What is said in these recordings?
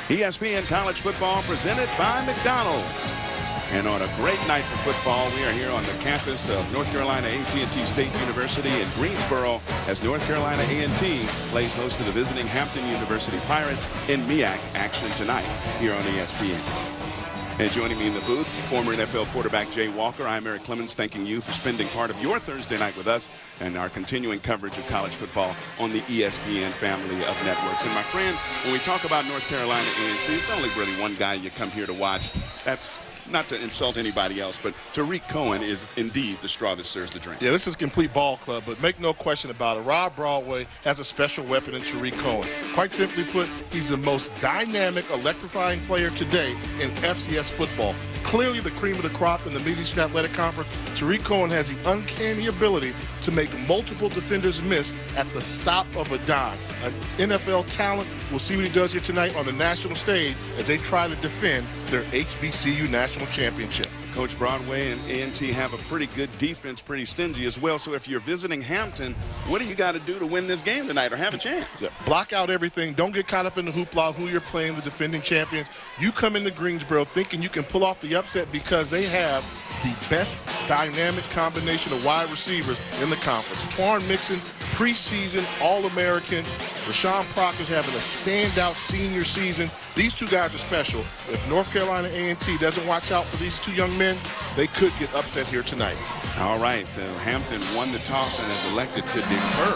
ESPN College Football presented by McDonald's. And on a great night for football, we are here on the campus of North Carolina A&T State University in Greensboro as North Carolina A&T plays host to the visiting Hampton University Pirates in MEAC action tonight here on ESPN. And joining me in the booth, former NFL quarterback Jay Walker. I'm Eric Clemens, thanking you for spending part of your Thursday night with us and our continuing coverage of college football on the ESPN family of networks. And my friend, when we talk about North Carolina A&T, it's only really one guy you come here to watch. That's not to insult anybody else, but Tariq Cohen is indeed the straw that stirs the drink. Yeah, this is a complete ball club, but make no question about it. Rob Broadway has a special weapon in Tariq Cohen. Quite simply put, he's the most dynamic, electrifying player today in FCS football. Clearly the cream of the crop in the Mid-Eastern Athletic Conference. Tariq Cohen has the uncanny ability to make multiple defenders miss at the stop of a dime. An NFL talent. We'll see what he does here tonight on the national stage as they try to defend their HBCU national championship. Coach Broadway and A&T have a pretty good defense, pretty stingy as well. So if you're visiting Hampton, what do you got to do to win this game tonight or have a chance? Yeah, block out everything. Don't get caught up in the hoopla of who you're playing, the defending champions. You come into Greensboro thinking you can pull off the upset because they have the best dynamic combination of wide receivers in the conference. Twan Mixon, preseason All-American. Rashawn Proctor's having a standout senior season. These two guys are special. If North Carolina A&T doesn't watch out for these two young men, they could get upset here tonight. All right, so Hampton won the toss and is elected to defer.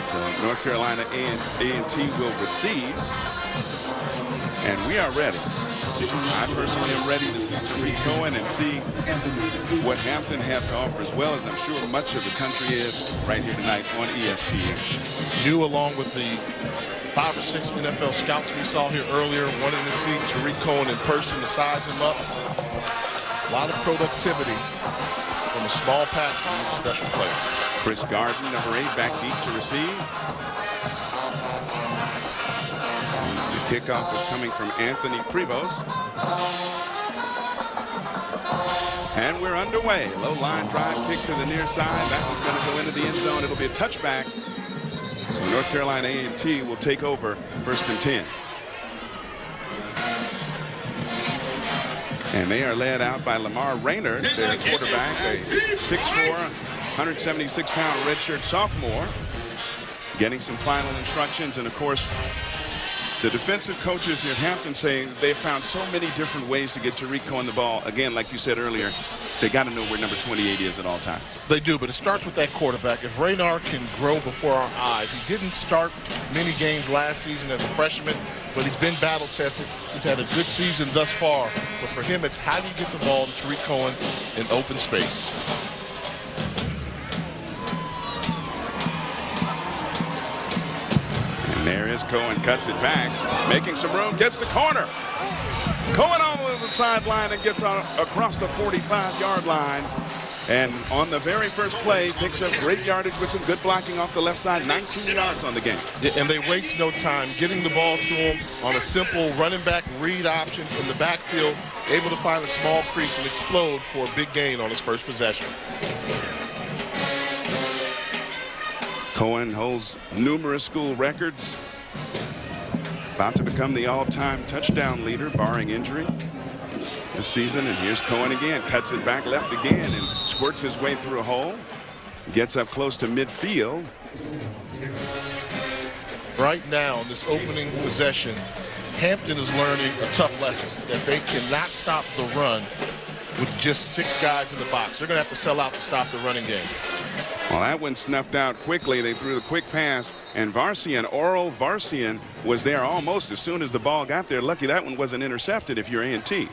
So North Carolina A&T will receive. And we are ready. I personally am ready to see Tariq Cohen and see what Hampton has to offer, as well as I'm sure much of the country is right here tonight on ESPN. You, along with the 5 or 6 NFL scouts we saw here earlier, wanting to see Tariq Cohen in person to size him up. A lot of productivity from a small pack. He's a special player. Chris Garden, number 8, back deep to receive. The kickoff is coming from Anthony Prevost. And we're underway. Low line drive kick to the near side. That one's going to go into the end zone. It'll be a touchback. So North Carolina A&T will take over 1st and 10. And they are led out by Lamar Raynard, their quarterback, a 6'4", 176-pound redshirt sophomore, getting some final instructions. And, of course, the defensive coaches here at Hampton say they found so many different ways to get Tariq Cohen the ball. Again, like you said earlier, they got to know where number 28 is at all times. They do, but it starts with that quarterback. If Raynard can grow before our eyes, he didn't start many games last season as a freshman, but he's been battle tested. He's had a good season thus far, but for him, it's how do you get the ball to Tariq Cohen in open space. And there is Cohen, cuts it back, making some room, gets the corner. Cohen on the sideline and gets across the 45-yard line. And on the very first play, picks up great yardage with some good blocking off the left side, 19 yards on the game. Yeah, and they waste no time getting the ball to him on a simple running back read option in the backfield, able to find a small crease and explode for a big gain on his first possession. Cohen holds numerous school records. About to become the all-time touchdown leader, barring injury, this season. And here's Cohen again, cuts it back left again and squirts his way through a hole. Gets up close to midfield. Right now, in this opening possession, Hampton is learning a tough lesson that they cannot stop the run with just 6 guys in the box. They're going to have to sell out to stop the running game. Well, that one snuffed out quickly. They threw the quick pass, and Oral Varsian was there almost as soon as the ball got there. Lucky that one wasn't intercepted if you're A&T.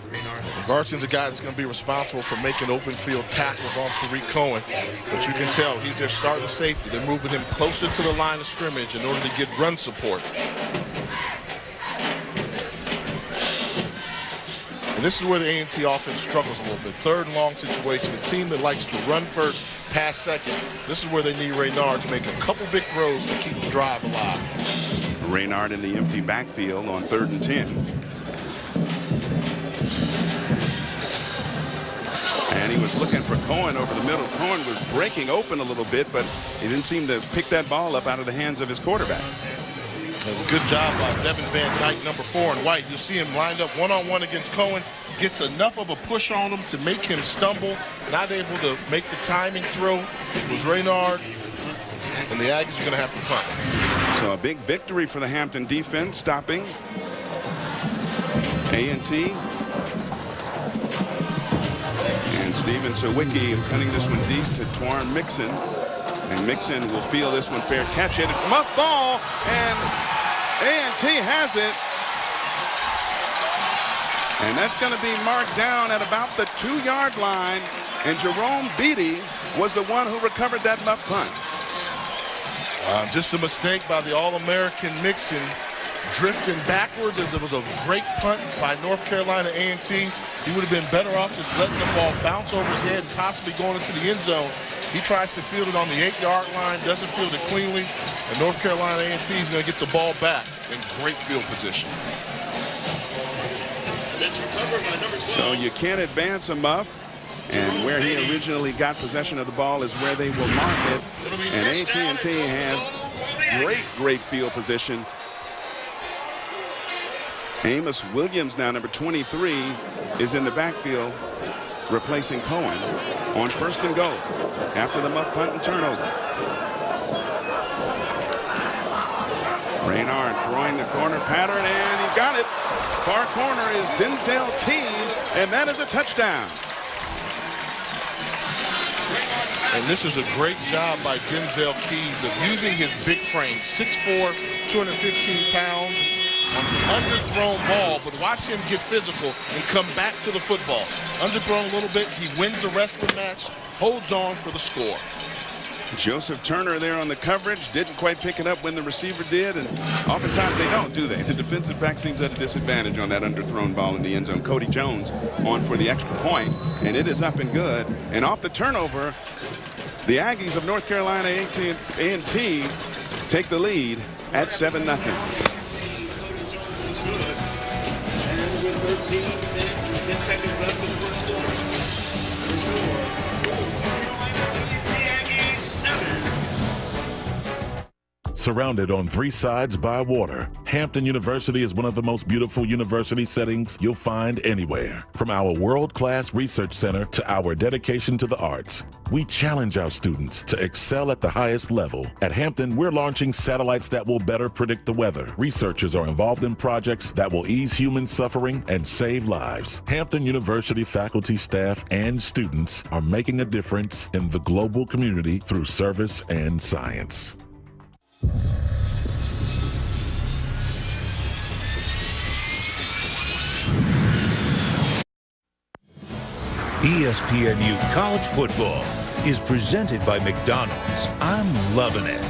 Varsian's a guy that's going to be responsible for making open field tackles on Tariq Cohen. But you can tell he's their starting safety. They're moving him closer to the line of scrimmage in order to get run support. And this is where the A&T offense struggles a little bit. 3rd and long situation. A team that likes to run first, pass second. This is where they need Raynard to make a couple big throws to keep the drive alive. Raynard in the empty backfield on 3rd and 10. And he was looking for Cohen over the middle. Cohen was breaking open a little bit, but he didn't seem to pick that ball up out of the hands of his quarterback. Good job by Devin Van Dyke, number 4 in white. You'll see him lined up one-on-one against Cohen. Gets enough of a push on him to make him stumble. Not able to make the timing throw. It was Reynard, and the Aggies are going to have to punt. So a big victory for the Hampton defense, stopping A&T. And Steven Sawicki punting this one deep to Twarn Mixon. And Mixon will feel this one, fair catch it. Muff ball, and A&T has it. And that's going to be marked down at about the 2-yard line. And Jerome Beatty was the one who recovered that muff punt. Just a mistake by the All-American Mixon, drifting backwards as it was a great punt by North Carolina A&T. He would have been better off just letting the ball bounce over his head and possibly going into the end zone. He tries to field it on the 8-yard line, doesn't field it cleanly, and North Carolina A&T is going to get the ball back in great field position. So you can't advance a muff, and where he originally got possession of the ball is where they will mark it. And A&T has great field position. Amos Williams, now number 23, is in the backfield replacing Cohen on 1st and goal after the muff punt and turnover. Reynard throwing the corner pattern, and he got it. Far corner is Denzel Keys, and that is a touchdown. And this is a great job by Denzel Keys of using his big frame, 6'4", 215 pounds, on the underthrown ball, but watch him get physical and come back to the football. Underthrown a little bit, he wins the rest of the match, holds on for the score. Joseph Turner there on the coverage, didn't quite pick it up when the receiver did, and oftentimes they don't, do they? The defensive back seems at a disadvantage on that underthrown ball in the end zone. Cody Jones on for the extra point, and it is up and good. And off the turnover, the Aggies of North Carolina A&T take the lead at 7-0. And with 13 minutes and 10 seconds left in the first quarter. A&T Aggies 7. Surrounded on 3 sides by water, Hampton University is one of the most beautiful university settings you'll find anywhere. From our world-class research center to our dedication to the arts, we challenge our students to excel at the highest level. At Hampton, we're launching satellites that will better predict the weather. Researchers are involved in projects that will ease human suffering and save lives. Hampton University faculty, staff, and students are making a difference in the global community through service and science. ESPNU College Football is presented by McDonald's. I'm loving it.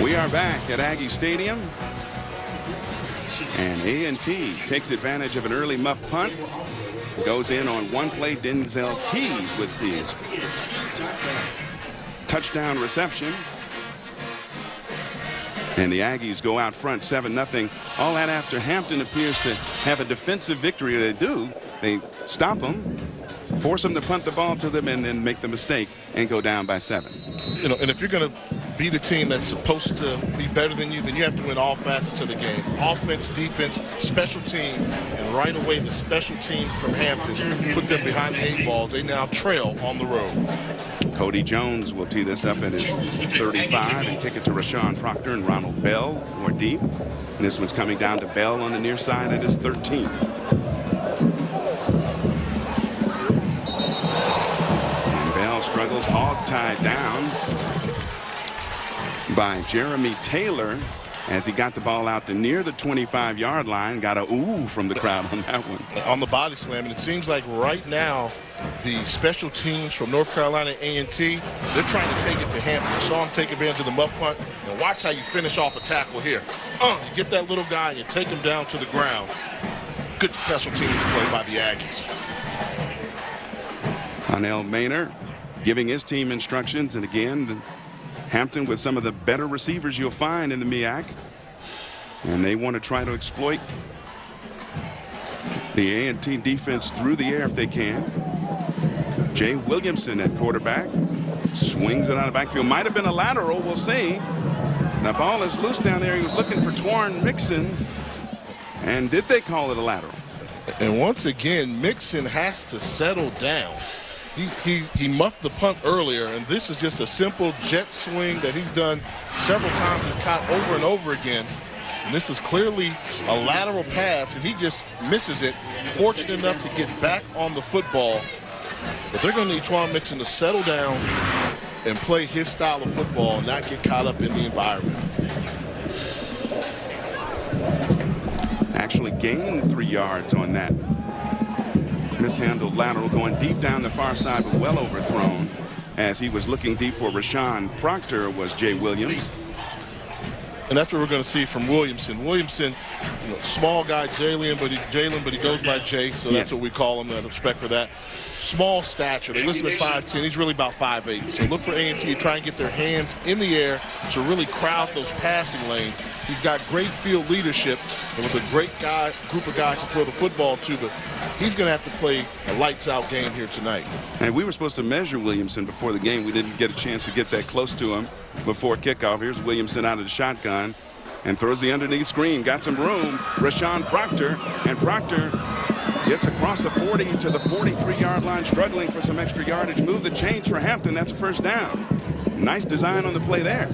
We are back at Aggie Stadium, and A&T takes advantage of an early muff punt. Goes in on one play. Denzel Keys with the touchdown reception. And the Aggies go out front 7-0. All that after Hampton appears to have a defensive victory. They do. They stop them, force them to punt the ball to them, and then make the mistake and go down by 7. You know, and if you're going to be the team that's supposed to be better than you, then you have to win all facets of the game. Offense, defense, special team, and right away the special teams from Hampton put them behind the 8 balls. They now trail on the road. Cody Jones will tee this up at his 35 and kick it to Rashawn Proctor and Ronald Bell, more deep. And this one's coming down to Bell on the near side at his 13. And Bell struggles, hog tied down by Jeremy Taylor as he got the ball out to near the 25-yard line. Got a ooh from the crowd on that one. On the body slam, and it seems like right now the special teams from North Carolina A&T, they're trying to take it to Hampton. I saw him take advantage of the muff punt, and watch how you finish off a tackle here. You get that little guy and you take him down to the ground. Good special team play by the Aggies. Connell Maynor giving his team instructions, and again, Hampton with some of the better receivers you'll find in the MEAC, and they want to try to exploit the A&T defense through the air if they can. Jay Williamson at quarterback. Swings it out of backfield. Might have been a lateral. We'll see. The ball is loose down there. He was looking for Twarn Mixon. And did they call it a lateral? And once again, Mixon has to settle down. He muffed the punt earlier, and this is just a simple jet swing that he's done several times. He's caught over and over again. And this is clearly a lateral pass, and he just misses it. Fortunate enough to get back on the football. But they're going to need Twarn Mixon to settle down and play his style of football and not get caught up in the environment. Actually gained 3 yards on that mishandled lateral, going deep down the far side, but well overthrown. As he was looking deep for Rashawn Proctor was Jay Williams. And that's what we're going to see from Williamson. Williamson, small guy, Jalen, but he goes by Jay, so that's what we call him. I respect for that. Small stature. They list him at 5'10". He's really about 5'8". So look for A&T to try and get their hands in the air to really crowd those passing lanes. He's got great field leadership and with a great group of guys to throw the football to, but he's going to have to play a lights-out game here tonight. And we were supposed to measure Williamson before the game. We didn't get a chance to get that close to him before kickoff. Here's Williamson out of the shotgun and throws the underneath screen. Got some room. Rashawn Proctor, and Proctor gets across the 40 to the 43-yard line, struggling for some extra yardage. Move the change for Hampton. That's a first down. Nice design on the play there.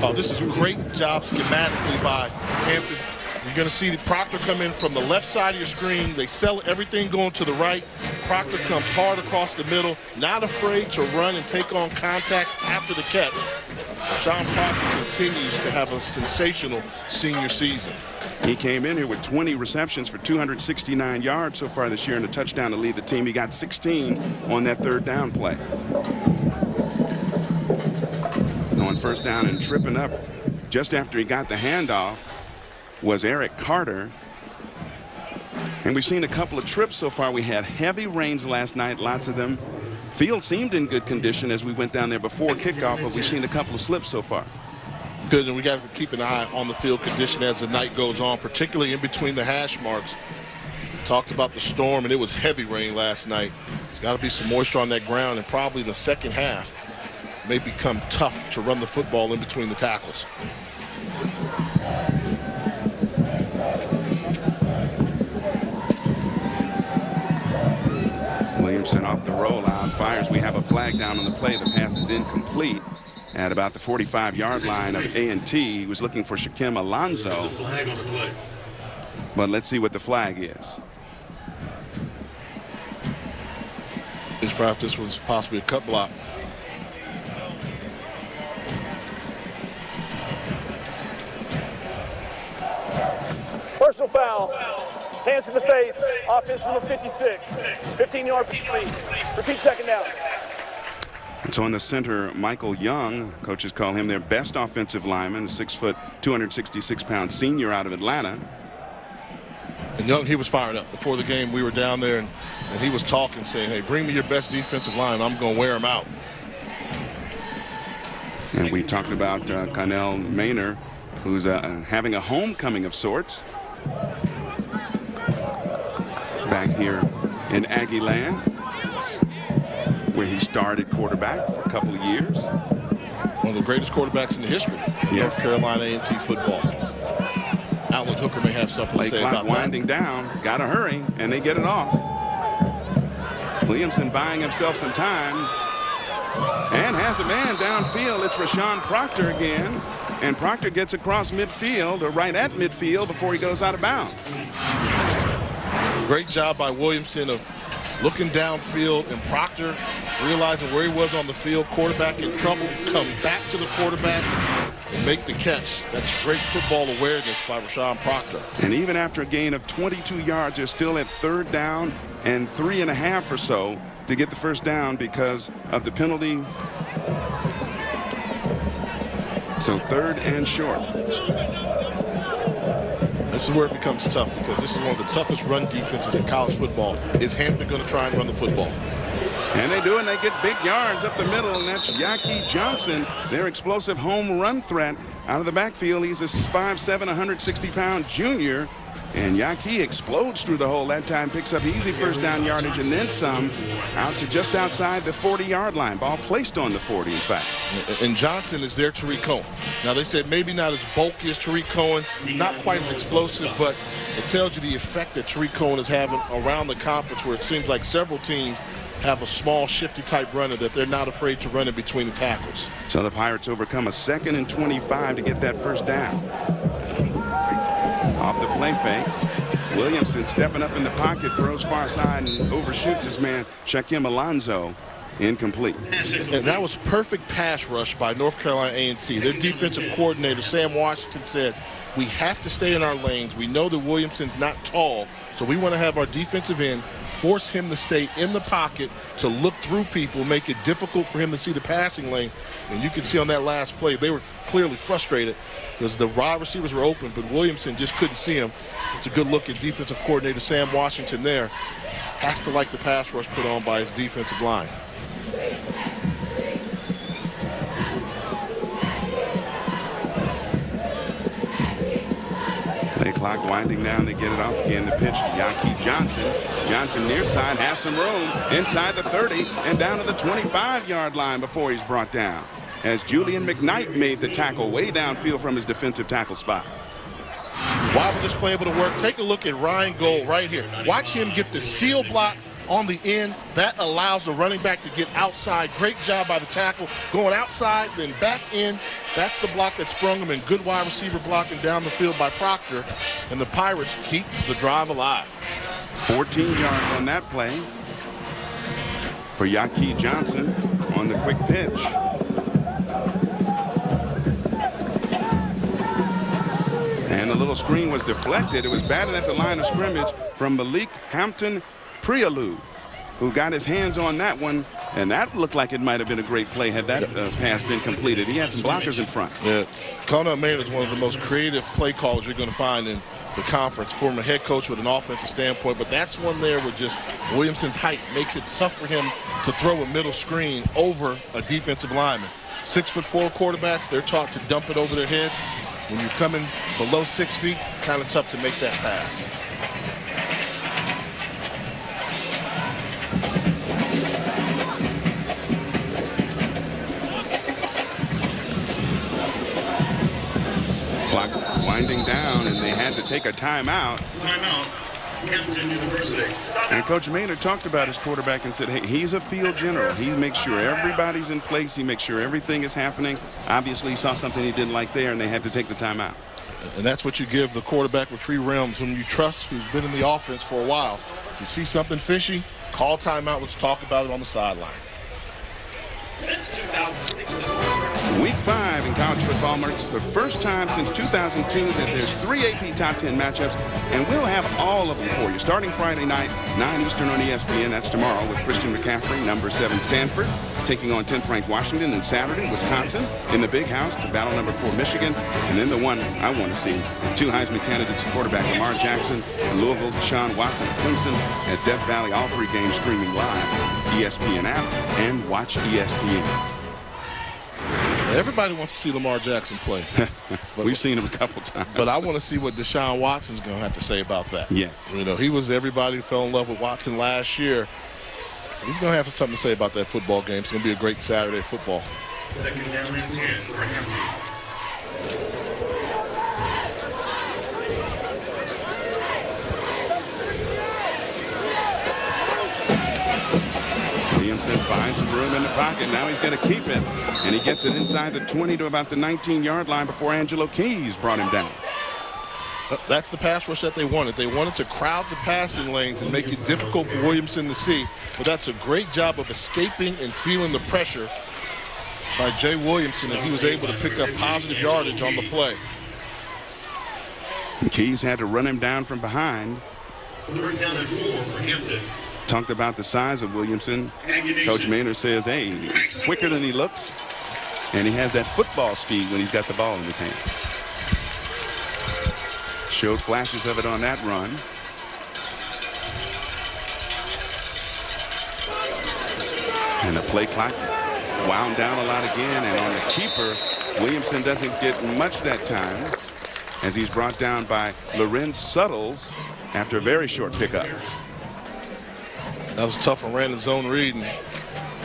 Oh, this is a great job schematically by Hampton. You're going to see Proctor come in from the left side of your screen. They sell everything going to the right. Proctor comes hard across the middle, not afraid to run and take on contact after the catch. Rashawn Proctor continues to have a sensational senior season. He came in here with 20 receptions for 269 yards so far this year and a touchdown to lead the team. He got 16 on that third down play. On first down and tripping up just after he got the handoff was Eric Carter. And we've seen a couple of trips so far. We had heavy rains last night, lots of them. Field seemed in good condition as we went down there before kickoff, but we've seen a couple of slips so far. Good, and we got to keep an eye on the field condition as the night goes on, particularly in between the hash marks. We talked about the storm, and it was heavy rain last night. There's got to be some moisture on that ground, and probably in the second half may become tough to run the football in between the tackles. Williamson off the rollout, fires. We have a flag down on the play. The pass is incomplete at about the 45-yard line of A&T. He was looking for Shaquem Alonzo. But let's see what the flag is. Perhaps this was possibly a cut block. Personal foul. Hands in the face. Offense number 56. 15-yard lead. Repeat second down. And so on the center, Michael Young, coaches call him their best offensive lineman, a 6 foot, 266-pound senior out of Atlanta. And Young, he was fired up. Before the game, we were down there, and he was talking, saying, hey, bring me your best defensive line. I'm going to wear him out. And we talked about Connell Maynor, who's having a homecoming of sorts back here in Aggie land, where he started quarterback for a couple of years. One of the greatest quarterbacks in the history of North Carolina A&T football. Alan Hooker may have something to say about that. Play clock winding down. Got to hurry, and they get it off. Williamson buying himself some time and has a man downfield. It's Rashawn Proctor again, and Proctor gets across midfield, or right at midfield, before he goes out of bounds. Great job by Williamson of looking downfield, and Proctor realizing where he was on the field. Quarterback in trouble, come back to the quarterback and make the catch. That's great football awareness by Rashawn Proctor. And even after a gain of 22 yards, they're still at third down and 3.5 or so to get the first down because of the penalty. So third and short. This is where it becomes tough, because this is one of the toughest run defenses in college football. Is Hampton going to try and run the football? And they do, and they get big yards up the middle, and that's Yaki Johnson, their explosive home run threat out of the backfield. He's a 5'7", 160-pound junior And Aggie explodes through the hole that time, picks up easy first down yardage and then some, out to just outside the 40-yard line. Ball placed on the 40, in fact. And Johnson is their Tariq Cohen. Now, they said maybe not as bulky as Tariq Cohen, not quite as explosive, but it tells you the effect that Tariq Cohen is having around the conference, where it seems like several teams have a small, shifty-type runner that they're not afraid to run in between the tackles. So the Pirates overcome a 2nd and 25 to get that first down. Off the play fake, Williamson stepping up in the pocket, throws far side and overshoots his man Shaquem Alonso. Incomplete. And that was perfect pass rush by North Carolina A&T. Their defensive coordinator, Sam Washington, said, we have to stay in our lanes. We know that Williamson's not tall, so we want to have our defensive end force him to stay in the pocket, to look through people, make it difficult for him to see the passing lane. And you can see on that last play, they were clearly frustrated because the wide receivers were open, but Williamson just couldn't see him. It's a good look at defensive coordinator Sam Washington there. Has to like the pass rush put on by his defensive line. Play clock winding down. They get it off again. The pitch to Aggie Johnson. Johnson near side has some room inside the 30 and down to the 25-yard line before he's brought down, as Julian McKnight made the tackle way downfield from his defensive tackle spot. Why was this play able to work? Take a look at Ryan Gold right here. Watch him get the seal block on the end. That allows the running back to get outside. Great job by the tackle. Going outside, then back in. That's the block that sprung him, and good wide receiver blocking down the field by Proctor. And the Pirates keep the drive alive. 14 yards on that play for Aggie Johnson on the quick pitch. And the little screen was deflected. It was batted at the line of scrimmage from MEAC Hampton Prialu, who got his hands on that one, and that looked like it might have been a great play had that pass been completed. He had some blockers in front. Yeah, Conrad Maynard is one of the most creative play callers you're going to find in the conference. Former head coach with an offensive standpoint, but that's one there where just Williamson's height makes it tough for him to throw a middle screen over a defensive lineman. 6'4" quarterbacks, they're taught to dump it over their heads. When you're coming below 6 feet, kind of tough to make that pass. Clock winding down, and they had to take a timeout. Timeout, Hampton University. And Coach Maynard talked about his quarterback and said, hey, he's a field general. He makes sure everybody's in place. He makes sure everything is happening. Obviously, he saw something he didn't like there, and they had to take the timeout. And that's what you give the quarterback with 3 rims, whom you trust, who's been in the offense for a while. If you see something fishy, call timeout. Let's talk about it on the sideline. Since 2006. Week 5 in college football marks the first time since 2002 that there's 3 AP Top 10 matchups, and we'll have all of them for you. Starting Friday night, 9 Eastern on ESPN. That's tomorrow with Christian McCaffrey, number 7 Stanford, taking on 10th ranked Washington. And Saturday, Wisconsin in the Big House to battle number 4 Michigan. And then the one I want to see, 2 Heisman candidates at quarterback, Lamar Jackson, Louisville, Deshaun Watson, Clemson at Death Valley. All 3 games streaming live, ESPN app, and watch ESPN. Everybody wants to see Lamar Jackson play. We've seen him a couple times. But I want to see what Deshaun Watson's going to have to say about that. Yes. You know, he was everybody fell in love with Watson last year. He's going to have something to say about that football game. It's going to be a great Saturday football. Second down and 10 for Hampton. Williamson finds some room in the pocket. Now he's going to keep it. And he gets it inside the 20 to about the 19-yard line before Angelo Keys brought him down. That's the pass rush that they wanted. They wanted to crowd the passing lanes and make it difficult for Williamson to see. But that's a great job of escaping and feeling the pressure by Jay Williamson as he was able to pick up positive yardage on the play. And Keys had to run him down from behind. Third down and 4 for Hampton. Talked about the size of Williamson. Coach Maynard says, hey, he's quicker than he looks. And he has that football speed when he's got the ball in his hands. Showed flashes of it on that run. And the play clock wound down a lot again. And on the keeper, Williamson doesn't get much that time. as he's brought down by Lorenz Suttles after a very short pickup. That was tough on random zone read, and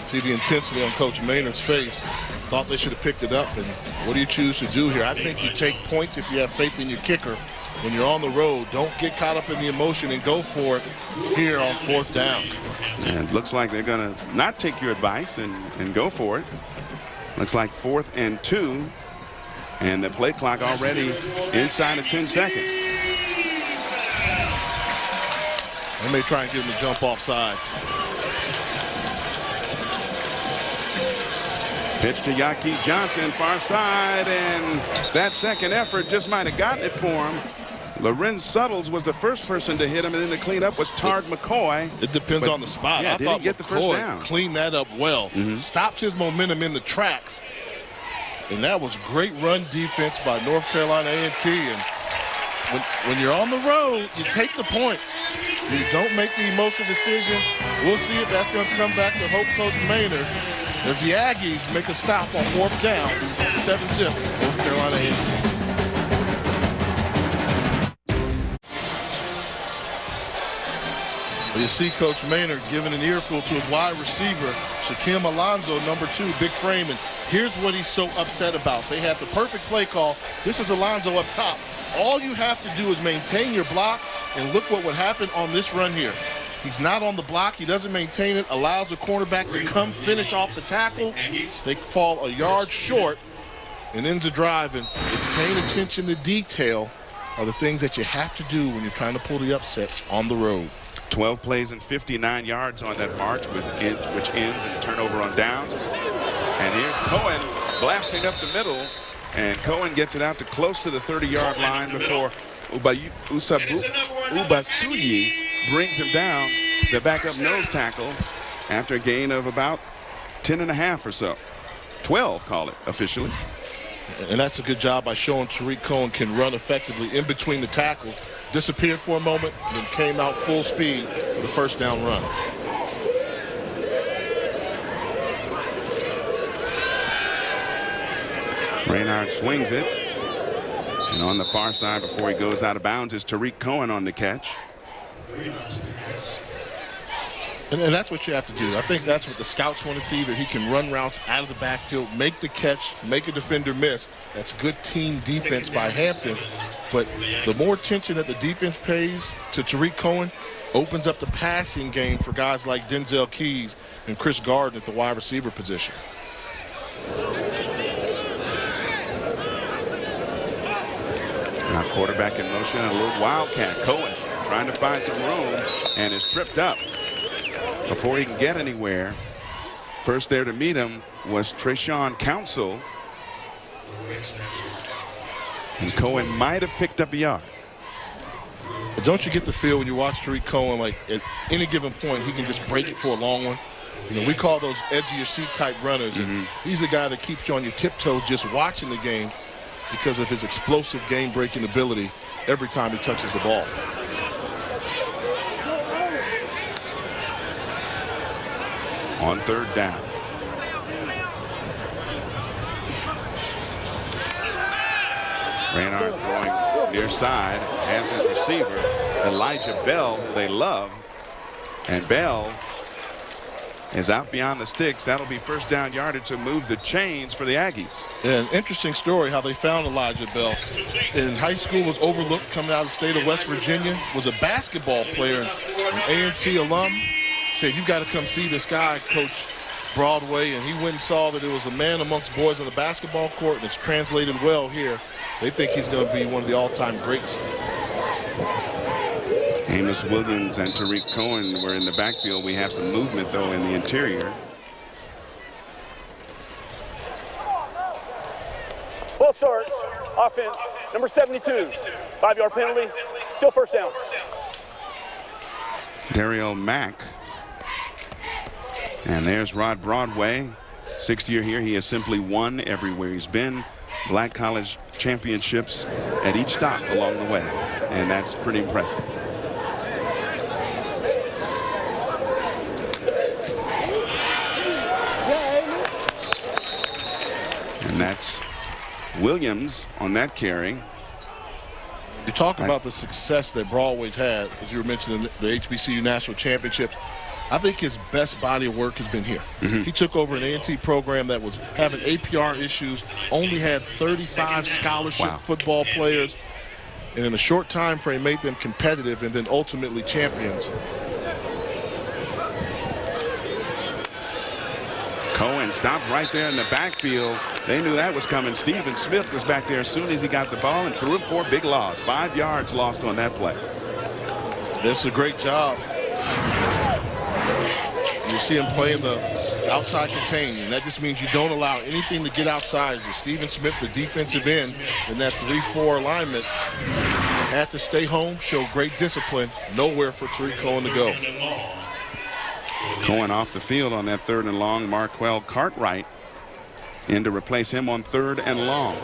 see the intensity on Coach Maynard's face. Thought they should have picked it up, and what do you choose to do here? I think you take points if you have faith in your kicker. When you're on the road, don't get caught up in the emotion and go for it here on 4th down. And it looks like they're going to not take your advice and go for it. Looks like 4th and 2, and the play clock already inside of 10 seconds. They may try and get him to jump off sides. Pitch to Yaki Johnson, far side, and that second effort just might have gotten it for him. Lorenz Suttles was the first person to hit him, and then the cleanup was Tard McCoy. It depends on the spot. Yeah, I thought get the first McCoy down. Cleaned that up well. Stopped his momentum in the tracks. And that was great run defense by North Carolina A&T. And when you're on the road, you take the points. You don't make the emotional decision. We'll see if that's going to come back to Hope Coach Maynard as the Aggies make a stop on 4th down, 7-0, North Carolina A&T. You see Coach Maynard giving an earful to his wide receiver, Shaquem Alonzo, number 2, big frame. And here's what he's so upset about. They had the perfect play call. This is Alonzo up top. All you have to do is maintain your block, and look what would happen on this run here. He's not on the block. He doesn't maintain it, allows the cornerback to come finish off the tackle. They fall a yard short and ends the drive. And it's paying attention to detail are the things that you have to do when you're trying to pull the upset on the road. 12 plays and 59 yards on that march, which ends in a turnover on downs. And here's Cohen blasting up the middle, and Cohen gets it out to close to the 30-yard line before Ubasuyi brings him down, the backup nose tackle, after a gain of about 10.5 or so. 12, call it officially. And that's a good job by showing Tariq Cohen can run effectively in between the tackles. Disappeared for a moment, then came out full speed for the first down run. Raynard swings it. And on the far side before he goes out of bounds is Tariq Cohen on the catch. And that's what you have to do. I think that's what the scouts want to see, that he can run routes out of the backfield, make the catch, make a defender miss. That's good team defense by Hampton. But the more attention that the defense pays to Tariq Cohen opens up the passing game for guys like Denzel Keys and Chris Garden at the wide receiver position. Now quarterback in motion, a little wildcat. Cohen trying to find some room and is tripped up before he can get anywhere. First there to meet him was Trayshawn Council. And Cohen might have picked up a yard. But don't you get the feel when you watch Tariq Cohen, like at any given point, he can just break it for a long one? You know, we call those edge of your seat type runners. And he's a guy that keeps you on your tiptoes just watching the game because of his explosive game breaking ability every time he touches the ball. On 3rd down. Raynard throwing near side, has his receiver, Elijah Bell, who they love. And Bell is out beyond the sticks. That'll be first down yardage to move the chains for the Aggies. Yeah, an interesting story how they found Elijah Bell. In high school, was overlooked coming out of the state of West Virginia, was a basketball player, an A&T alum. Said, "You got to come see this guy, Coach Broadway." And he went and saw that it was a man amongst boys on the basketball court, and it's translated well here. They think he's going to be one of the all-time greats. Amos Williams and Tariq Cohen were in the backfield. We have some movement, though, in the interior. Ball start. Offense. Number 72. 5-yard penalty. Still first down. Dario Mack. And there's Rod Broadway. 6th year here. He has simply won everywhere he's been. Black College championships at each stop along the way. And that's pretty impressive. And that's Williams on that carry. You talk about the success that Broadway's had, as you were mentioning, the HBCU National Championships. I think his best body of work has been here. He took over an A&T program that was having APR issues, only had 35 scholarship football players, and in a short time frame made them competitive and then ultimately champions. Cohen stopped right there in the backfield. They knew that was coming. Stephen Smith was back there as soon as he got the ball and threw it for a big loss. 5 yards lost on that play. That's a great job. You see him playing the outside contain, and that just means you don't allow anything to get outside you. Stephen Smith, the defensive end, in that 3-4 alignment, had to stay home, show great discipline. Nowhere for Tariq Cohen to go. Cohen off the field on that 3rd and long. Marquell Cartwright in to replace him on 3rd and long.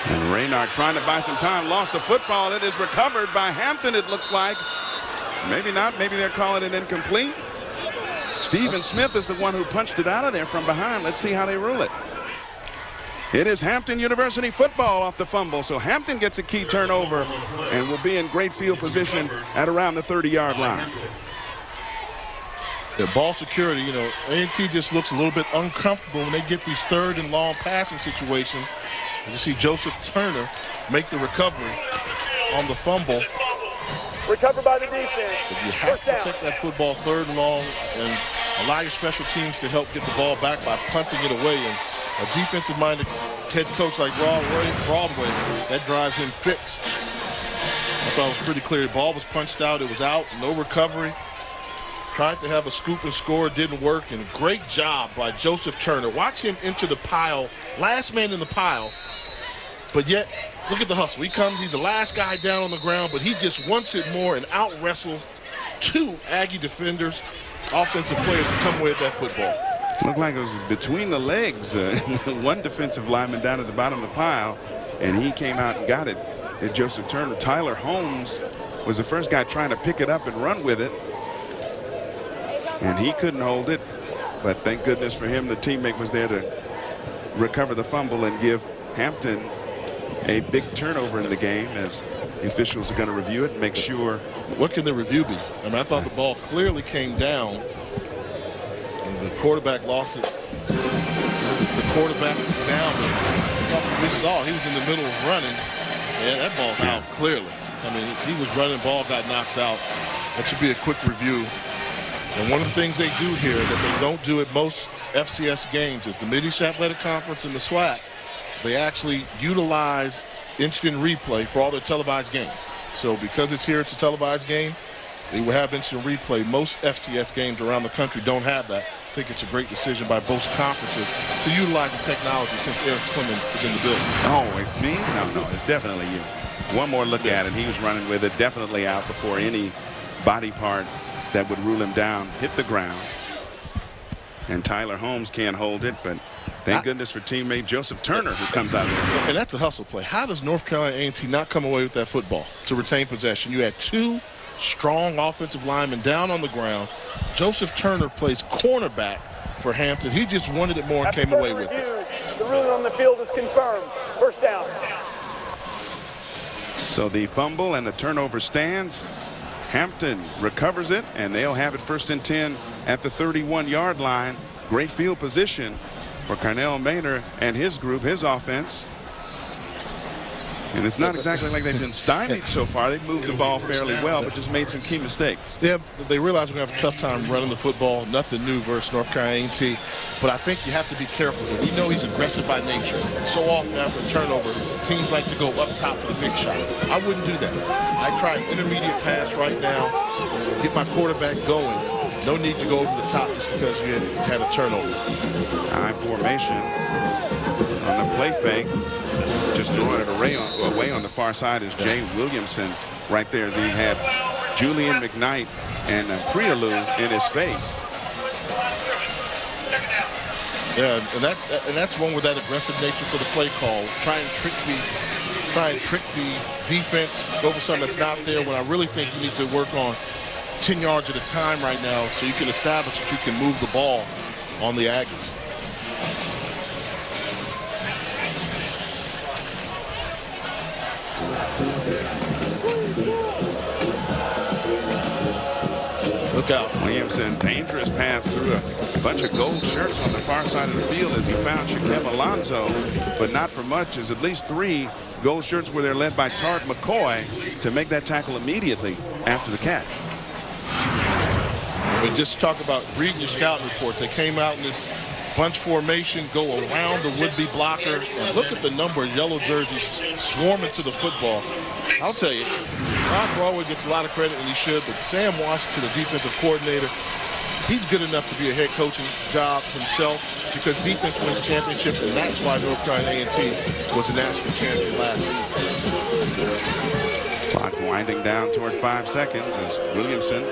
And Raynard trying to buy some time, lost the football. It is recovered by Hampton, it looks like. Maybe not. Maybe they're calling it incomplete. Stephen Smith is the one who punched it out of there from behind. Let's see how they rule it. It is Hampton University football off the fumble, so Hampton gets a key turnover and will be in great field position at around the 30-yard line. The ball security, you know, A&T just looks a little bit uncomfortable when they get these 3rd and long passing situations. You see Joseph Turner make the recovery on the fumble. Recovered by the defense. But you have to protect that football 3rd and long and allow your special teams to help get the ball back by punting it away. And a defensive-minded head coach like Broadway, that drives him fits. I thought it was pretty clear. The ball was punched out. It was out. No recovery. Tried to have a scoop and score. Didn't work. And a great job by Joseph Turner. Watch him enter the pile. Last man in the pile. But yet, look at the hustle. He comes. He's the last guy down on the ground. But he just wants it more and out-wrestles 2 Aggie defenders, offensive players who come away with that football. Looked like it was between the legs. One defensive lineman down at the bottom of the pile, and he came out and got it. And Joseph Turner. Tyler Holmes was the first guy trying to pick it up and run with it, and he couldn't hold it. But thank goodness for him, the teammate was there to recover the fumble and give Hampton a big turnover in the game, as the officials are going to review it and make sure. What can the review be? I mean, I thought the ball clearly came down. The quarterback lost it. The quarterback was down. But we saw he was in the middle of running. Yeah, that ball's out clearly. I mean, he was running, ball got knocked out. That should be a quick review. And one of the things they do here that they don't do at most FCS games is the Mid-East Athletic Conference and the SWAC. They actually utilize instant replay for all their televised games. So because it's here, it's a televised game, they will have instant replay. Most FCS games around the country don't have that. I think it's a great decision by both conferences to utilize the technology since Eric Clemens is in the building. Oh, it's me? No, it's definitely you. One more look at it. He was running with it, definitely out before any body part that would rule him down hit the ground. And Tyler Holmes can't hold it, but thank goodness for teammate Joseph Turner, who comes out there. And that's a hustle play. How does North Carolina A&T not come away with that football to retain possession? You had 2 strong offensive linemen down on the ground. Joseph Turner plays cornerback for Hampton. He just wanted it more and came away with it. The ruling on the field is confirmed. First down. So the fumble and the turnover stands. Hampton recovers it, and they'll have it 1st and 10 at the 31-yard line. Great field position for Carnell Maynor and his group, his offense. And it's not exactly like they've been stymied so far. They've moved the ball fairly well, but just made some key mistakes. Yeah, they realize we're going to have a tough time running the football. Nothing new versus North Carolina A&T. But I think you have to be careful. We know he's aggressive by nature. So often after a turnover, teams like to go up top for the big shot. I wouldn't do that. I try an intermediate pass right now, get my quarterback going. No need to go over the top just because you had a turnover. High formation on the play fake. Just throwing it away on the far side is Jay Williamson right there, as he had Julian McKnight and Prialou in his face. Yeah, and that's one with that aggressive nature for the play call. Try and trick the defense, go for something that's not there, when I really think you need to work on 10 yards at a time right now, so you can establish that you can move the ball on the Aggies. Look out. Williamson, dangerous pass through a bunch of gold shirts on the far side of the field as he found Shaquem Alonso, but not for much, as at least 3 gold shirts were there led by Tard McCoy to make that tackle immediately after the catch. I mean, just talk about reading your scouting reports. They came out in this bunch formation, go around the would-be blocker, and look at the number of yellow jerseys swarming to the football. I'll tell you, Rob Broadway gets a lot of credit, and he should, but Sam Washington, the defensive coordinator, he's good enough to be a head coaching job himself because defense wins championships, and that's why North Carolina A&T was a national champion last season. Clock winding down toward 5 seconds as Williamson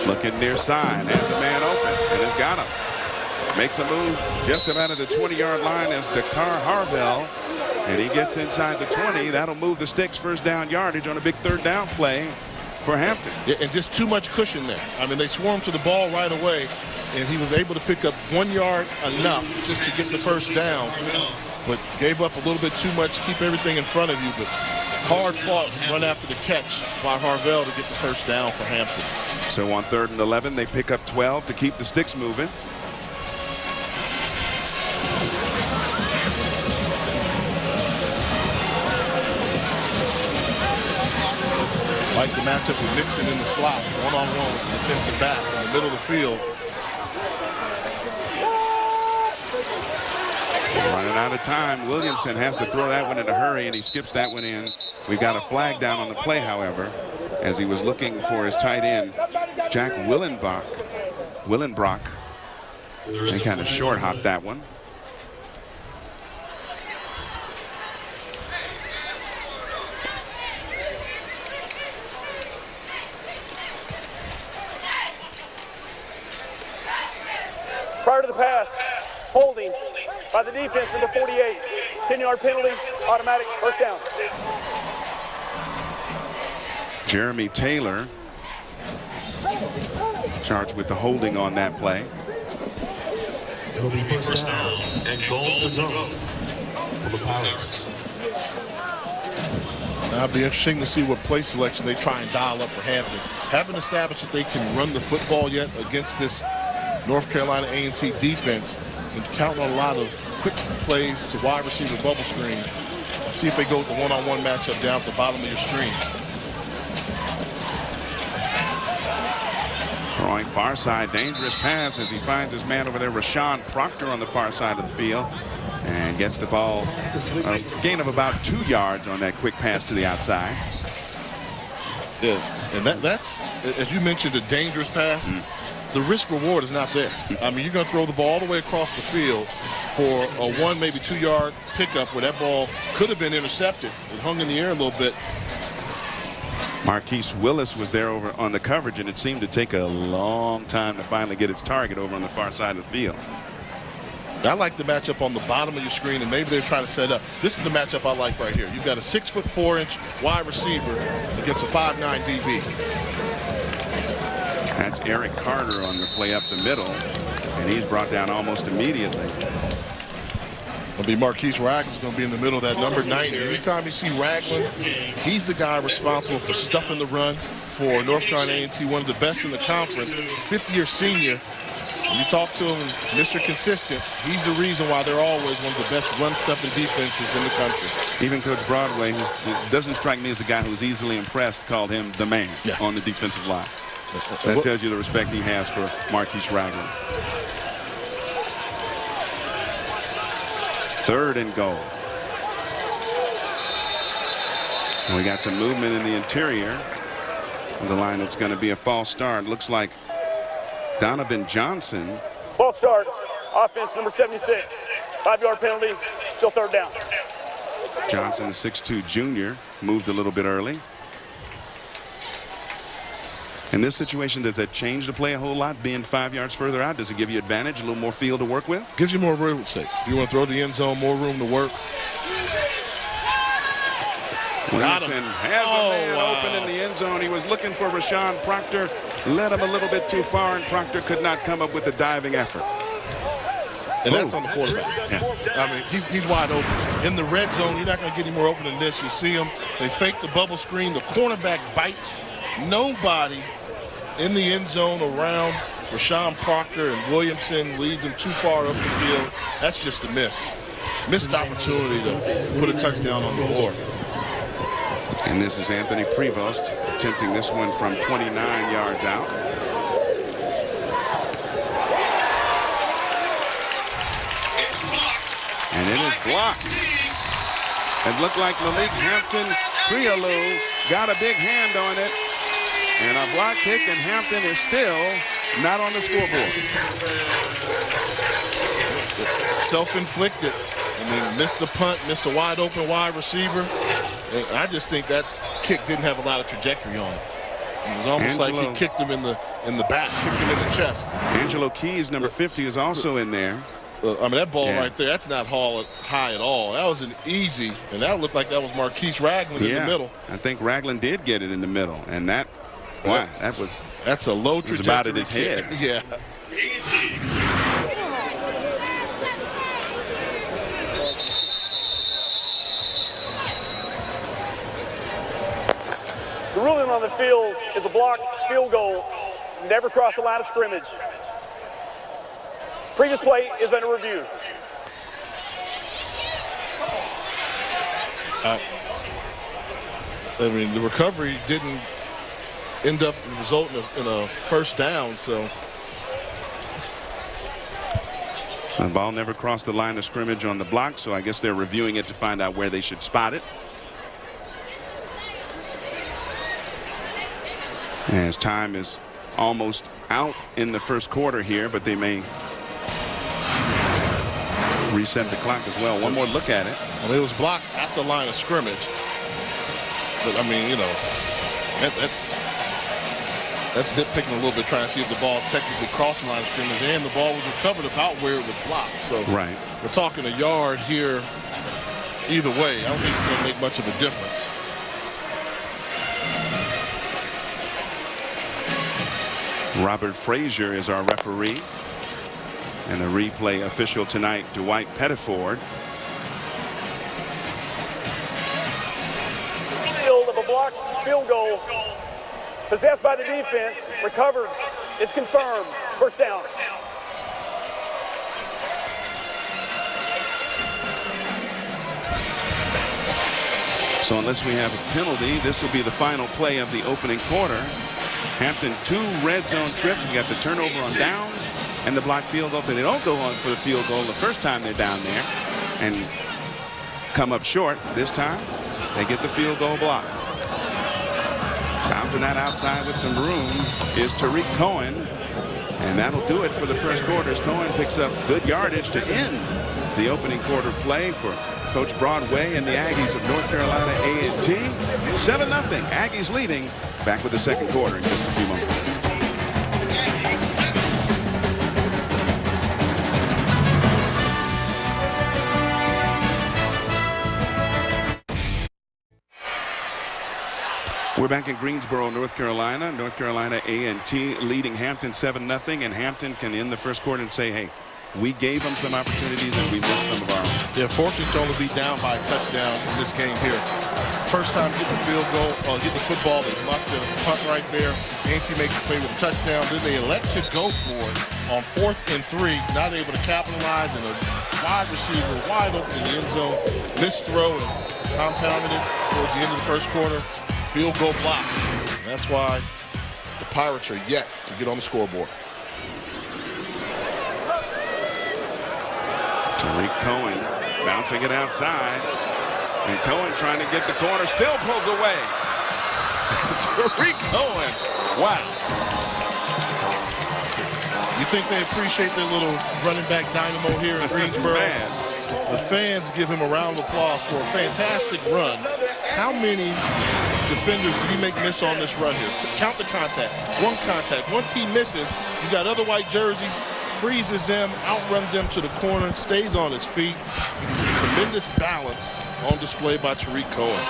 looking near side, has a man open, and has got him. Makes a move just about at the 20-yard line as Dakar Harvell, and he gets inside the 20. That'll move the Sticks first down yardage on a big third down play for Hampton. Yeah, and just too much cushion there. I mean, they swarmed to the ball right away, and he was able to pick up 1 yard enough just to get the first down, but gave up a little bit too much, keep everything in front of you, but hard fought run after the catch by Harvell to get the first down for Hampton. So on 3rd and 11, they pick up 12 to keep the Sticks moving. Like the matchup with Nixon in the slot, one-on-one with the defensive back in the middle of the field. Running out of time. Williamson has to throw that one in a hurry, and he skips that one in. We got a flag down on the play, however, as he was looking for his tight end, Jack Willenbrock. They kind of short hopped that one. Prior to the pass, holding by the defense in the 48. 10-yard penalty, automatic first down. Jeremy Taylor charged with the holding on that play. It'll be first down and goal to go for the Pirates. That'll be interesting to see what play selection they try and dial up for Hampton. Haven't established that they can run the football yet against this North Carolina A&T defense, and counting on a lot of quick plays to wide receiver bubble screen. See if they go with the one-on-one matchup down at the bottom of your screen. Throwing far side, dangerous pass as he finds his man over there, Rashawn Proctor, on the far side of the field, and gets the ball a gain of about 2 yards on that quick pass to the outside. Yeah, and that's, as you mentioned, a dangerous pass. The risk reward is not there. I mean, you're going to throw the ball all the way across the field for a 1, maybe 2 yard pickup where that ball could have been intercepted. It hung in the air a little bit. Marquise Willis was there over on the coverage, and it seemed to take a long time to finally get its target over on the far side of the field. I like the matchup on the bottom of your screen, and maybe they're trying to set up. This is the matchup I like right here. You've got a 6'4" wide receiver against a 5'9" DB. That's Eric Carter on the play up the middle, and he's brought down almost immediately. It'll be Marquise Ragland's going to be in the middle of that number 90. Anytime you see Ragland, he's the guy responsible for stuffing the run for North Carolina A&T, one of the best in the conference, 5th-year senior. When you talk to him, Mr. Consistent, he's the reason why they're always one of the best run-stuffing defenses in the country. Even Coach Broadway, who doesn't strike me as a guy who's easily impressed, called him the man on the defensive line. That tells you the respect he has for Marquise Ragland. 3rd and goal. And we got some movement in the interior of the line. It's going to be a false start. Looks like Donovan Johnson. False start, offense number 76. 5-yard penalty, still 3rd down. Johnson, the 6'2" junior, moved a little bit early. In this situation, does that change the play a whole lot, being 5 yards further out? Does it give you advantage, a little more field to work with? Gives you more real estate. If you want to throw the end zone, more room to work. Williamson has a man open in the end zone. He was looking for Rashawn Proctor, led him a little bit too far, and Proctor could not come up with a diving effort. And that's on the quarterback. Yeah. I mean, he's wide open. In the red zone, you're not going to get any more open than this. You see him. They fake the bubble screen. The cornerback bites. Nobody in the end zone around Rashawn Proctor, and Williamson leads him too far up the field. That's just a miss. Missed opportunity to put a touchdown on the board. And this is Anthony Prevost attempting this one from 29 yards out. And it is blocked. It looked like Malik Hampton Prialou got a big hand on it. And a block kick, and Hampton is still not on the scoreboard. Self-inflicted. I mean, missed the punt, missed a wide open wide receiver. And I just think that kick didn't have a lot of trajectory on it. It was almost like he kicked him in the back, kicked him in the chest. Angelo Keys, number 50, is also in there. I mean, that ball right there, that's not high at all. That was an easy, and that looked like that was Marquise Ragland in the middle. I think Ragland did get it in the middle, and that, wow, that's a low trajectory. About at his head. Yeah. The ruling on the field is a blocked field goal, never crossed the line of scrimmage. Previous play is under review. I mean, the recovery didn't end up resulting in a first down, so. The ball never crossed the line of scrimmage on the block, so I guess they're reviewing it to find out where they should spot it. As time is almost out in the first quarter here, but they may reset the clock as well. One more look at it. Well, it was blocked at the line of scrimmage. But, I mean, you know, that's nitpicking a little bit, trying to see if the ball technically crossed the line of scrimmage, and the ball was recovered about where it was blocked. So right. We're talking a yard here either way. I don't think it's going to make much of a difference. Robert Frazier is our referee. And a replay official tonight, Dwight Pettiford. Field of a blocked field goal. Possessed by the defense. Recovered. It's confirmed. First down. So unless we have a penalty, this will be the final play of the opening quarter. Hampton 2 red zone trips. We got the turnover on downs and the blocked field goal. So they don't go on for the field goal the first time they're down there and come up short. This time they get the field goal blocked. Bouncing that outside with some room is Tariq Cohen. And that'll do it for the first quarter as Cohen picks up good yardage to end the opening quarter play for Coach Broadway and the Aggies of North Carolina A&T. 7-0. Aggies leading. Back with the second quarter in just a few moments. We're back in Greensboro, North Carolina. North Carolina A&T leading Hampton 7-0, and Hampton can end the first quarter and say, hey, we gave them some opportunities and we missed some of our own. They're fortunate to only be down by a touchdown in this game here. First time getting the field goal, get the football, they muffed the punt right there. A&T makes the play with a touchdown. Then they elect to go for it on 4th and 3, not able to capitalize, and a wide receiver wide open in the end zone. Missed throw and compounded it towards the end of the first quarter. Field goal block. And that's why the Pirates are yet to get on the scoreboard. Tariq Cohen bouncing it outside. And Cohen trying to get the corner, still pulls away. Tariq Cohen, wow. You think they appreciate their little running back dynamo here in Greensboro? Man. The fans give him a round of applause for a fantastic run. How many defenders did he make miss on this run here? Count the contact. One contact. Once he misses, you got other white jerseys, freezes them, outruns them to the corner, stays on his feet. Tremendous balance on display by Tariq Cohen.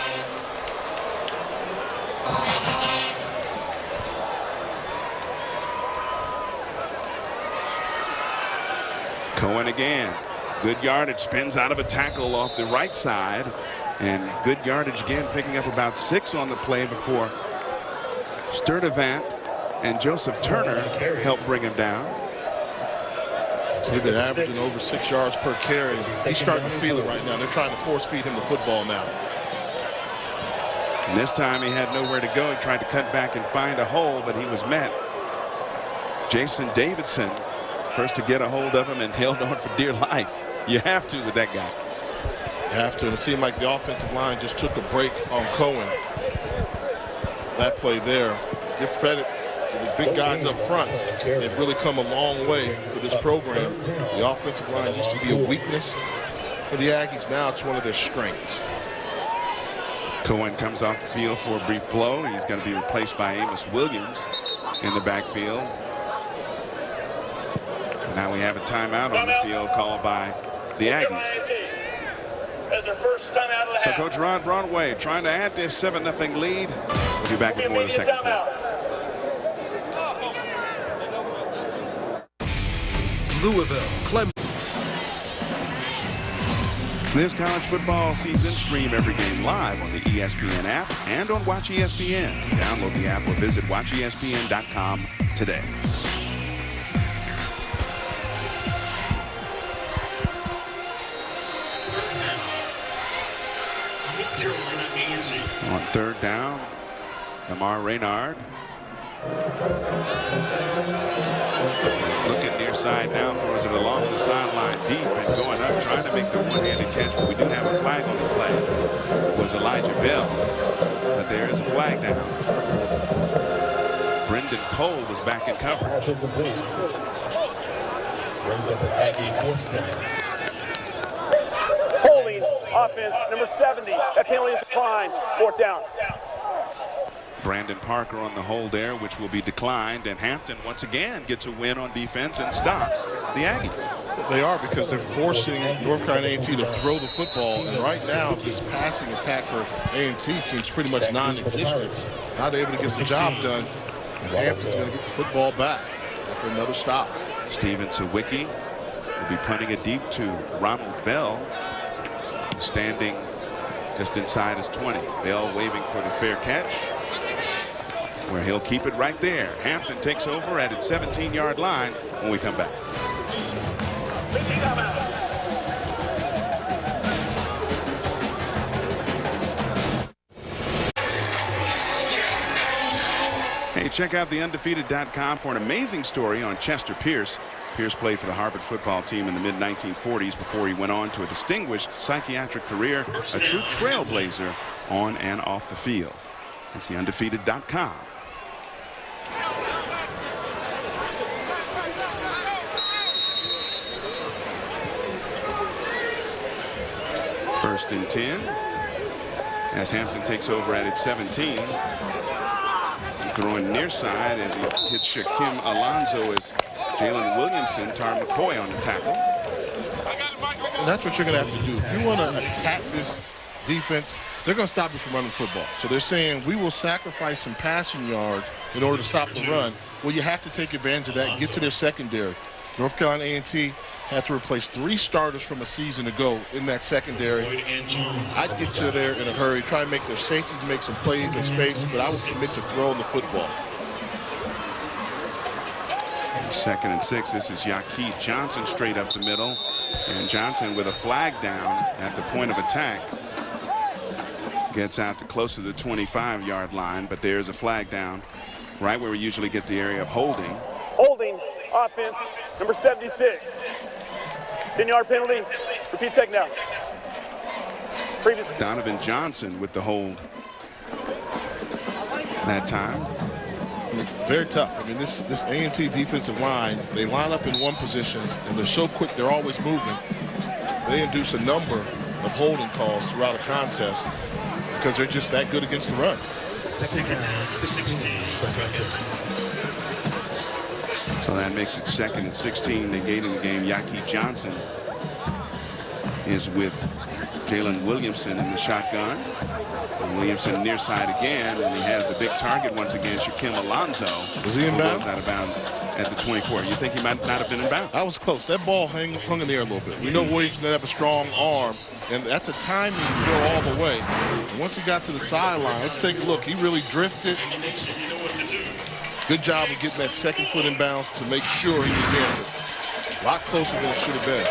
Cohen again. Good yardage, spins out of a tackle off the right side. And good yardage again, picking up about 6 on the play before Sturdivant and Joseph Turner helped bring him down. See, they're averaging over 6 yards per carry. He's starting to feel it right now. They're trying to force feed him the football now. And this time he had nowhere to go. He tried to cut back and find a hole, but he was met. Jason Davidson first to get a hold of him and held on for dear life. You have to with that guy. You have to. And it seemed like the offensive line just took a break on Cohen. That play there. Give credit to the big guys up front. They've really come a long way for this program. The offensive line used to be a weakness for the Aggies. Now it's one of their strengths. Cohen comes off the field for a brief blow. He's going to be replaced by Amos Williams in the backfield. Now we have a timeout on the field called by the Aggies. So Coach Rod Broadway trying to add this 7-0 lead. We'll be back with more in the second quarter. Louisville, Clemson. This college football season, stream every game live on the ESPN app and on Watch ESPN. Download the app or visit watchespn.com today. On third down, Lamar Reynard. Looking near side now, throws it along the sideline deep and going up, trying to make the one-handed catch, but we do have a flag on the play. It was Elijah Bell, but there is a flag down. Brendan Cole was back in coverage. Pass incomplete. Brings up an Aggie 4th down. Holding offense, number 70. That penalty is declined. 4th down. Brandon Parker on the hold there, which will be declined, and Hampton once again gets a win on defense and stops the Aggies. They are, because they're forcing North Carolina A&T to throw the football, and right now this passing attack for A&T seems pretty much non-existent. Not able to get the job done. Hampton's going to get the football back after another stop. Steven Sawicki will be punting it deep to Ronald Bell, standing just inside his 20. Bell waving for the fair catch, where he'll keep it right there. Hampton takes over at its 17-yard line when we come back. Hey, check out theundefeated.com for an amazing story on Chester Pierce. Pierce played for the Harvard football team in the mid-1940s before he went on to a distinguished psychiatric career, a true trailblazer on and off the field. It's theundefeated.com. First and 10 as Hampton takes over at its 17. Throwing near side as he hits Shaquem Alonzo as Jalen Williamson, Tar McCoy on the tackle. And that's what you're going to have to do. If you want to attack this defense, they're going to stop you from running the football. So they're saying we will sacrifice some passing yards in order to stop the run. Well, you have to take advantage of that and get to their secondary. North Carolina A&T had to replace 3 starters from a season ago in that secondary. I'd get to there in a hurry, try and make their safeties make some plays in space, but I would commit to throwing the football. 2nd and 6. This is Yaqui Johnson straight up the middle, and Johnson with a flag down at the point of attack gets out to close to the 25-yard line, but there's a flag down right where we usually get the area of holding. Holding offense, number 76. 10-yard penalty. Repeat second down. Donovan Johnson with the hold that time. Very tough. I mean, this A&T defensive line, they line up in one position, and they're so quick, they're always moving. They induce a number of holding calls throughout a contest because they're just that good against the run. 16. So that makes it 2nd and 16. Negating the game. Yaqui Johnson is with Jalen Williamson in the shotgun. And Williamson near side again, and he has the big target once again, Shaquem Alonso. Was he in bounds? Out of bounds at the 24. You think he might not have been in bounds? That was close. That ball hung in the air a little bit. We know Williamson doesn't have a strong arm, and that's a timing throw all the way. And once he got to the sideline, let's take a look. He really drifted. Good job of getting that second foot in bounds to make sure he was in. A lot closer than it should have been.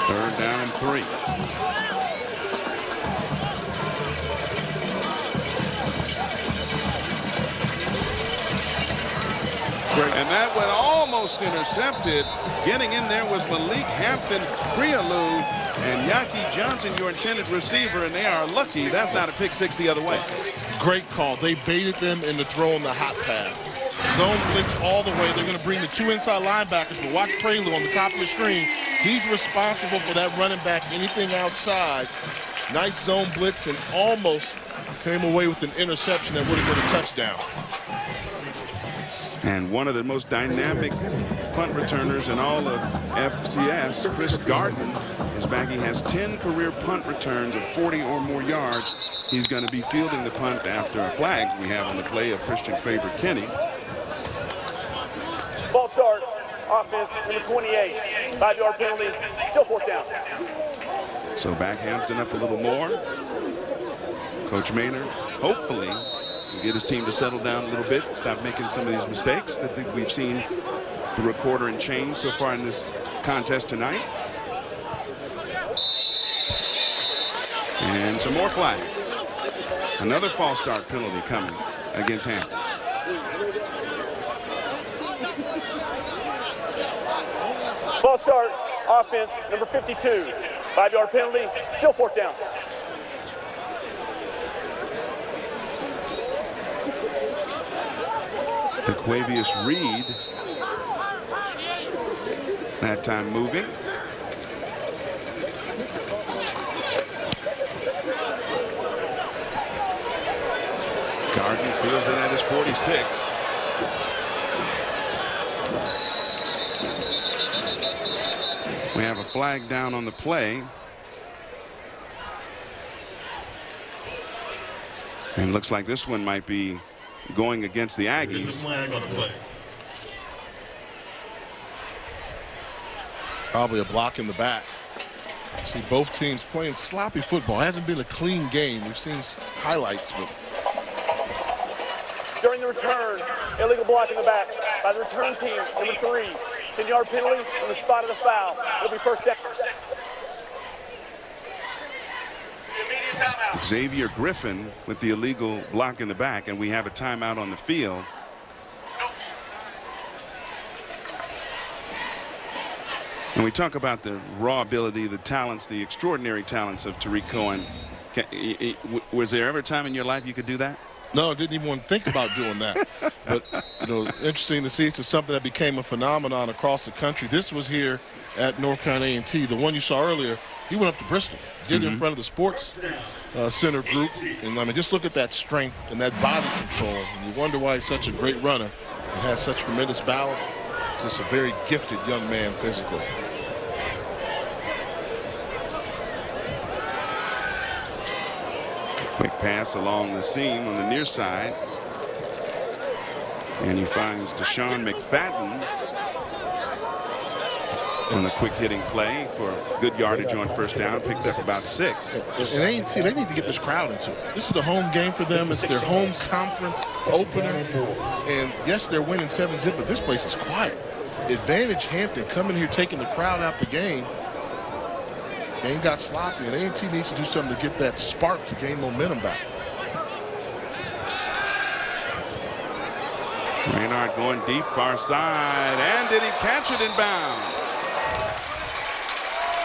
Third down and 3. And that one almost intercepted. Getting in there was Malik Hampton, Prelude, and Yaki Johnson, your intended receiver, and they are lucky that's not a pick six the other way. Great call. They baited them into throwing the hot pass. Zone blitz all the way. They're going to bring the 2 inside linebackers, but watch Prelude on the top of the screen. He's responsible for that running back, anything outside. Nice zone blitz, and almost came away with an interception that would have been a touchdown. And one of the most dynamic punt returners in all of FCS, Chris Garden, is back. He has 10 career punt returns of 40 or more yards. He's going to be fielding the punt after a flag we have on the play of Christian Faber-Kinney. Ball starts. Offense, number 28. 5-yard penalty. Still 4th down. So back Hampton up a little more. Coach Maynard, hopefully, will get his team to settle down a little bit, stop making some of these mistakes that we've seen through a quarter and change so far in this contest tonight. And some more flags. Another false start penalty coming against Hampton. Ball starts. Offense, number 52. 5-yard penalty. Still 4th down. Quavius Reed, that time moving. Garden feels it at his 46. We have a flag down on the play. And looks like this one might be going against the Aggies. There's a flag on the play. Probably a block in the back. See both teams playing sloppy football. It hasn't been a clean game. We've seen highlights, but During the return, illegal block in the back by the return team, number 3. 10-yard penalty on the spot of the foul. It'll be 1st down. Xavier Griffin with the illegal block in the back, and we have a timeout on the field. And we talk about the raw ability, the talents, the extraordinary talents of Tariq Cohen. Was there ever a time in your life you could do that? no, didn't even want to think about doing that. But, you know, interesting to see. It's something that became a phenomenon across the country. This was here at North Carolina A&T. The one you saw earlier, he went up to Bristol, did it in front of the sports center group. And, I mean, just look at that strength and that body control. And you wonder why he's such a great runner and has such tremendous balance. Just a very gifted young man physically. Quick pass along the seam on the near side. And he finds Deshaun McFadden on the quick hitting play for good yardage on first down. Picked up about 6. And A&T, they need to get this crowd into it. This is the home game for them. It's their home conference opener. And yes, they're winning 7-0, but this place is quiet. Advantage Hampton coming here, taking the crowd out the game. Game got sloppy, and A&T needs to do something to get that spark to gain momentum back. Raynard going deep, far side, and did he catch it in bounds?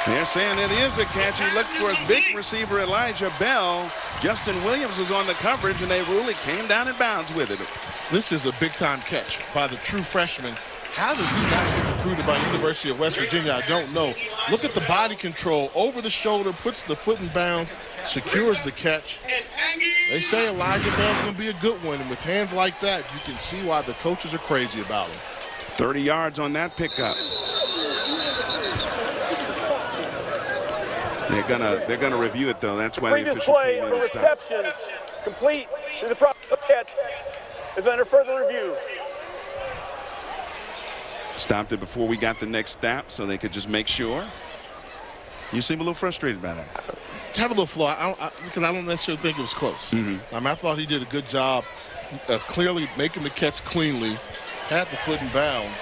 They're saying it is a catch. He looked for his big receiver, Elijah Bell. Justin Williams was on the coverage, and they rule it came down in bounds with it. This is a big-time catch by the true freshman. How does he not get recruited by University of West Virginia? I don't know. Look at the body control. Over the shoulder, puts the foot in bounds, secures the catch. They say Elijah Bell's going to be a good one, and with hands like that, you can see why the coaches are crazy about him. 30 yards on that pickup. They're gonna review it though. That's why the Previous official play came of in a and stopped. reception complete to the proper catch is under further review. Stopped it before we got the next snap so they could just make sure. You seem a little frustrated by that. Have a little flaw because I don't necessarily think it was close. I thought he did a good job clearly making the catch cleanly, had the foot in bounds.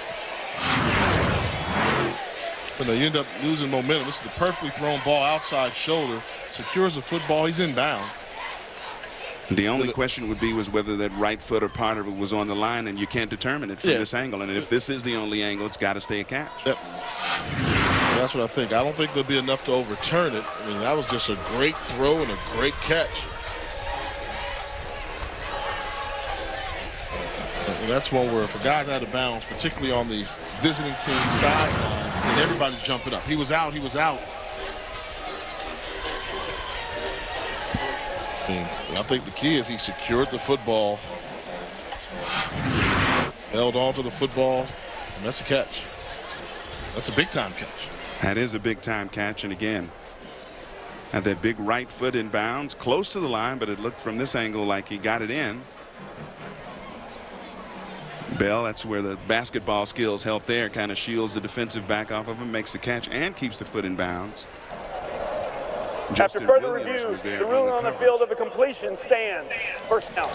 But no, you end up losing momentum. This is the perfectly thrown ball outside shoulder, secures the football, he's in bounds. The only question would be was whether that right foot or part of it was on the line, and you can't determine it from this angle. And if this is the only angle, it's got to stay a catch. Yep. That's what I think. I don't think there'll be enough to overturn it. I mean, that was just a great throw and a great catch. And that's one where if a guy's out of bounds, particularly on the visiting team sideline, and everybody's jumping up. He was out. He was out. I think the key is he secured the football, held on to the football, and that's a catch. That's a big-time catch. That is a big-time catch, and again, had that big right foot in bounds, close to the line, but it looked from this angle like he got it in. Bell, that's where the basketball skills help there, kind of shields the defensive back off of him, makes the catch, and keeps the foot in bounds. After further review, the ruling on the field of a completion stands. First down.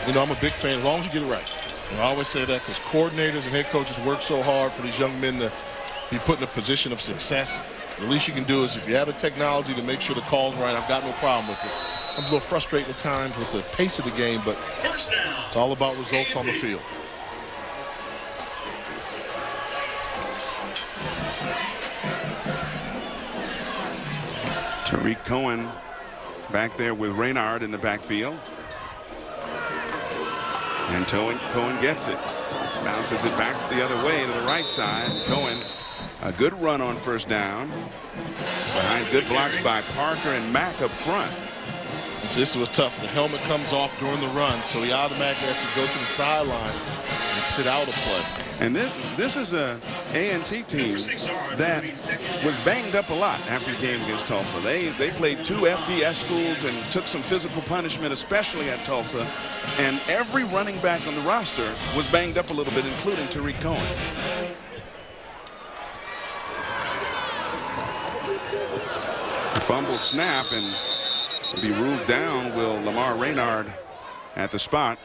You know, I'm a big fan as long as you get it right. And I always say that because coordinators and head coaches work so hard for these young men to be put in a position of success. The least you can do is if you have the technology to make sure the call's right, I've got no problem with it. I'm a little frustrated at times with the pace of the game, but it's all about results on the field. Tariq Cohen back there with Raynard in the backfield. And Cohen gets it. Bounces it back the other way to the right side. Cohen, a good run on first down. Behind good blocks by Parker and Mack up front. So this was tough. The helmet comes off during the run, so he automatically has to go to the sideline and sit out a play. And this is a A&T team that was banged up a lot after the game against Tulsa. They played 2 FBS schools and took some physical punishment, especially at Tulsa. And every running back on the roster was banged up a little bit, including Tariq Cohen. A fumbled snap and be ruled down. Will Lamar Raynard at the spot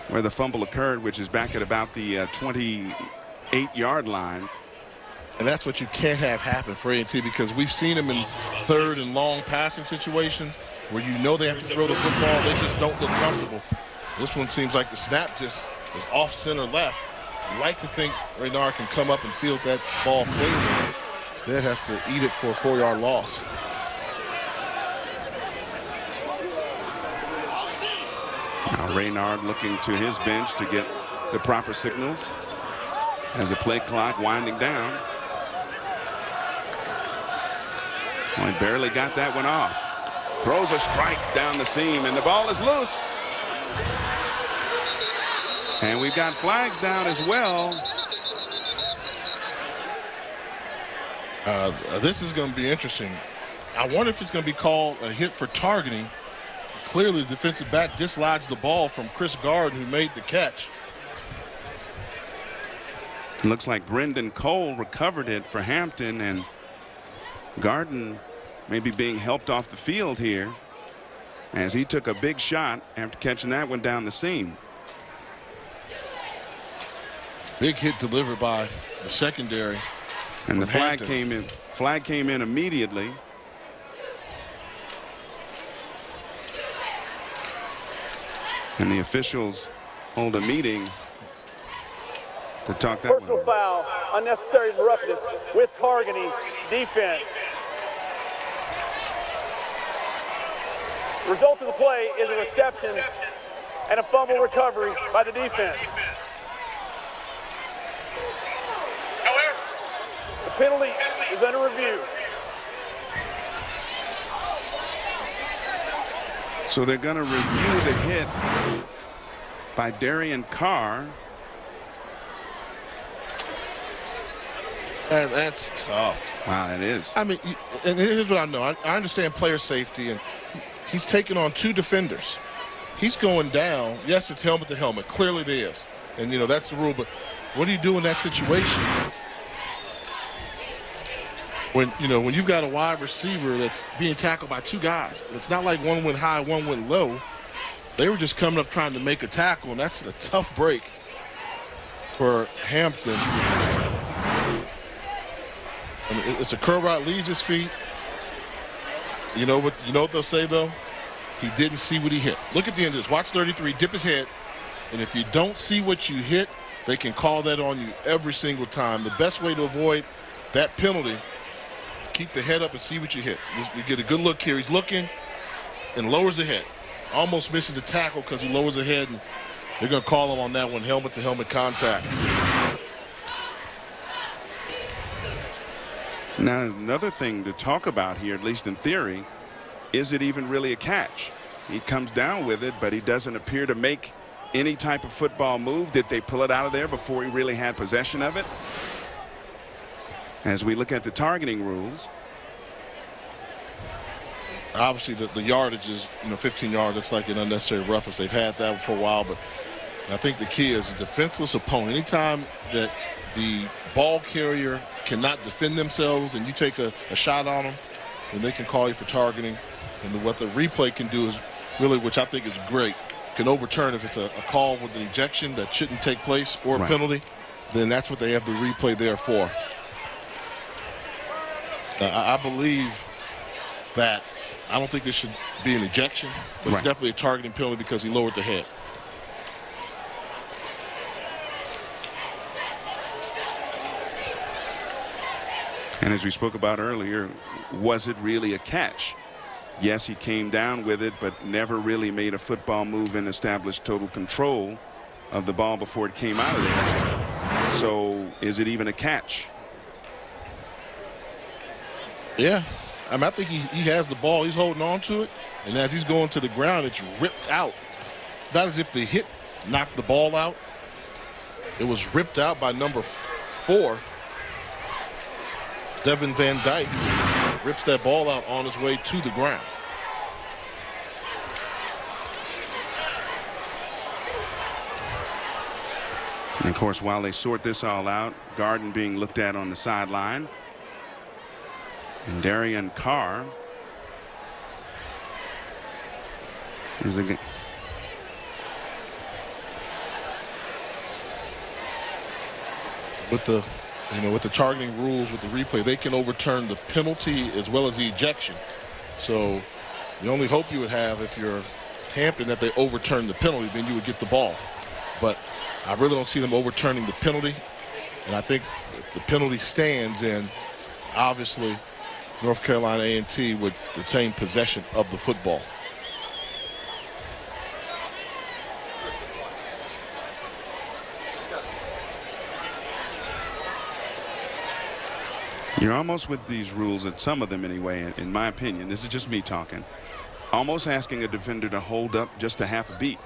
where the fumble occurred, which is back at about the 28-yard line. And that's what you can't have happen for A&T because we've seen them in third and long passing situations where you know they have to throw the football. They just don't look comfortable. This one seems like the snap just is off center left. You'd like to think Raynard can come up and field that ball cleanly. Instead has to eat it for a 4-yard loss. Now Raynard looking to his bench to get the proper signals as the play clock winding down. Well, he barely got that one off. Throws a strike down the seam and the ball is loose. And we've got flags down as well. This is going to be interesting. I wonder if it's going to be called a hit for targeting. Clearly, the defensive back dislodged the ball from Chris Garden, who made the catch. It looks like Brendan Cole recovered it for Hampton, and Garden maybe being helped off the field here as he took a big shot after catching that one down the seam. Big hit delivered by the secondary. And the flag Hampton came in. Flag came in immediately. And the officials hold a meeting to talk that Personal foul, unnecessary roughness with targeting defense. The result of the play is a reception and a fumble recovery by the defense. The penalty is under review. So they're going to review the hit by Darian Carr. That's tough. Wow, that is. I mean, and here's what I know. I understand player safety, and he's taking on 2 defenders. He's going down. Yes, it's helmet to helmet. Clearly there is. And, that's the rule. But what do you do in that situation when you've got a wide receiver that's being tackled by 2 guys? It's not like one went high, one went low. They were just coming up trying to make a tackle, and that's a tough break for Hampton. I mean, it's a curl route, leaves his feet. You know what they'll say, though? He didn't see what he hit. Look at the end of this. Watch 33, dip his head. And if you don't see what you hit, they can call that on you every single time. The best way to avoid that penalty is keep the head up and see what you hit. You get a good look here. He's looking and lowers the head. Almost misses the tackle because he lowers the head, and they're going to call him on that one, helmet-to-helmet contact. Now, another thing to talk about here, at least in theory, is it even really a catch? He comes down with it, but he doesn't appear to make any type of football move. Did they pull it out of there before he really had possession of it? As we look at the targeting rules. Obviously, the yardage is 15 yards. That's like an unnecessary roughness. They've had that for a while, but I think the key is a defenseless opponent. Anytime that the ball carrier cannot defend themselves and you take a shot on them, then they can call you for targeting. And what the replay can do is really, which I think is great, can overturn if it's a call with an ejection that shouldn't take place or a penalty. Then that's what they have the replay there for. I believe that I don't think this should be an ejection, but it's definitely a targeting penalty because he lowered the head. And as we spoke about earlier, was it really a catch? Yes, he came down with it, but never really made a football move and established total control of the ball before it came out of there. So is it even a catch? Yeah. I think he has the ball. He's holding on to it. And as he's going to the ground, it's ripped out. Not as if the hit knocked the ball out. It was ripped out by number 4. Devin Van Dyke rips that ball out on his way to the ground. And of course, while they sort this all out, Garden being looked at on the sideline. And Darian Carr is again. With the targeting rules, with the replay, they can overturn the penalty as well as the ejection. So the only hope you would have if you're Hampton that they overturn the penalty, then you would get the ball. But I really don't see them overturning the penalty. And I think the penalty stands, and obviously North Carolina A&T would retain possession of the football. You're almost with these rules, and some of them anyway, in my opinion, this is just me talking, almost asking a defender to hold up just a half a beat,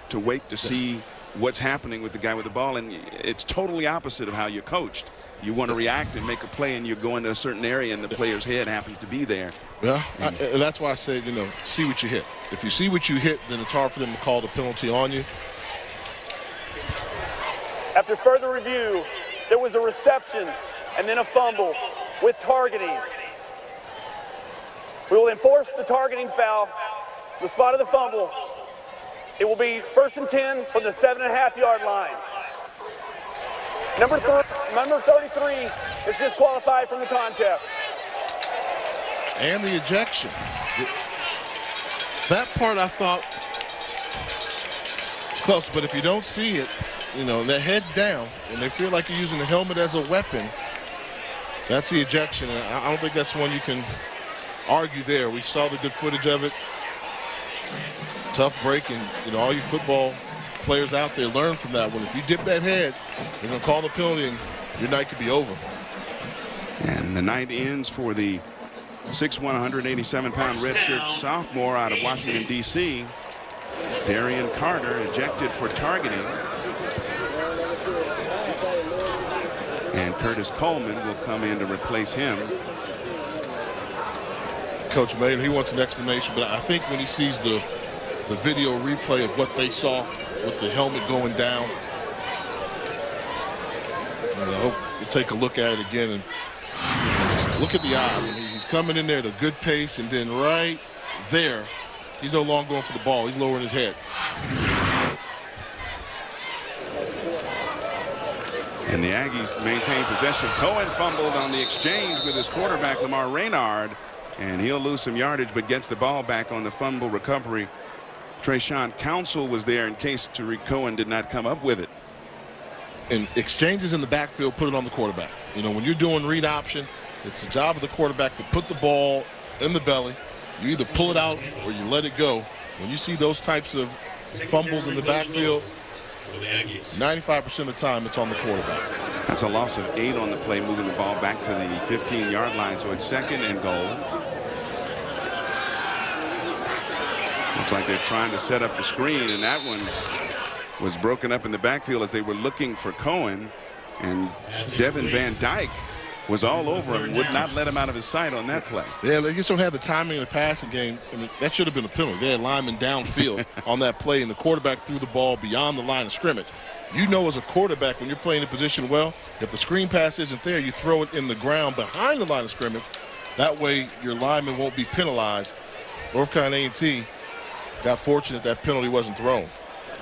to wait to see what's happening with the guy with the ball. And it's totally opposite of how you're coached. You want to react and make a play, and you're going to a certain area, and the player's head happens to be there. Yeah, and that's why I said, see what you hit. If you see what you hit, then it's hard for them to call the penalty on you. After further review, there was a reception and then a fumble with targeting. We will enforce the targeting foul, the spot of the fumble. It will be 1st and 10 from the 7.5-yard line. Number 33 is disqualified from the contest. And the ejection. That part I thought was close, but if you don't see it, their head's down and they feel like you're using the helmet as a weapon, that's the ejection. And I don't think that's one you can argue there. We saw the good footage of it. Tough break, and all you football players out there learn from that one. If you dip that head, they're going to call the penalty and your night could be over. And the night ends for the 6'1", 187-pound redshirt sophomore out of Washington, D.C., Darian Carter, ejected for targeting. And Curtis Coleman will come in to replace him. Coach Mayer, he wants an explanation, but I think when he sees the video replay of what they saw with the helmet going down, and I hope you take a look at it again and just look at the eyes. I mean, he's coming in there at a good pace, and then right there, he's no longer going for the ball. He's lowering his head. And the Aggies maintain possession. Cohen fumbled on the exchange with his quarterback, Lamar Raynard, and he'll lose some yardage, but gets the ball back on the fumble recovery. Trayshawn Counsell was there in case Tariq Cohen did not come up with it. And exchanges in the backfield, put it on the quarterback. You know, when you're doing read option, it's the job of the quarterback to put the ball in the belly. You either pull it out or you let it go. When you see those types of fumbles in the backfield, 95% of the time it's on the quarterback. That's a loss of 8 on the play, moving the ball back to the 15-yard line, so it's 2nd and goal. Looks like they're trying to set up the screen, and that one was broken up in the backfield as they were looking for Cohen, and Devin Van Dyke was all over him, would not let him out of his sight on that play. Yeah, they just don't have the timing in the passing game. I mean, that should have been a penalty. They had linemen downfield on that play, and the quarterback threw the ball beyond the line of scrimmage. You know, as a quarterback, when you're playing the position well, if the screen pass isn't there, you throw it in the ground behind the line of scrimmage. That way your lineman won't be penalized. North Carolina A&T got fortunate that penalty wasn't thrown.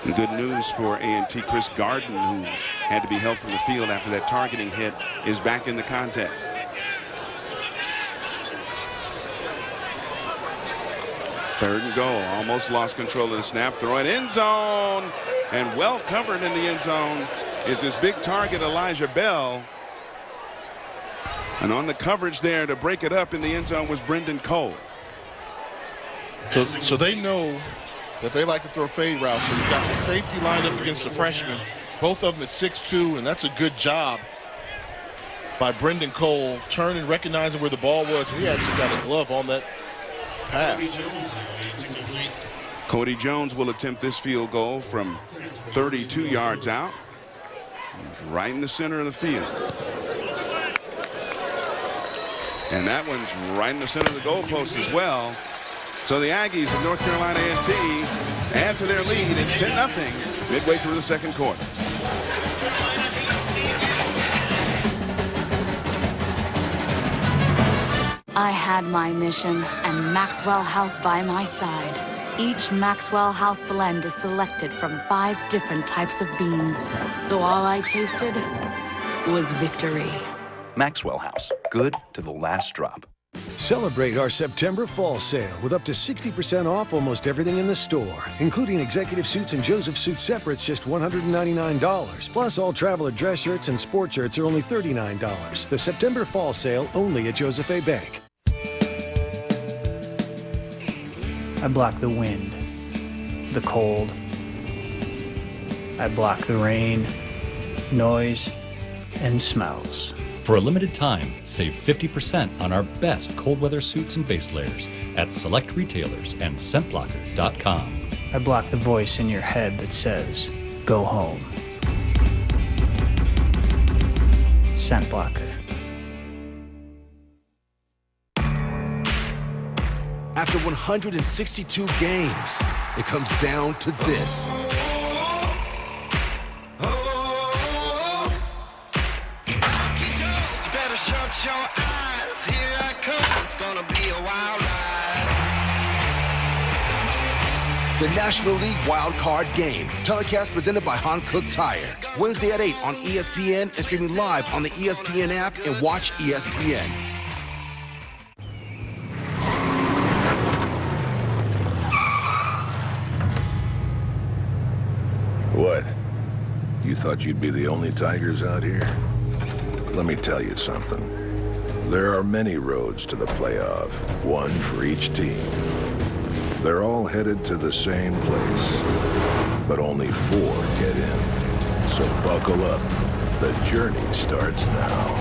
And good news for A&T. Chris Garden, who had to be held from the field after that targeting hit, is back in the contest. Third and goal. Almost lost control of the snap. Throw it end zone. And well covered in the end zone is this big target, Elijah Bell. And on the coverage there to break it up in the end zone was Brendan Cole. So they know that they like to throw fade routes. So you've got the safety lined up against the freshman. Both of them at 6'2", and that's a good job by Brendan Cole, turning, recognizing where the ball was. He actually got a glove on that pass. Cody Jones will attempt this field goal from 32 yards out. He's right in the center of the field. And that one's right in the center of the goalpost as well. So the Aggies of North Carolina A&T add to their lead. It's 10-0 midway through the second quarter. I had my mission and Maxwell House by my side. Each Maxwell House blend is selected from 5 different types of beans. So all I tasted was victory. Maxwell House, good to the last drop. Celebrate our September fall sale with up to 60% off almost everything in the store, including executive suits and Joseph suit separates, just $199. Plus, all traveler dress shirts and sport shirts are only $39. The September fall sale only at Joseph A. Bank. I block the wind, the cold. I block the rain, noise, and smells. For a limited time, save 50% on our best cold weather suits and base layers at select retailers and scentblocker.com. I block the voice in your head that says, go home. Scent Blocker. After 162 games, it comes down to this. Your eyes, here I come, it's gonna be a wild ride. The National League Wild Card Game, telecast presented by Han Cook Tire. Wednesday at 8 on ESPN and streaming live on the ESPN app and Watch ESPN. What? You thought you'd be the only Tigers out here? Let me tell you something. There are many roads to the playoff, one for each team. They're all headed to the same place, but only 4 get in. So buckle up. The journey starts now.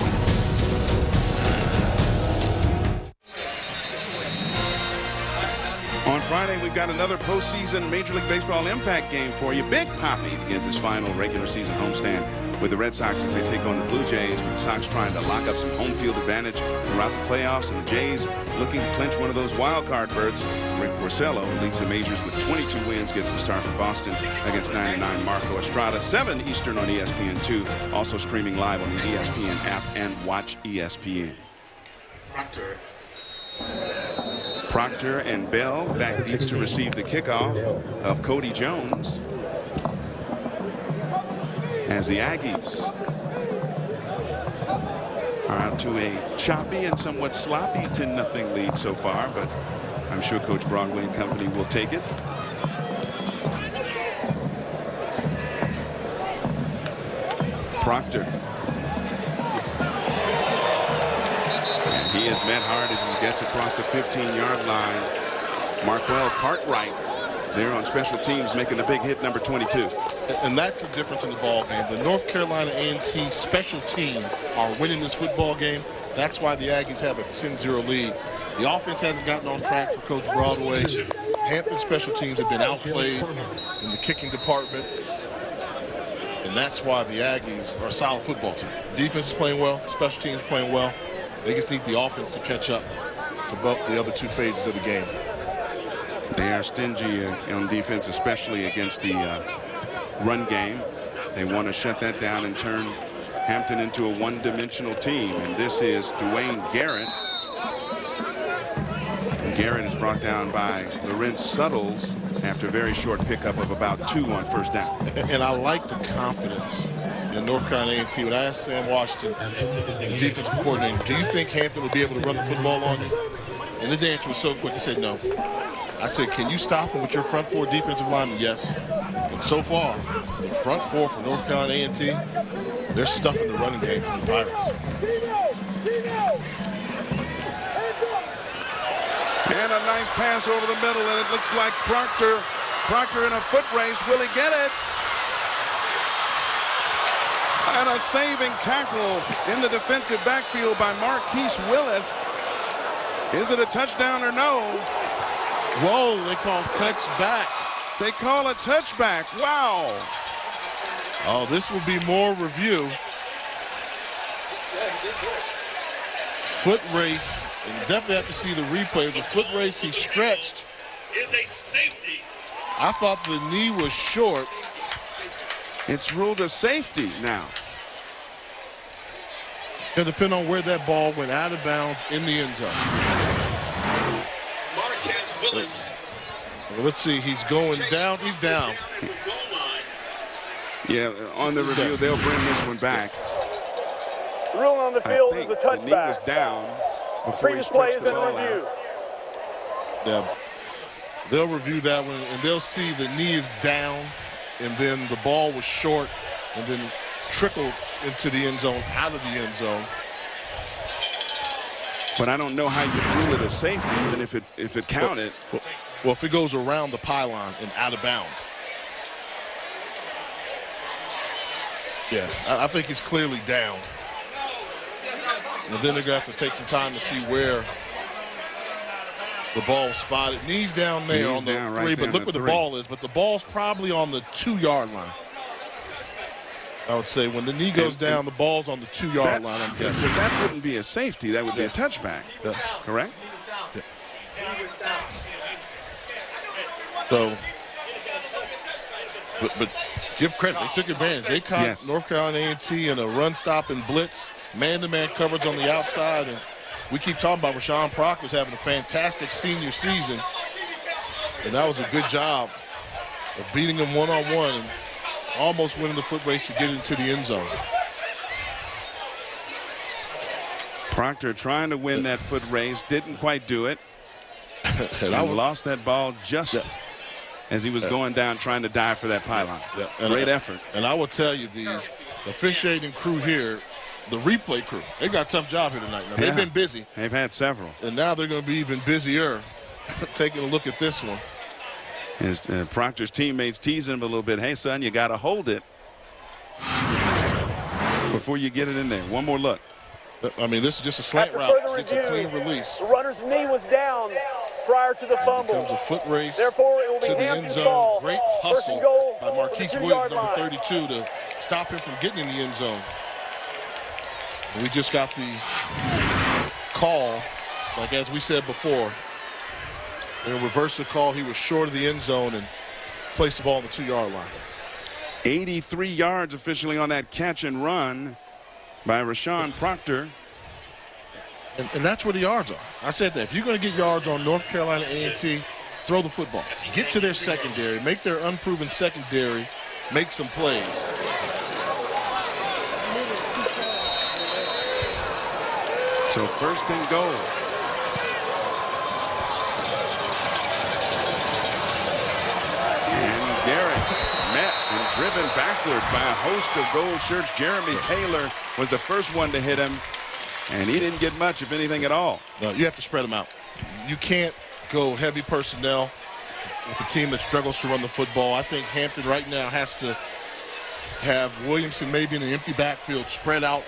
On Friday, we've got another postseason Major League Baseball impact game for you. Big Papi begins his final regular season homestand with the Red Sox as they take on the Blue Jays. The Sox trying to lock up some home field advantage throughout the playoffs, and the Jays looking to clinch one of those wild card berths. Rick Porcello, who leads the majors with 22 wins, gets the start for Boston against 99 Marco Estrada. 7 Eastern on ESPN2. Also streaming live on the ESPN app and Watch ESPN. Proctor and Bell back deep to receive the kickoff of Cody Jones, as the Aggies are out to a choppy and somewhat sloppy 10-0 lead so far, but I'm sure Coach Broadway and company will take it. Proctor. And he is met hard as he gets across the 15-yard line. Marquell Cartwright there on special teams, making a big hit, number 22. And that's the difference in the ball game. The North Carolina A&T special teams are winning this football game. That's why the Aggies have a 10-0 lead. The offense hasn't gotten on track for Coach Broadway. Hampton special teams have been outplayed in the kicking department. And that's why the Aggies are a solid football team. Defense is playing well, special teams playing well. They just need the offense to catch up to both the other two phases of the game. They are stingy on defense, especially against the run game. They want to shut that down and turn Hampton into a one-dimensional team. And this is Dwayne Garrett. Garrett is brought down by Lorenz Suttles after a very short pickup of about 2 on first down. And I like the confidence in North Carolina A&T. When I asked Sam Washington, the defensive coordinator, do you think Hampton will be able to run the football on you? And his answer was so quick. He said no. I said, can you stop him with your front 4 defensive linemen? Yes. And so far, the front 4 for North Carolina A&T, they're stuffing the running game for the Pirates. And a nice pass over the middle, and it looks like Proctor in a foot race. Will he get it? And a saving tackle in the defensive backfield by Marquise Willis. Is it a touchdown or no? Whoa, they call touchback. They call a touchback. Wow. Oh, this will be more review. Foot race. And definitely have to see the replay. The foot race he stretched. Is a safety. I thought the knee was short. It's ruled a safety now. It'll depend on where that ball went out of bounds in the end zone. Marquez Willis. Well, let's see. He's going down. He's down. Yeah, on the review, they'll bring this one back. The rule on the field is a touchback. The knee was down before Previous play is in ball review. out. Yeah, they'll review that one, and they'll see the knee is down, and then the ball was short, and then trickled into the end zone, out of the end zone. But I don't know how you rule it a safety, even if it counted. Well, if it goes around the pylon and out of bounds. Yeah, I think he's clearly down. And then they're going to have to take some time to see where the ball was spotted. Knees down there on the 3, right, but look where the ball is. But the ball's probably on the 2-yard line. I would say when the knee goes down, the ball's on the 2-yard line, I'm guessing. So that wouldn't be a safety. That would be a touchback, correct? Yeah. So, but give credit. They took advantage. They caught North Carolina A&T in a run, stop, and blitz. Man-to-man coverage on the outside. And we keep talking about Rashawn Proctor's having a fantastic senior season. And that was a good job of beating him one-on-one and almost winning the foot race to get into the end zone. Proctor trying to win that foot race, didn't quite do it. and lost that ball just as he was going down trying to dive for that pylon. Great effort. And I will tell you, the officiating crew here, the replay crew, they got a tough job here tonight. Now, they've been busy. They've had several. And now they're going to be even busier taking a look at this one. His Proctor's teammates teasing him a little bit. Hey, son, you got to hold it before you get it in there. One more look. I mean, this is just a slant route. It's a clean release. The runner's knee was down prior to the fumble. It becomes a foot race. Therefore, it will be to the end Hampton's zone. ball. Great hustle by Marquise Williams, number 32, to stop him from getting in the end zone. And we just got the call, like as we said before. They'll reverse the call. He was short of the end zone and placed the ball on the 2-yard line. 83 yards officially on that catch and run by Rashawn Proctor. And that's where the yards are. I said that. If you're going to get yards on North Carolina A&T, throw the football. Get to their secondary. Make their unproven secondary make some plays. So first and goal. And Garrett met and driven backwards by a host of gold shirts. Jeremy Taylor was the first one to hit him. And he didn't get much, if anything at all. No, you have to spread them out. You can't go heavy personnel with a team that struggles to run the football. I think Hampton right now has to have Williamson maybe in an empty backfield, spread out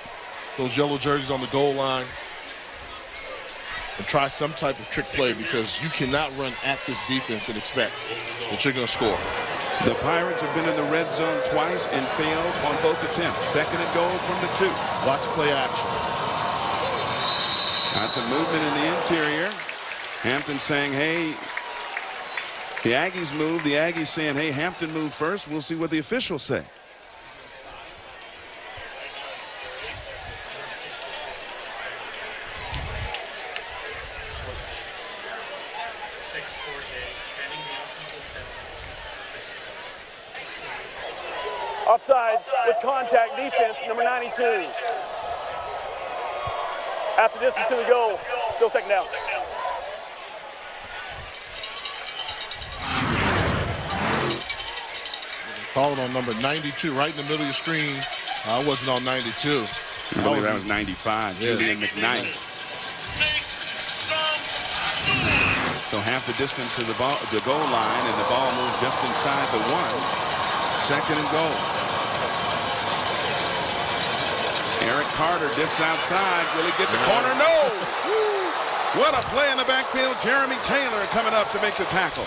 those yellow jerseys on the goal line, and try some type of trick play, because you cannot run at this defense and expect that you're going to score. The Pirates have been in the red zone twice and failed on both attempts. Second and goal from the 2. Watch play action. That's a movement in the interior. Hampton saying, hey, the Aggies move. The Aggies saying, hey, Hampton moved first. We'll see what the officials say. Offsides with contact, defense, number 92. Half the distance to the goal, still second down. Call it on number 92, right in the middle of your screen. I wasn't on 92. I believe that was 95, yeah. Julian McKnight. So half the distance to the goal line, and the ball moves just inside the 1. Second and goal. Eric Carter dips outside. Will he get the corner? No! What a play in the backfield. Jeremy Taylor coming up to make the tackle.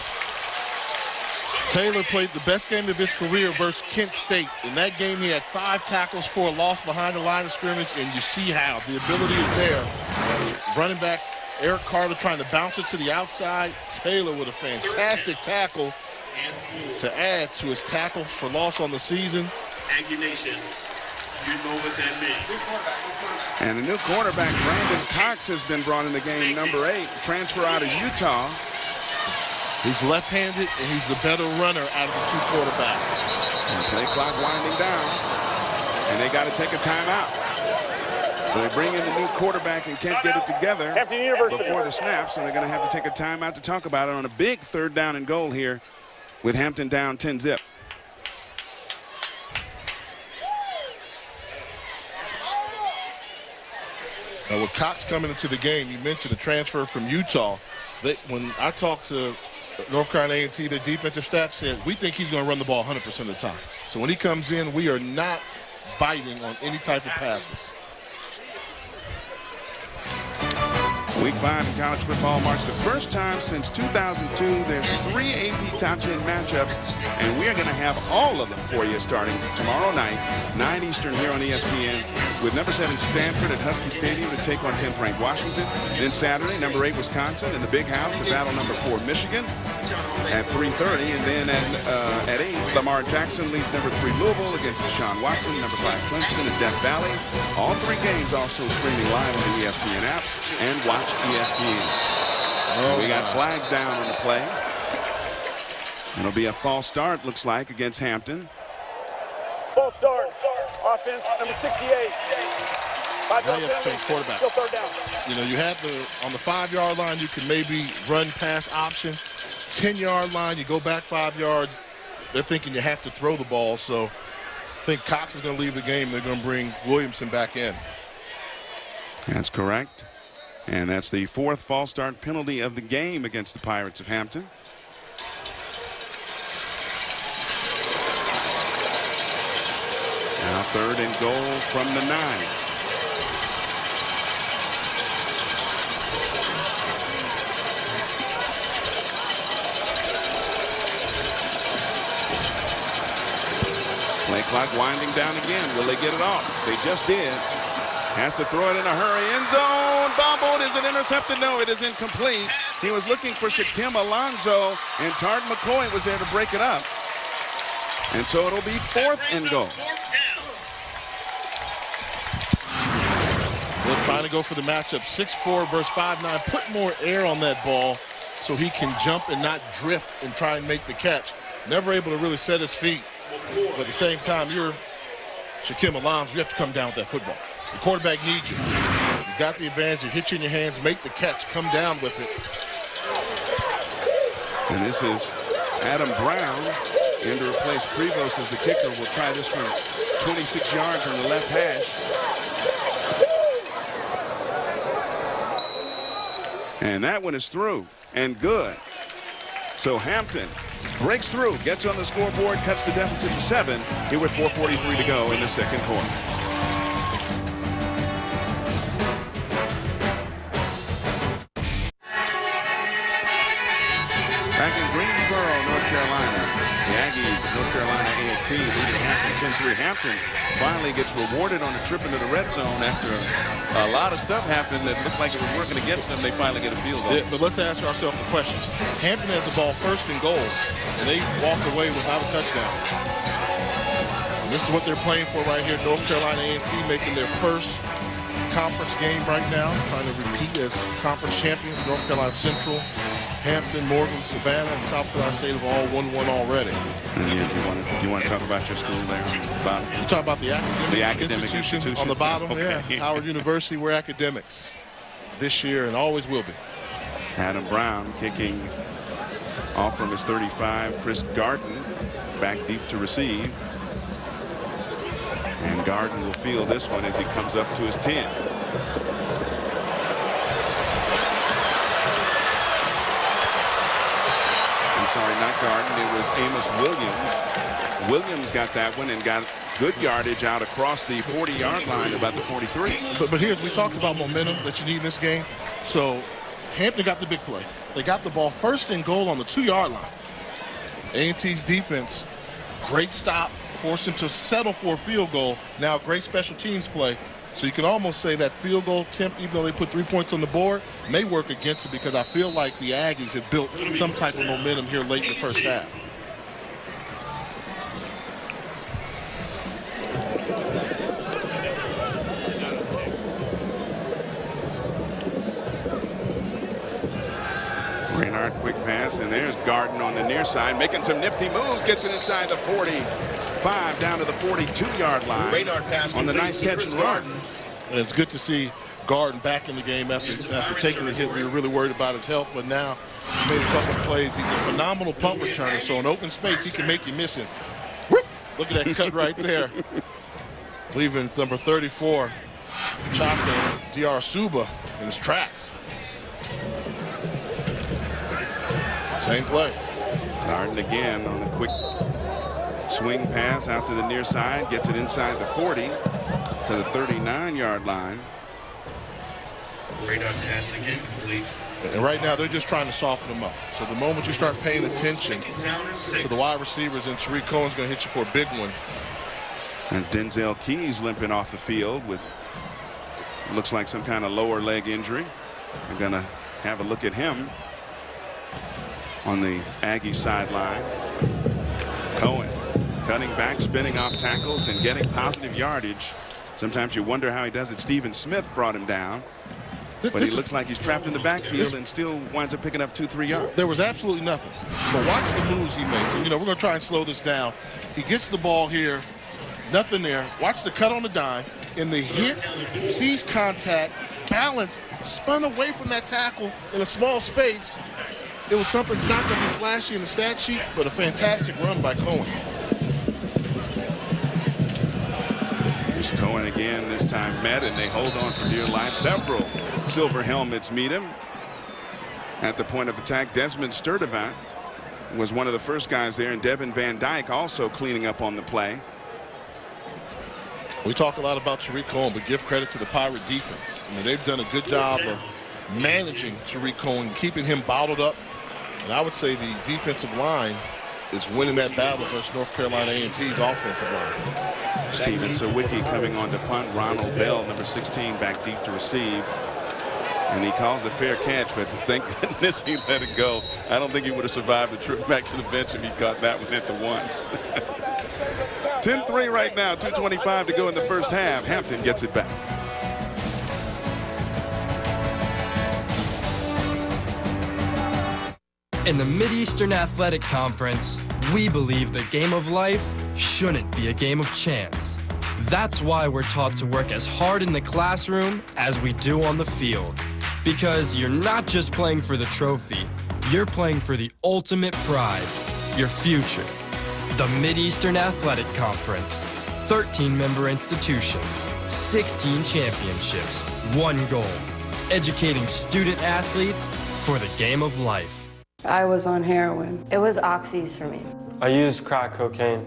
Taylor played the best game of his career versus Kent State. In that game, he had 5 tackles for a loss behind the line of scrimmage, and you see how the ability is there. Running back Eric Carter trying to bounce it to the outside. Taylor with a fantastic tackle to add to his tackle for loss on the season. Aggie Nation. You know what that means. And a new quarterback, Brandon Cox, has been brought in the game, number 8, transfer out of Utah. He's left-handed, and he's the better runner out of the 2 quarterbacks. And play clock winding down, and they got to take a timeout. So they bring in the new quarterback and can't get it together before the snap, so they're going to have to take a timeout to talk about it on a big 3rd down and goal here with Hampton down 10-zip. Now, with Cox coming into the game, you mentioned the transfer from Utah. When I talked to North Carolina A&T, their defensive staff said, we think he's going to run the ball 100% of the time. So when he comes in, we are not biting on any type of passes. Week 5 in college football marks the first time since 2002. There's 3 AP Top 10 matchups, and we are going to have all of them for you starting tomorrow night, 9 Eastern here on ESPN, with number 7 Stanford at Husky Stadium to take on 10th ranked Washington. Then Saturday, number 8 Wisconsin in the Big House to battle number 4 Michigan at 3:30, and then at 8 Lamar Jackson leads number 3 Louisville against Deshaun Watson, number 5 Clemson at Death Valley. All 3 games also streaming live on the ESPN app and watch ESPN. We got flags down on the play. It'll be a false start, looks like, against Hampton. False start. Offense number 68. Now you have to change quarterback. Still 3rd down. You know, you have on the 5-yard line, you can maybe run pass option. 10-yard line, you go back 5 yards. They're thinking you have to throw the ball, so I think Cox is going to leave the game. They're going to bring Williamson back in. That's correct. And that's the 4th false start penalty of the game against the Pirates of Hampton. Now 3rd and goal from the 9. Play Clock winding down again. Will they get it off? They just did. Has to throw it in a hurry. End zone. Bobbled. Is it intercepted? No, it is incomplete. He was looking for Shaquem Alonso, and Tard McCoy was there to break it up. And so it'll be 4th and goal. We'll trying to go for the matchup. 6'4" versus 5'9". Put more air on that ball so he can jump and not drift and try and make the catch. Never able to really set his feet. But at the same time, you're Shaquem Alonso. You have to come down with that football. The quarterback needs you. You got the advantage. It hits you in your hands. Make the catch. Come down with it. And this is Adam Brown in to replace Prevost as the kicker. We'll try this from 26 yards on the left hash. And that one is through and good. So Hampton breaks through, gets on the scoreboard, cuts the deficit to 7 here with 4:43 to go in the second quarter. Back in Greensboro, North Carolina, the Aggies of North Carolina A&T leading Hampton 10-3. Hampton finally gets rewarded on a trip into the red zone after a lot of stuff happened that looked like it was working against them. They finally get a field goal. Yeah, but let's ask ourselves the question. Hampton has the ball 1st and goal, and they walked away without a touchdown. And this is what they're playing for right here. North Carolina A&T making their first conference game right now, trying to repeat as conference champions. North Carolina Central, Hampton, Morgan, Savannah, and South Carolina State have all won one already. You want to talk about your school there? You talk about the academic institution on the bottom. Okay. Yeah, Howard University. We're academics this year and always will be. Adam Brown kicking off from his 35. Chris Garden back deep to receive. And Garden will field this one as he comes up to his 10. Sorry, not Garden. It was Amos Williams. Williams got that one and got good yardage out across the 40-yard line, about the 43. But here's, we talked about momentum that you need in this game. So Hampton got the big play. They got the ball 1st and goal on the 2-yard line. A&T's defense, great stop, forced him to settle for a field goal. Now great special teams play. So you can almost say that field goal attempt, even though they put 3 points on the board, may work against it because I feel like the Aggies have built some type of momentum here late in the first half. Raynard, quick pass, and there's Garden on the near side, making some nifty moves, gets it inside the 45, down to the 42-yard line. Raynard pass on the nice catch and run. And it's good to see Garden back in the game after taking the hit. We were really worried about his health, but now he made a couple of plays. He's a phenomenal punt returner, so in open space, he can make you miss it. Look at that cut right there. Leaving number 34, Chaka Diarsuba, in his tracks. Same play. Garden again on a quick swing pass out to the near side, gets it inside the 40 to the 39-yard line. Radar pass again complete. And right now they're just trying to soften them up. So the moment you start paying attention to the wide receivers, and Tariq Cohen's going to hit you for a big one. And Denzel Keys limping off the field with looks like some kind of lower leg injury. We're going to have a look at him on the Aggie sideline. Cohen cutting back, spinning off tackles, and getting positive yardage. Sometimes you wonder how he does it. Stephen Smith brought him down, but he looks like he's trapped in the backfield and still winds up picking up 2-3 yards. There was absolutely nothing. But watch the moves he makes. And, you know, we're going to try and slow this down. He gets the ball here, nothing there. Watch the cut on the dime. In the hit, sees contact, balance, spun away from that tackle in a small space. It was something that's not going to be flashy in the stat sheet, but a fantastic run by Cohen. Here's Cohen again, this time met, and they hold on for dear life. Several silver helmets meet him at the point of attack. Desmond Sturdivant was one of the first guys there, and Devin Van Dyke also cleaning up on the play. We talk a lot about Tariq Cohen, but give credit to the Pirate defense. I mean, they've done a good job of managing Tariq Cohen, keeping him bottled up. And I would say the defensive line is winning that battle versus North Carolina A&T's offensive line. Steven Sawicki coming on to punt. Ronald Bell, number 16, back deep to receive. And he calls a fair catch, but thank goodness he let it go. I don't think he would have survived the trip back to the bench if he caught that one at the 1. 10-3 right now, 2:25 to go in the first half. Hampton gets it back. In the Mid-Eastern Athletic Conference, we believe the game of life shouldn't be a game of chance. That's why we're taught to work as hard in the classroom as we do on the field. Because you're not just playing for the trophy, you're playing for the ultimate prize, your future. The Mid-Eastern Athletic Conference, 13-member institutions, 16 championships, 1 goal, educating student athletes for the game of life. I was on heroin. It was oxys for me. I used crack cocaine.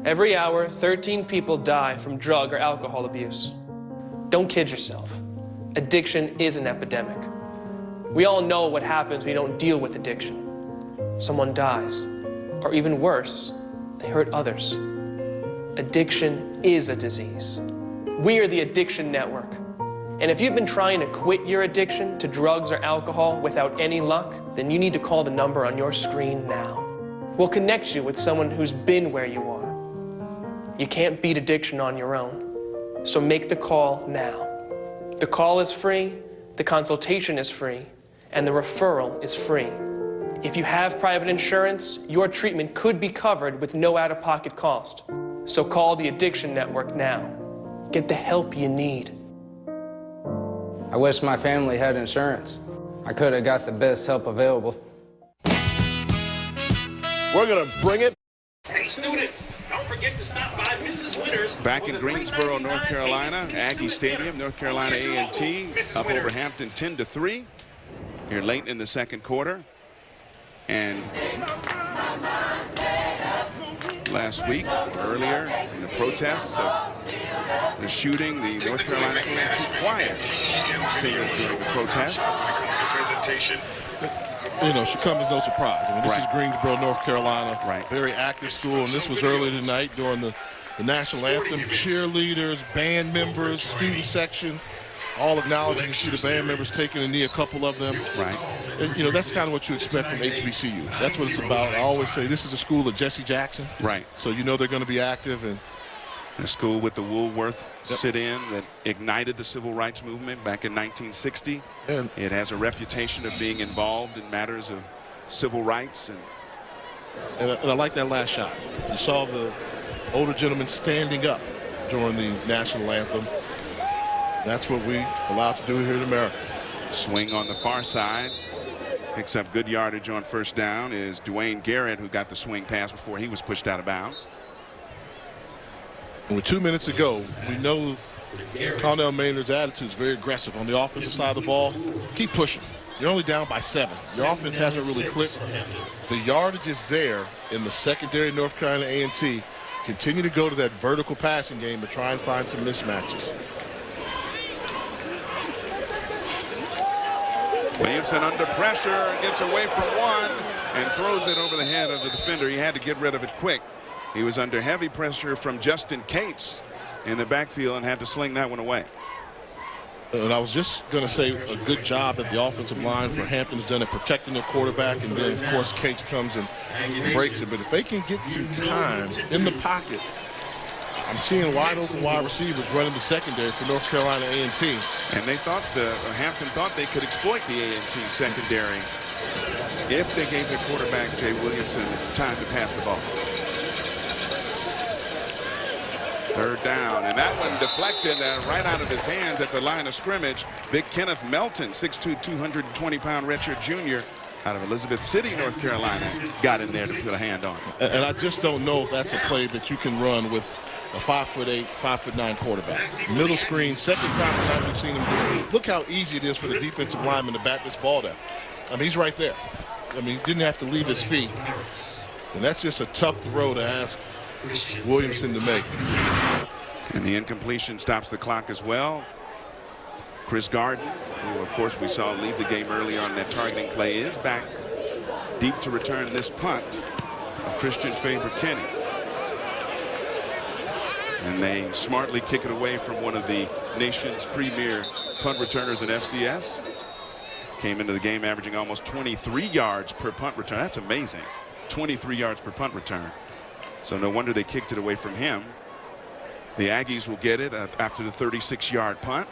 Every hour, 13 people die from drug or alcohol abuse. Don't kid yourself. Addiction is an epidemic. We all know what happens when you don't deal with addiction. Someone dies, or even worse, they hurt others. Addiction is a disease. We are the Addiction Network. And if you've been trying to quit your addiction to drugs or alcohol without any luck, then you need to call the number on your screen now. We'll connect you with someone who's been where you are. You can't beat addiction on your own, so make the call now. The call is free, the consultation is free, and the referral is free. If you have private insurance, your treatment could be covered with no out-of-pocket cost. So call the Addiction Network now. Get the help you need. I wish my family had insurance. I could have got the best help available. We're gonna bring it. Hey students, don't forget to stop by Mrs. Winners. Back in Greensboro, North Carolina, Aggie Stadium, North Carolina A&T up over Hampton 10-3 here late in the second quarter. And last week, earlier in the protests of the shooting, the North Carolina A&T Choir singer during the protests. You know, should come as no surprise. I mean, this is Greensboro, North Carolina. Very active school, and this was earlier tonight during the national anthem. Cheerleaders, band members, student section, all acknowledging. You see the band members taking a knee, a couple of them. And, you know, that's kind of what you expect from HBCU. That's what it's about. I always say this is a school of Jesse Jackson. So you know they're going to be active. And a school with the Woolworth sit-in that ignited the civil rights movement back in 1960. And it has a reputation of being involved in matters of civil rights. And I like that last shot. You saw the older gentleman standing up during the national anthem. That's what we allowed to do here in America. Swing on the far side. Picks up good yardage on first down is Dwayne Garrett, who got the swing pass before he was pushed out of bounds. And with 2 minutes to go, we know Connell Maynard's attitude is very aggressive on the offensive side of the ball. Keep pushing. You're only down by 7. Your offense hasn't really clicked. The yardage is there in the secondary North Carolina A&T. Continue to go to that vertical passing game and try and find some mismatches. Williamson under pressure, gets away from one and throws it over the head of the defender. He had to get rid of it quick. He was under heavy pressure from Justin Cates in the backfield and had to sling that one away. And I was just going to say a good job that the offensive line for Hampton has done at protecting their quarterback, and then, of course, Cates comes and breaks it. But if they can get some time in the pocket, I'm seeing wide open wide receivers running the secondary for North Carolina A&T. And they thought Hampton thought they could exploit the A&T secondary if they gave their quarterback, Jay Williamson, time to pass the ball. Third down, and that one deflected right out of his hands at the line of scrimmage. Big Kenneth Melton, 6'2", 220-pound redshirt junior out of Elizabeth City, North Carolina, got in there to put a hand on him. And I just don't know if that's a play that you can run with a 5'8", 5'9" quarterback. Middle screen, second time tonight we've seen him do it. Look how easy it is for the defensive lineman to bat this ball down. I mean, he's right there. I mean, he didn't have to leave his feet. And that's just a tough throw to ask Williamson to make. And the incompletion stops the clock as well. Chris Garden, who of course we saw leave the game earlier on that targeting play, is back deep to return this punt. of Christian Faber-Kenny. And they smartly kick it away from one of the nation's premier punt returners in FCS. Came into the game averaging almost 23 yards per punt return. That's amazing. 23 yards per punt return. So no wonder they kicked it away from him. The Aggies will get it after the 36-yard punt.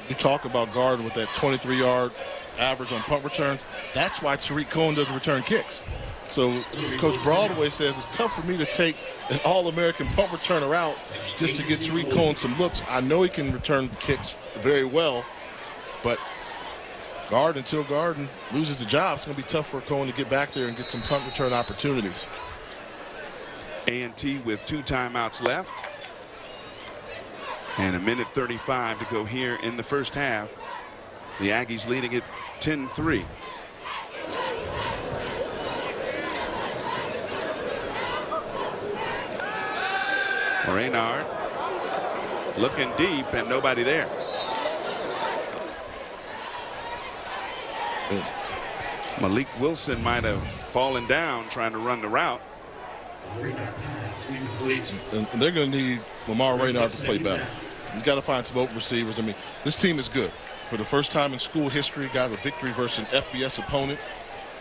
You talk about Gardner with that 23-yard average on punt returns. That's why Tariq Cohen doesn't return kicks. So Coach Broadway says it's tough for me to take an All-American punt returner out just to get Tariq Cohen some looks. I know he can return kicks very well, but until Gardner loses the job, it's going to be tough for Cohen to get back there and get some punt return opportunities. A&T with 2 timeouts left. And a minute 35 to go here in the first half. The Aggies leading it 10-3. Reynard looking deep and nobody there. Malik Wilson might have fallen down trying to run the route. And they're going to need Lamar Reynard to play better. You got to find some open receivers. I mean, this team is good. For the first time in school history, got a victory versus an FBS opponent.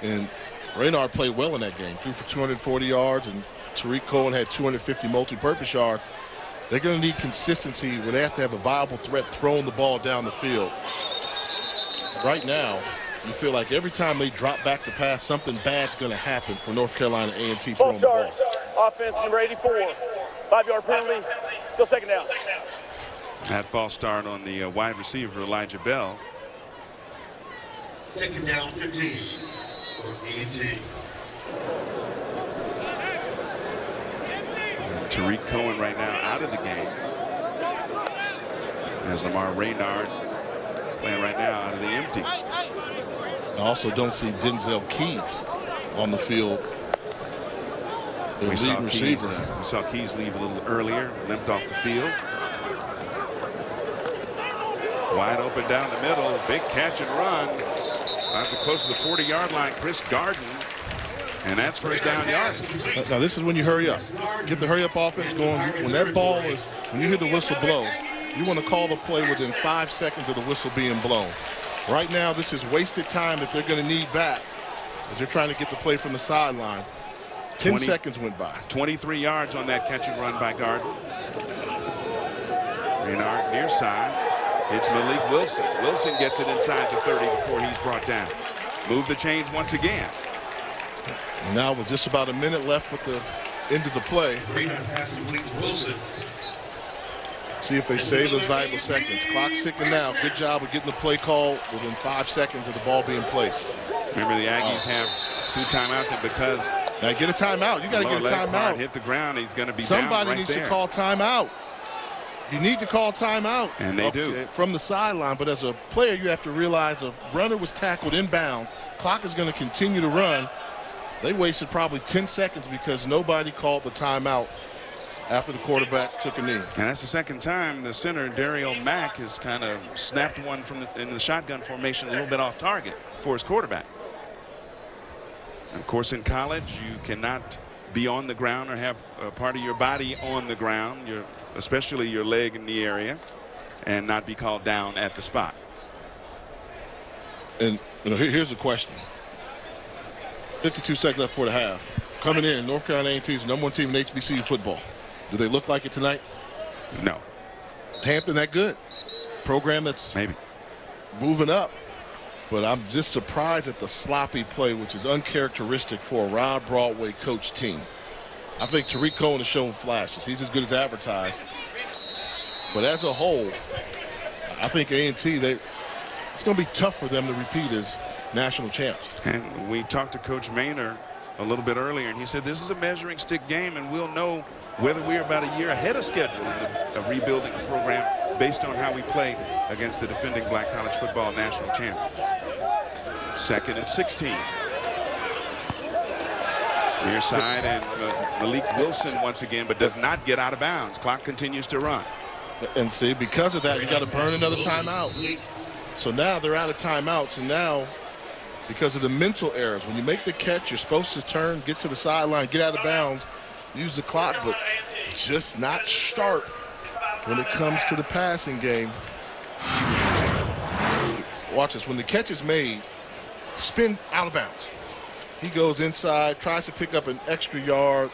And Reynard played well in that game. Threw for 240 yards, and Tariq Cohen had 250 multi-purpose yards. They're going to need consistency where they have to have a viable threat throwing the ball down the field. Right now, you feel like every time they drop back to pass, something bad's going to happen for North Carolina A&T throwing the ball. Offense number 84. 5-yard penalty. Still second down. That false start on the wide receiver, Elijah Bell. Second down 15 for A&T. Tariq Cohen right now out of the game. As Lamar Reynard playing right now out of the empty. I also don't see Denzel Keys on the field. The lead receiver. We saw Keys leave a little earlier, limped off the field. Wide open down the middle, big catch and run. Out to close to the 40-yard line, Chris Garden. And that's first down yards. Now this is when you hurry up. Get the hurry up offense going. When that ball is, when you hear the whistle blow, you want to call the play within 5 seconds of the whistle being blown. Right now, this is wasted time that they're going to need back as they're trying to get the play from the sideline. 10 seconds went by. 23 yards on that catch and run by Garden. Reynard near side. It's Malik Wilson. Wilson gets it inside the 30 before he's brought down. Move the chains once again. And now with just about a minute left with the end of the play. Reynard pass complete to Wilson. See if they save those valuable seconds. Clock's ticking now. Good job of getting the play call within 5 seconds of the ball being placed. Remember, the Aggies have 2 timeouts, and because now get a timeout. You got to get a timeout. Hit the ground, he's going to be Somebody down right needs there. to call timeout. You need to call timeout. And they do. From the sideline, but as a player, you have to realize a runner was tackled inbounds. Clock is going to continue to run. They wasted probably 10 seconds because nobody called the timeout after the quarterback took a knee. And that's the second time the center, Daryl Mack, has kind of snapped one from in the shotgun formation a little bit off target for his quarterback. And of course, in college, you cannot be on the ground or have a part of your body on the ground, especially your leg in the area, and not be called down at the spot. And here's the question. 52 seconds left for the half. Coming in, North Carolina A&T is the #1 team in HBCU football. Do they look like it tonight? No. Hampton that good? Program that's maybe moving up. But I'm just surprised at the sloppy play, which is uncharacteristic for a Rod Broadway coach team. I think Tariq Cohen has shown flashes. He's as good as advertised. But as a whole, I think A&T, it's going to be tough for them to repeat as national champs. And we talked to Coach Maynor a little bit earlier, and he said this is a measuring stick game, and we'll know whether we're about a year ahead of schedule in rebuilding the program based on how we play against the defending black college football national champions. Second and 16. Near side, and Malik Wilson once again, but does not get out of bounds. Clock continues to run. And see, because of that, you got to burn another timeout. So now they're out of timeouts, and now because of the mental errors. When you make the catch, you're supposed to turn, get to the sideline, get out of bounds, use the clock, but just not sharp when it comes to the passing game. Watch this. When the catch is made, spin out of bounds. He goes inside, tries to pick up an extra yard.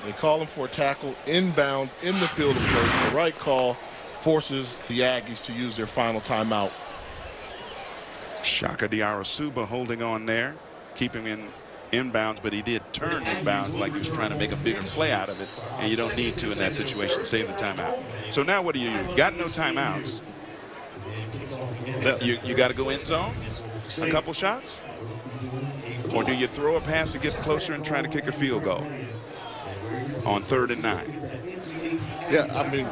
They call him for a tackle, inbound, in the field of play. The right call forces the Aggies to use their final timeout. Shaka Diarra-Suba holding on there, keeping him inbounds, but he did turn inbounds like he was trying to make a bigger play out of it, and you don't need to in that situation. Save the timeout. So now what do? You got no timeouts. You got to go in zone, a couple shots, or do you throw a pass to get closer and try to kick a field goal on 3rd and 9? Yeah, I mean,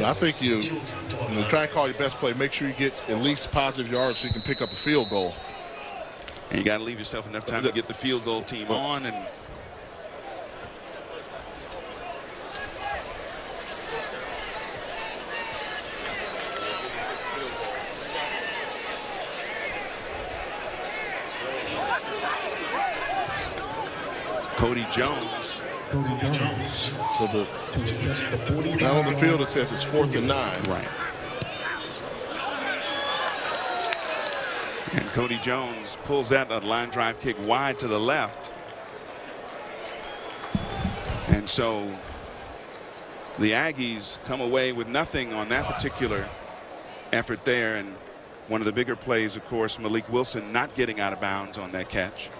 I think you try and call your best play. Make sure you get at least positive yards so you can pick up a field goal. And you got to leave yourself enough time to get the field goal team on. And Cody Jones. So down on the field it says it's 4th and 9. Right. And Cody Jones pulls that line drive kick wide to the left. And so the Aggies come away with nothing on that particular effort there. And one of the bigger plays, of course, Malik Wilson not getting out of bounds on that catch.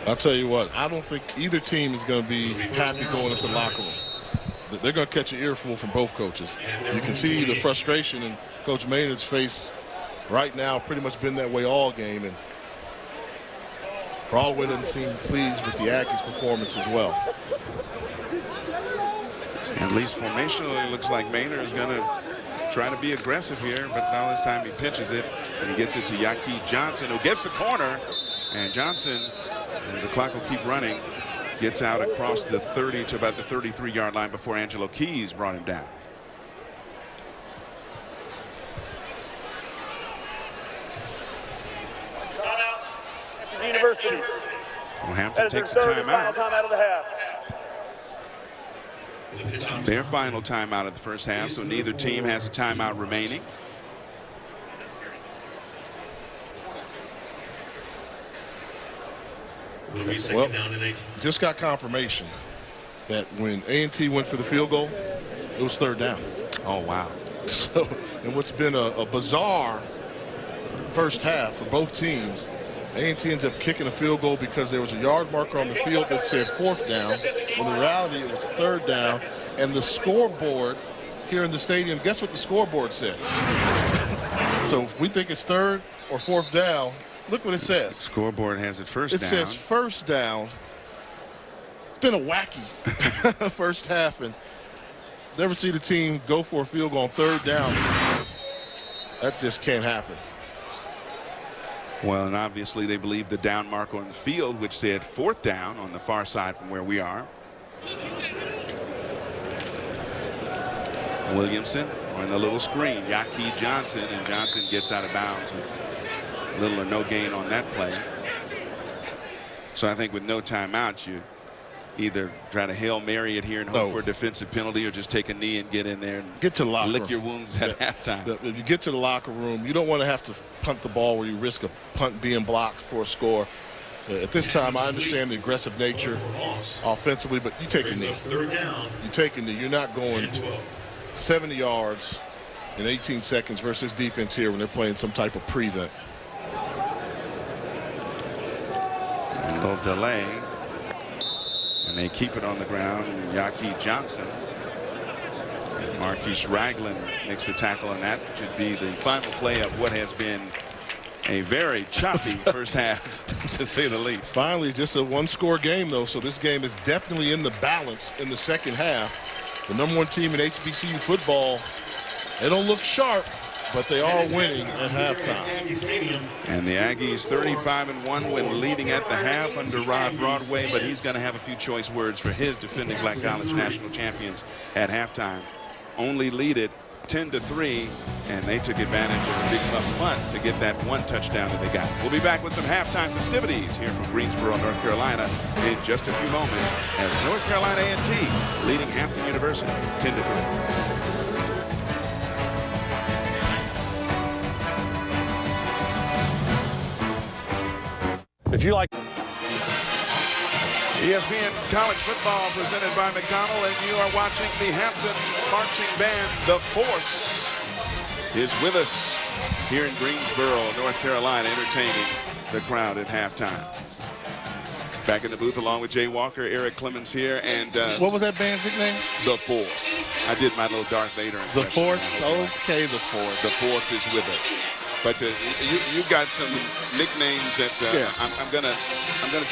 I'll tell you what, I don't think either team is going to be happy going into the locker room. They're going to catch an earful from both coaches. You can see the frustration in Coach Maynard's face right now, pretty much been that way all game. And Broadway doesn't seem pleased with the Aggies' performance as well. At least formationally, it looks like Maynard is going to try to be aggressive here, but now this time he pitches it, and he gets it to Yaki Johnson, who gets the corner. And Johnson, as the clock will keep running, gets out across the 30 to about the 33-yard line before Angelo Keys brought him down. Hampton University. Well, Hampton takes a timeout. Timeout of the half. Their final timeout of the first half, so neither team has a timeout remaining. Well, just got confirmation that when A&T went for the field goal, it was 3rd down. Oh, wow. So, and what's been a bizarre first half for both teams, A&T ends up kicking a field goal because there was a yard marker on the field that said 4th down. When in reality, it was 3rd down. And the scoreboard here in the stadium, guess what the scoreboard said? So if we think it's 3rd or 4th down, look what it says. Scoreboard has it first down. It says 1st down. It's been a wacky first half, and never see the team go for a field goal on 3rd down. That just can't happen. Well, and obviously they believe the down marker on the field, which said 4th down on the far side from where we are. Williamson on the little screen, Yaki Johnson, and Johnson gets out of bounds. Little or no gain on that play. So I think with no timeouts, you either try to Hail Mary it here and hope for a defensive penalty, or just take a knee and get in there and get to the locker lick room. your wounds at halftime. If you get to the locker room, you don't want to have to punt the ball where you risk a punt being blocked for a score. At this time, I understand the aggressive nature offensively, but you take a knee. You take a knee. You're not going 70 yards in 18 seconds versus defense here when they're playing some type of prevent. A little delay, and they keep it on the ground. Yaki Johnson. Marquise Ragland makes the tackle, and that should be the final play of what has been a very choppy first half, to say the least. Finally, just a one-score game, though, so this game is definitely in the balance in the second half. The #1 team in HBCU football, they don't look sharp, but they are winning at halftime. And the Aggies 35-1 when leading at the half under Rod Broadway, but he's going to have a few choice words for his defending Black College national champions at halftime. Only lead it 10-3, and they took advantage of a big muff punt to get that one touchdown that they got. We'll be back with some halftime festivities here from Greensboro, North Carolina in just a few moments as North Carolina A&T leading Hampton University 10-3. If you like ESPN College Football presented by McDonald, and you are watching the Hampton Marching Band. The Force is with us here in Greensboro, North Carolina, entertaining the crowd at halftime. Back in the booth along with Jay Walker, Eric Clemens here, and what was that band's nickname? The Force. I did my little Darth Vader impression. The Force? Okay, The Force. The Force is with us. But you got some nicknames that I'm gonna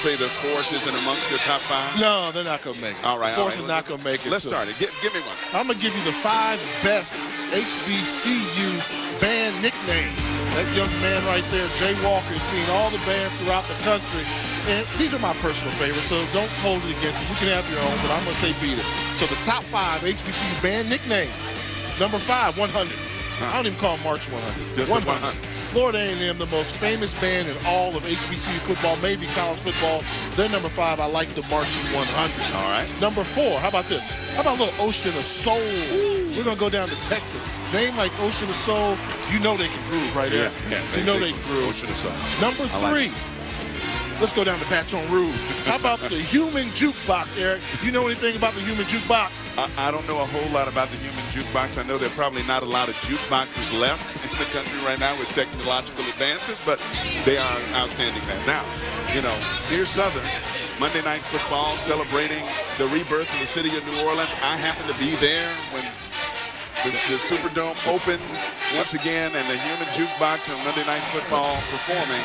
say the Force isn't amongst your top 5. No, they're not gonna make it. All right, the Force is not gonna make it. Let's start it. Give me one. I'm gonna give you the 5 best HBCU band nicknames. That young man right there, Jay Walker, has seen all the bands throughout the country, and these are my personal favorites. So don't hold it against it. You can have your own, but I'm gonna say beat it. So the top 5 HBCU band nicknames. Number 5, 100. I don't even call them March 100. Just 100. Florida A&M, the most famous band in all of HBCU football, maybe college football. They're number 5. I like the Marching 100. All right. Number 4, how about this? How about a little Ocean of Soul? Ooh. We're going to go down to Texas. Name like Ocean of Soul, you know they can groove right there. Yeah, you know they can groove. Ocean of Soul. Number 3. Let's go down to Baton Rouge. How about the Human Jukebox, Eric? You know anything about the Human Jukebox? I don't know a whole lot about the Human Jukebox. I know there are probably not a lot of jukeboxes left in the country right now with technological advances, but they are an outstanding band. Now, you know, here's Southern. Monday Night Football celebrating the rebirth of the city of New Orleans. I happened to be there when the Superdome opened once again, and the Human Jukebox and Monday Night Football performing.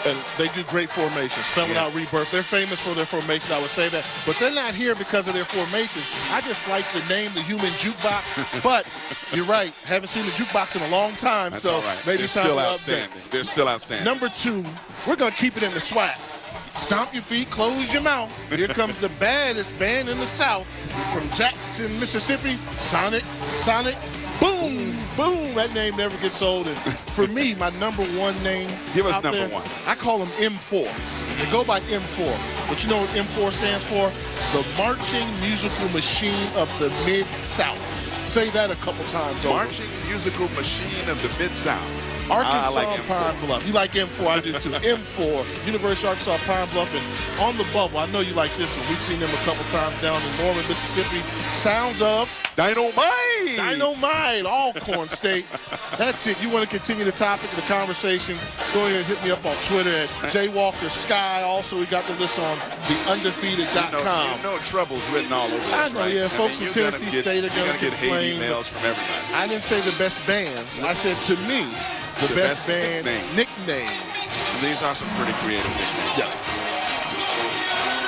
And they do great formations, spelling out rebirth. They're famous for their formation, I would say that. But they're not here because of their formation. I just like the name, the Human Jukebox. But you're right, haven't seen the jukebox in a long time. That's so all right. maybe They're time still to outstanding. update. They're still outstanding. Number 2, we're going to keep it in the swag. Stomp your feet, close your mouth. Here comes the baddest band in the South from Jackson, Mississippi. Sonic, boom, boom. That name never gets old. And for me, my number 1 name. Give us number 1. I call them M4. They go by M4. But you know what M4 stands for? The Marching Musical Machine of the Mid-South. Say that a couple times over. Marching Musical Machine of the Mid-South. Arkansas, like Pine Bluff. You like M4, I do too. M4, University of Arkansas, Pine Bluff, and on the bubble. I know you like this one. We've seen them a couple times down in Norman, Mississippi. Sounds of Dynamite, Alcorn State. That's it. You want to continue the topic of the conversation, go ahead and hit me up on Twitter at JWalkerSky. Also, we got the list on theundefeated.com. You know trouble's written all over this, I know, right? yeah. Folks from Tennessee State are going to get hate complain. emails from everybody. I didn't say the best bands. I said, to me, the best band nickname. And these are some pretty creative nicknames. Yes.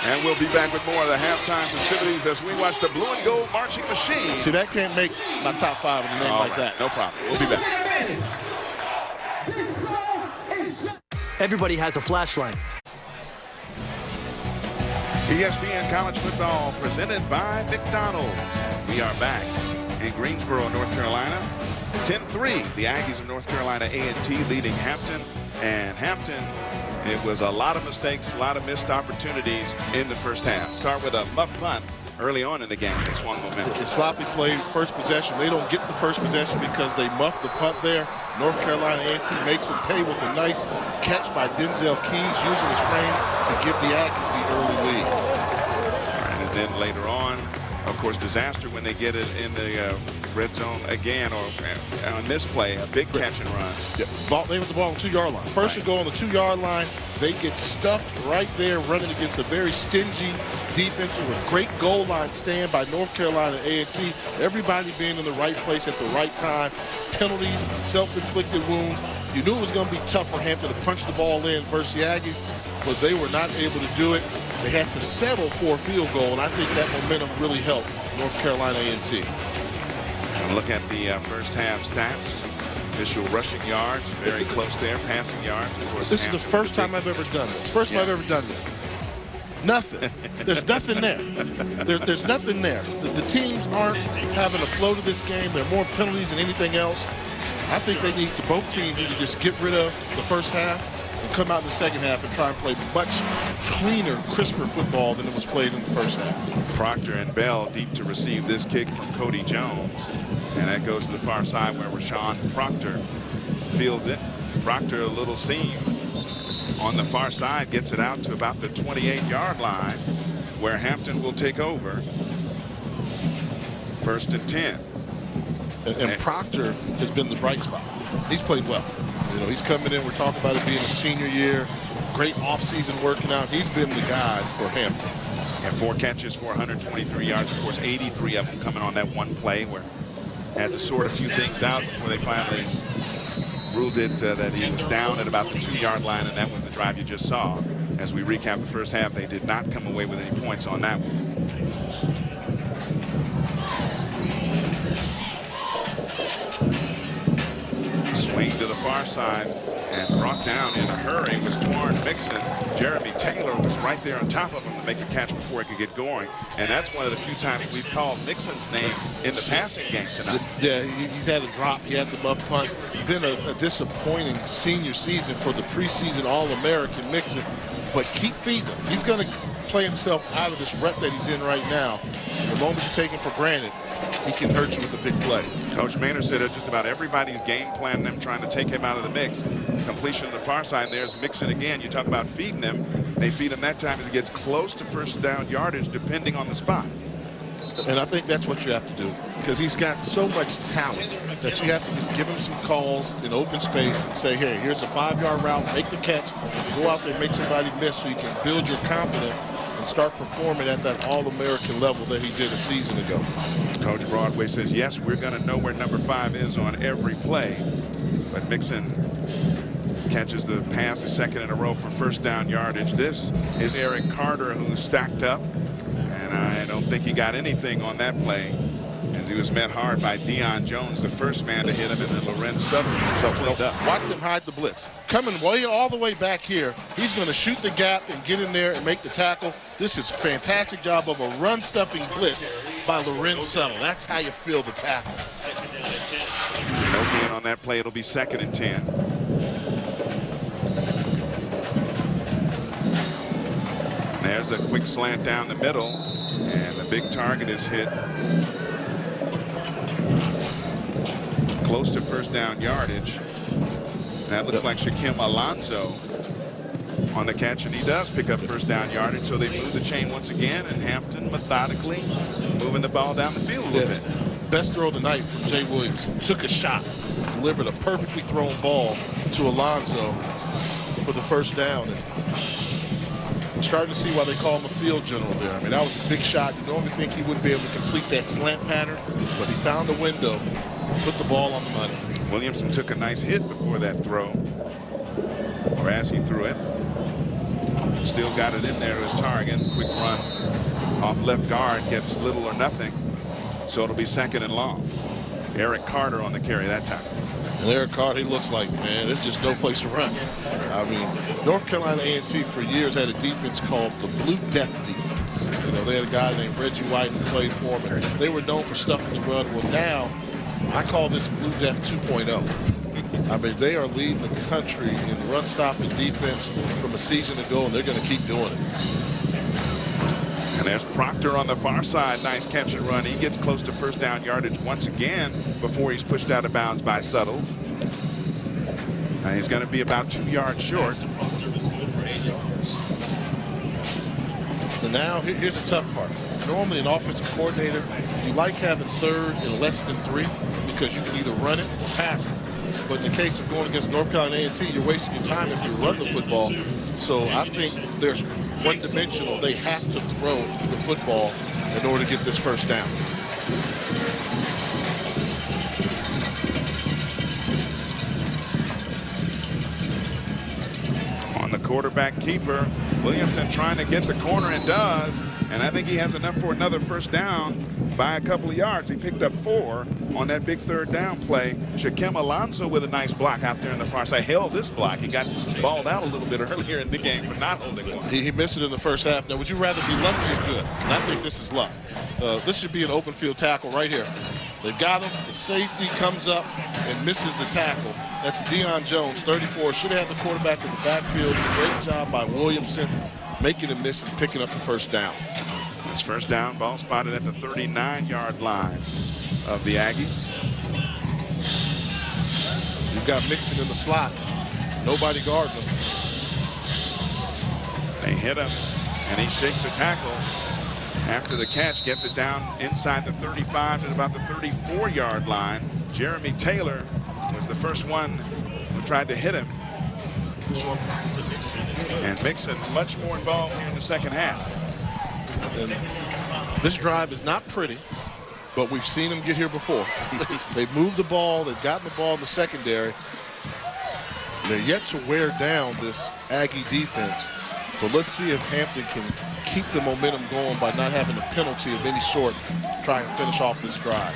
And we'll be back with more of the halftime festivities as we watch the Blue and Gold Marching Machine. See, that can't make my top 5 in a name like that. No problem. We'll be back. Everybody has a flashlight. ESPN College Football presented by McDonald's. We are back in Greensboro, North Carolina. 10-3, the Aggies of North Carolina A&T leading Hampton. And Hampton, it was a lot of mistakes, a lot of missed opportunities in the first half. Start with a muff punt early on in the game. They swung momentum. It's sloppy play, first possession. They don't get the first possession because they muffed the punt there. North Carolina A&T makes them pay with a nice catch by Denzel Keys, using his frame to give the Aggies the early lead. All right, and then later on, of course, disaster when they get it in the red zone again, or on this play, a big catch and run. Yeah. They with the ball on the 2-yard line. First to go on the 2-yard line, they get stuffed right there running against a very stingy defense with a great goal line stand by North Carolina A&T. Everybody being in the right place at the right time. Penalties, self-inflicted wounds. You knew it was going to be tough for Hampton to punch the ball in versus the Aggies, but they were not able to do it. They had to settle for a field goal, and I think that momentum really helped North Carolina A&T. And look at the first half stats. Official rushing yards, very close there. Passing yards, of course. This is the first time I've ever done this. First time I've ever done this. Nothing. There's nothing there. There's nothing there. The teams aren't having a flow to this game. There are more penalties than anything else. I think they need to, both teams need to just get rid of the first half and come out in the second half and try and play much cleaner, crisper football than it was played in the first half. Proctor and Bell deep to receive this kick from Cody Jones. And that goes to the far side where Rashawn Proctor fields it. Proctor, a little seam on the far side, gets it out to about the 28-yard line where Hampton will take over. 1st and 10. And Proctor has been the bright spot. He's played well. You know, he's coming in. We're talking about it being a senior year. Great offseason working out. He's been the guy for Hampton. And 4 catches for 123 yards. Of course, 83 of them coming on that one play where had to sort a few things out before they finally ruled it that he was down at about the 2-yard line, and that was the drive you just saw. As we recap the first half, they did not come away with any points on that one. Swing to the far side and brought down in a hurry was Twarren Mixon. Jeremy Taylor was right there on top of him to make the catch before he could get going. And that's one of the few times we've called Mixon's name in the passing game tonight. Yeah, he's had a drop. He had the muff punt. Been a disappointing senior season for the preseason All-American Mixon. But keep feeding him. He's going to play himself out of this rut that he's in right now. The moment you take him for granted, he can hurt you with a big play. Coach Maynard said just about everybody's game plan them trying to take him out of the mix. Completion on the far side, there's Mixon again. You talk about feeding him. They feed him that time as he gets close to first down yardage, depending on the spot. And I think that's what you have to do, because he's got so much talent that you have to just give him some calls in open space and say, hey, here's a 5-yard route, make the catch, go out there and make somebody miss so you can build your confidence and start performing at that All-American level that he did a season ago. Coach Broadway says, yes, we're going to know where number 5 is on every play. But Mixon catches the pass, a second in a row for first down yardage. This is Eric Carter, who's stacked up. And I don't think he got anything on that play, as he was met hard by Deion Jones, the first man to hit him, and then Lorenz Sutherland. Watch them hide the blitz. Coming way all the way back here, he's going to shoot the gap and get in there and make the tackle. This is a fantastic job of a run-stuffing blitz by Lorenz Sutherland. That's how you feel the tackle. No gain on that play. It'll be 2nd and 10. There's a quick slant down the middle, and the big target is hit close to first down yardage. That looks like Shaquem Alonso on the catch, and he does pick up first down yardage. So they move the chain once again, and Hampton methodically moving the ball down the field a little bit. Best throw of the night from Jay Williams. Took a shot, delivered a perfectly thrown ball to Alonso for the first down. And starting to see why they call him a field general there. I mean, that was a big shot. You normally think he wouldn't be able to complete that slant pattern, but he found a window, put the ball on the money. Williamson took a nice hit before that throw, or as he threw it. Still got it in there to his target. Quick run off left guard, gets little or nothing. So it'll be 2nd and long. Eric Carter on the carry that time. And Eric Carter, he looks like, man, there's just no place to run. I mean, North Carolina A&T for years had a defense called the Blue Death defense. You know, they had a guy named Reggie White who played for them, and they were known for stuffing the run. Well, now I call this Blue Death 2.0. I mean, they are leading the country in run-stopping defense from a season ago, and they're going to keep doing it. And there's Proctor on the far side. Nice catch and run. He gets close to first down yardage once again before he's pushed out of bounds by Suttles. And he's going to be about 2 yards short. And now here's the tough part. Normally an offensive coordinator, you like having 3rd and less than 3 because you can either run it or pass it. But in the case of going against North Carolina A&T, you're wasting your time if you run the football. So I think there's one-dimensional. They have to throw the football in order to get this first down. On the quarterback keeper, Williamson trying to get the corner and does. And I think he has enough for another first down. by a couple of yards. He picked up 4 on that big third down play. Shaquem Alonso with a nice block out there in the far side. Held this block. He got balled out a little bit earlier in the game for not holding one. He missed it in the first half. Now, would you rather be lucky or good? And I think this is luck. This should be an open field tackle right here. They've got him. The safety comes up and misses the tackle. That's Deion Jones, 34. Should have had the quarterback in the backfield. Great job by Williamson making him miss and picking up the first down. It's first down, ball spotted at the 39-yard line of the Aggies. You've got Mixon in the slot. Nobody guarding him. They hit him, and he shakes the tackle. After the catch, gets it down inside the 35 to about the 34-yard line. Jeremy Taylor was the first one who tried to hit him. And Mixon much more involved here in the second half. And this drive is not pretty, but we've seen them get here before. They've moved the ball. They've gotten the ball in the secondary. They're yet to wear down this Aggie defense. But let's see if Hampton can keep the momentum going by not having a penalty of any sort to try and finish off this drive.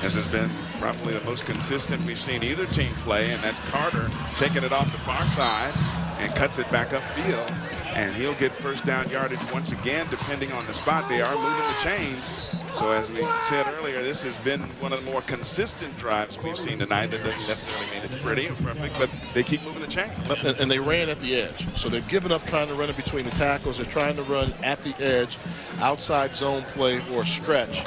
This has been probably the most consistent we've seen either team play, and that's Carter taking it off the far side and cuts it back upfield. And he'll get first down yardage once again, depending on the spot. They are moving the chains. So as we said earlier, this has been one of the more consistent drives we've seen tonight. That doesn't necessarily mean it's pretty or perfect, but they keep moving the chains. And they ran at the edge. So they've given up trying to run in between the tackles. They're trying to run at the edge, outside zone play or stretch.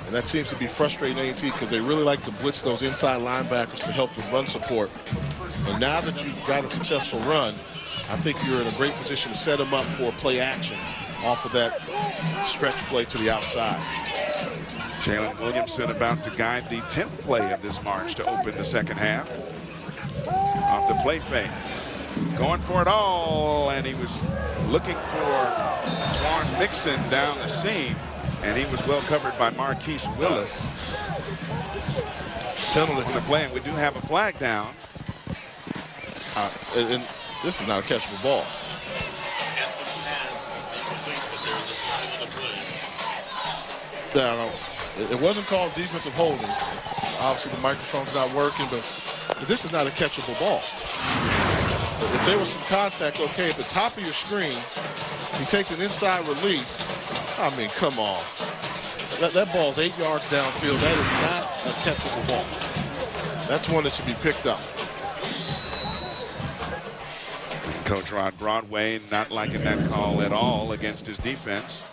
And that seems to be frustrating A&T because they really like to blitz those inside linebackers to help with run support. And now that you've got a successful run, I think you're in a great position to set them up for play action off of that stretch play to the outside. Jalen Williamson about to guide the 10th play of this march to open the second half. Off the play fake. Going for it all, and he was looking for Twan Mixon down the seam, and he was well covered by Marquise Willis. Penalty for the play, and we do have a flag down. And this is not a catchable ball. No, it wasn't called defensive holding. Obviously, the microphone's not working, but this is not a catchable ball. If there was some contact, okay, at the top of your screen, he takes an inside release. I mean, come on. That ball's 8 yards downfield. That is not a catchable ball. That's one that should be picked up. Coach Rod Broadway not liking that call at all against his defense.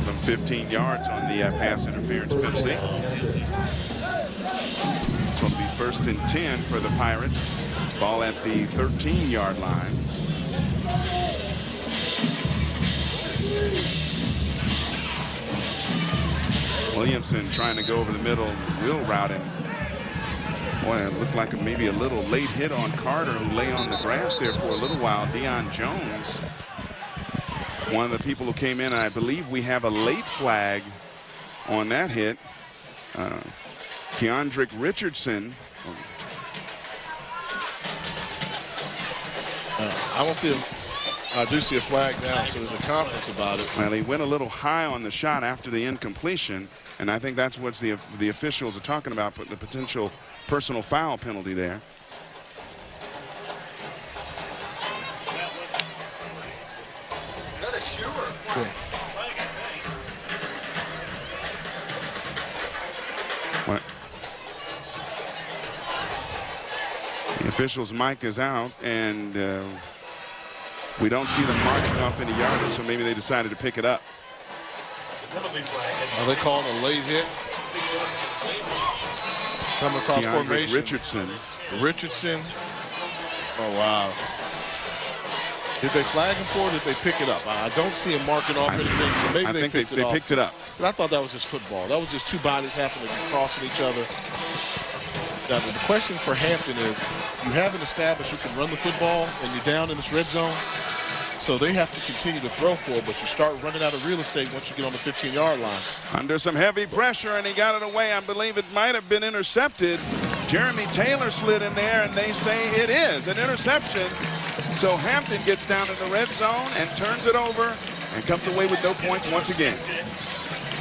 From 15 yards on the pass interference penalty. It's going to be 1st and 10 for the Pirates. Ball at the 13-yard line. Williamson trying to go over the middle, wheel routing. Boy, it looked like maybe a little late hit on Carter, who lay on the grass there for a little while. Deion Jones, one of the people who came in, and I believe we have a late flag on that hit. Keandrick Richardson. I don't see him. I do see a flag now, so there's a conference about it. Well, he went a little high on the shot after the incompletion, and I think that's what the officials are talking about, putting the potential personal foul penalty there. Yeah. What? The official's mic is out, and we don't see them marching off any yardage, so maybe they decided to pick it up. Are they calling a late hit? Coming across formation. Richardson. Oh, wow. Did they flag him for it, or did they pick it up? I don't see him marking off anything, so maybe they picked it up. But I thought that was just football. That was just two bodies happening to be crossing each other. Now, the question for Hampton is, you haven't established you can run the football, and you're down in this red zone. So they have to continue to throw for it, but you start running out of real estate once you get on the 15-yard line. Under some heavy pressure, and he got it away. I believe it might have been intercepted. Jeremy Taylor slid in there, and they say it is an interception. So Hampton gets down in the red zone and turns it over and comes away with no points once again.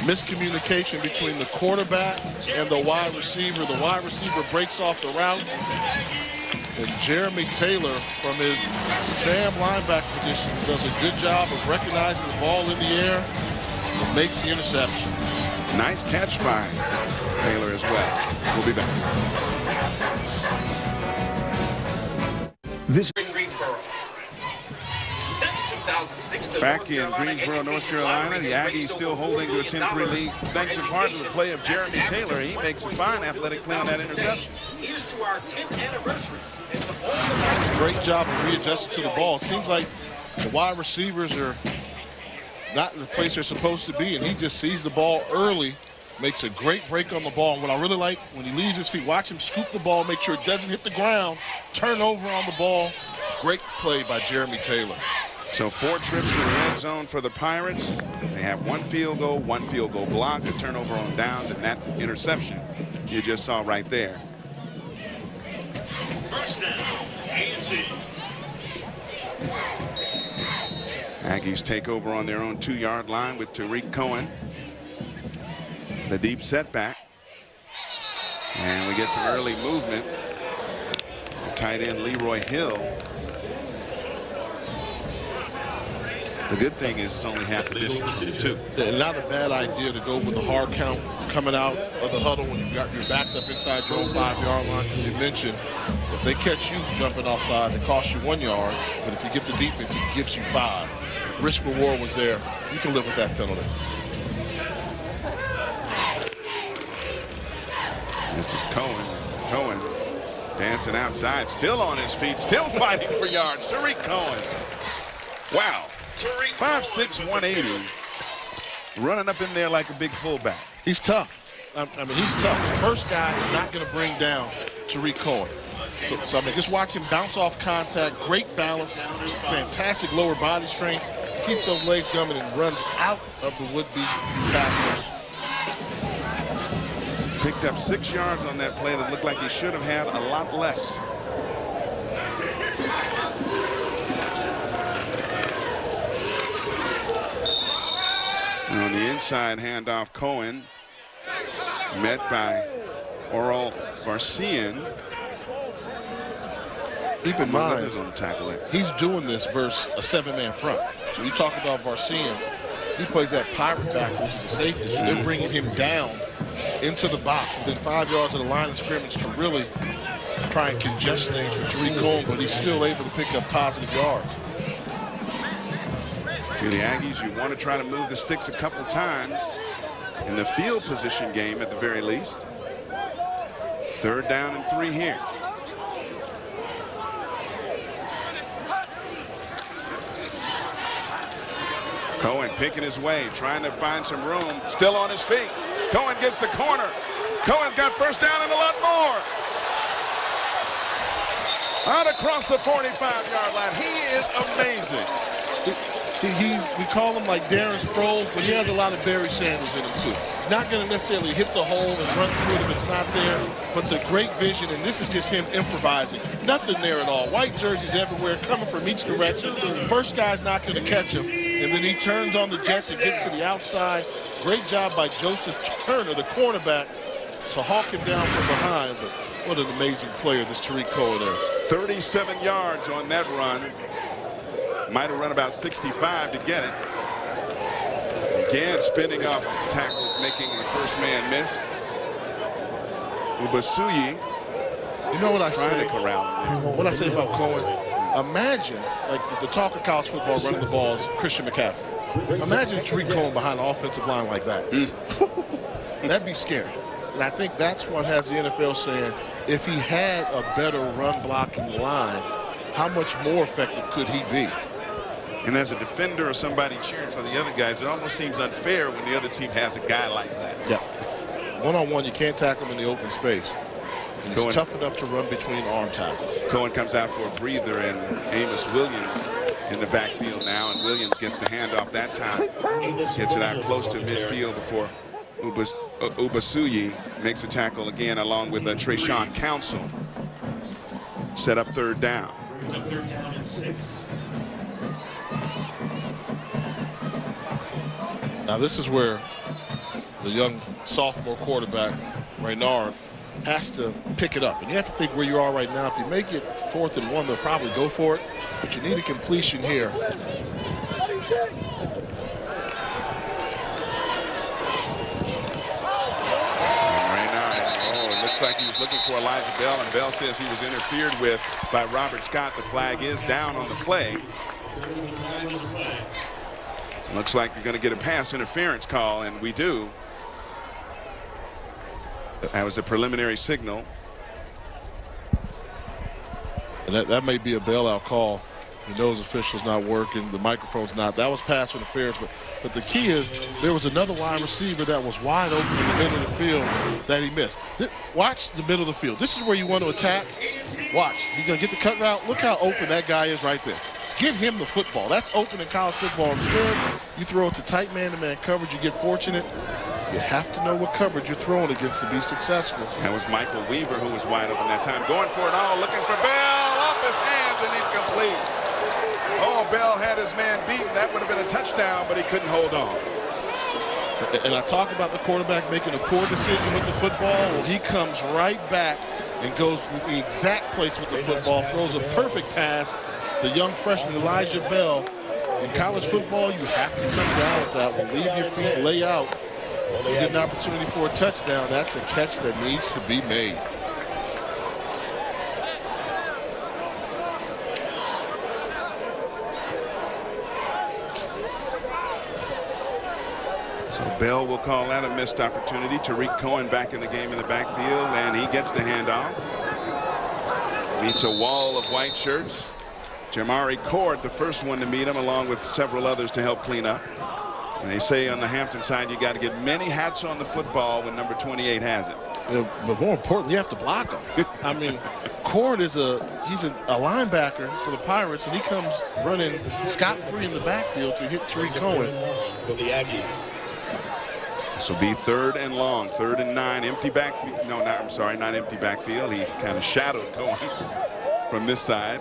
Miscommunication between the quarterback and the wide receiver. The wide receiver breaks off the route, and Jeremy Taylor from his Sam linebacker position does a good job of recognizing the ball in the air and makes the interception. Nice catch by Taylor as well. We'll be back. This Greensboro. Since 2006, back in Greensboro, North Carolina, the Aggies still holding to a 10-3 lead, thanks in part to the play of Jeremy Taylor. He makes a fine athletic play on that interception. Here's to our 10th anniversary. Great job of readjusting to the ball. It seems like the wide receivers are not in the place they're supposed to be, and he just sees the ball early, makes a great break on the ball. And what I really like, when he leaves his feet, watch him scoop the ball, make sure it doesn't hit the ground, turn over on the ball. Great play by Jeremy Taylor. So 4 trips to the red zone for the Pirates. They have 1 field goal block, a turnover on downs, and that interception you just saw right there. First down, A&T. Aggies take over on their own 2-yard line with Tariq Cohen. The deep setback. And we get some early movement. Tight end Leroy Hill. The good thing is it's only half the distance from the 2. Yeah, not a bad idea to go with the hard count coming out of the huddle when you're backed up inside your own 5-yard line. As you mentioned, if they catch you jumping offside, it costs you 1 yard. But if you get the defense, it gives you 5. Risk reward was there. You can live with that penalty. This is Cohen. Cohen dancing outside, still on his feet, still fighting for yards. Tariq Cohen. Wow. 5'6", 180. Running up in there like a big fullback. He's tough. I mean, he's tough. The first guy is not going to bring down Tariq Cohen. So, I mean, just watch him bounce off contact, great balance, fantastic lower body strength, keeps those legs coming and runs out of the would-be tacklers. Picked up 6 yards on that play that looked like he should have had a lot less. And on the inside handoff, Cohen met by Oral Garcian. Keep in mind, on the tackle he's doing this versus a 7-man front. So you talk about Garcian, he plays that pirate back, which is a safety. So they're bringing him down into the box within 5 yards of the line of scrimmage to really try and congest things for Tariq Cohen, but he's still able to pick up positive yards. To the Aggies, you want to try to move the sticks a couple times in the field position game at the very least. 3rd down and 3 here. Cohen picking his way, trying to find some room, still on his feet. Cohen gets the corner. Cohen's got 1st down and a lot more. Out across the 45-yard line. He is amazing. We call him like Darren Sproles, but he has a lot of Barry Sanders in him too. Not going to necessarily hit the hole and run through it if it's not there, but the great vision, and this is just him improvising. Nothing there at all. White jerseys everywhere, coming from each direction. First guy's not going to catch him, and then he turns on the jets and gets to the outside. Great job by Joseph Turner, the cornerback, to hawk him down from behind. But what an amazing player this Tariq Cohen is. 37 yards on that run. Might have run about 65 to get it. Again, spinning off tackles, making the first man miss. Ubasuyi. You know what I say? What I say about Cohen? Imagine, like the talk of college football running the ball is Christian McCaffrey. Imagine Tariq Cohen behind an offensive line like that. That'd be scary. And I think that's what has the NFL saying, if he had a better run blocking line, how much more effective could he be? And as a defender or somebody cheering for the other guys, it almost seems unfair when the other team has a guy like that. Yeah. One-on-one, you can't tackle him in the open space. And he's tough enough to run between arm tackles. Cohen comes out for a breather, and Amos Williams in the backfield now, and Williams gets the handoff that time. Gets it out close to midfield before Ubasuyi makes a tackle again along with Trayshawn Counsel. Set up 3rd down. Brings up 3rd down and 6. Now this is where the young sophomore quarterback, Raynard, has to pick it up. And you have to think where you are right now. If you make it 4th and 1, they'll probably go for it. But you need a completion here. Like he was looking for Elijah Bell, and Bell says he was interfered with by Robert Scott. The flag is down on the play. Looks like you're going to get a pass interference call, and we do. That was a preliminary signal. And that may be a bailout call. You know, his official's not working. The microphone's not. That was pass interference. But the key is there was another wide receiver that was wide open in the middle of the field that he missed. Watch the middle of the field. This is where you want to attack. Watch. He's going to get the cut route. Look how open that guy is right there. Get him the football. That's open in college football. Instead, you throw it to tight man-to-man coverage. You get fortunate. You have to know what coverage you're throwing against to be successful. That was Michael Weaver who was wide open that time. Going for it all, looking for Bell. Off his hands and incomplete. Oh, Bell had his man beaten. That would have been a touchdown, but he couldn't hold on. And I talk about the quarterback making a poor decision with the football. Well, he comes right back and goes to the exact place with the football, throws a perfect pass. The young freshman, Elijah Bell. In college football, you have to come down with that one. Leave your feet, lay out. You get an opportunity for a touchdown. That's a catch that needs to be made. So Bell will call that a missed opportunity. Tariq Cohen back in the game in the backfield, and he gets the handoff. Meets a wall of white shirts. Jamari Cord, the first one to meet him, along with several others to help clean up. And they say on the Hampton side, you got to get many hats on the football when number 28 has it. But more importantly, you have to block him. I mean, Cord is he's a linebacker for the Pirates, and he comes running scot-free in the backfield to hit Tariq Cohen. For the Aggies. This will be 3rd and long, 3rd and 9, empty backfield. No, I'm sorry, not empty backfield. He kind of shadowed Cohen from this side.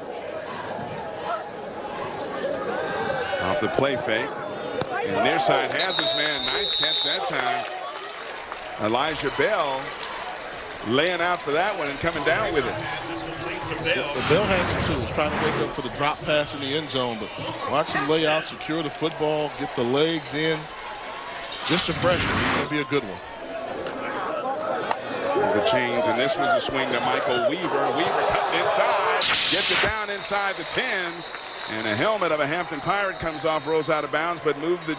Off the play fake. And near side has his man. Nice catch that time. Elijah Bell laying out for that one and coming down with it. The Bell has some tools, trying to make up for the drop pass in the end zone, but watch him lay out, secure the football, get the legs in. Just a freshman. He's going to be a good one. The chains, and this was a swing to Michael Weaver. Weaver cutting inside, gets it down inside the 10, and a helmet of a Hampton Pirate comes off, rolls out of bounds, but moved the,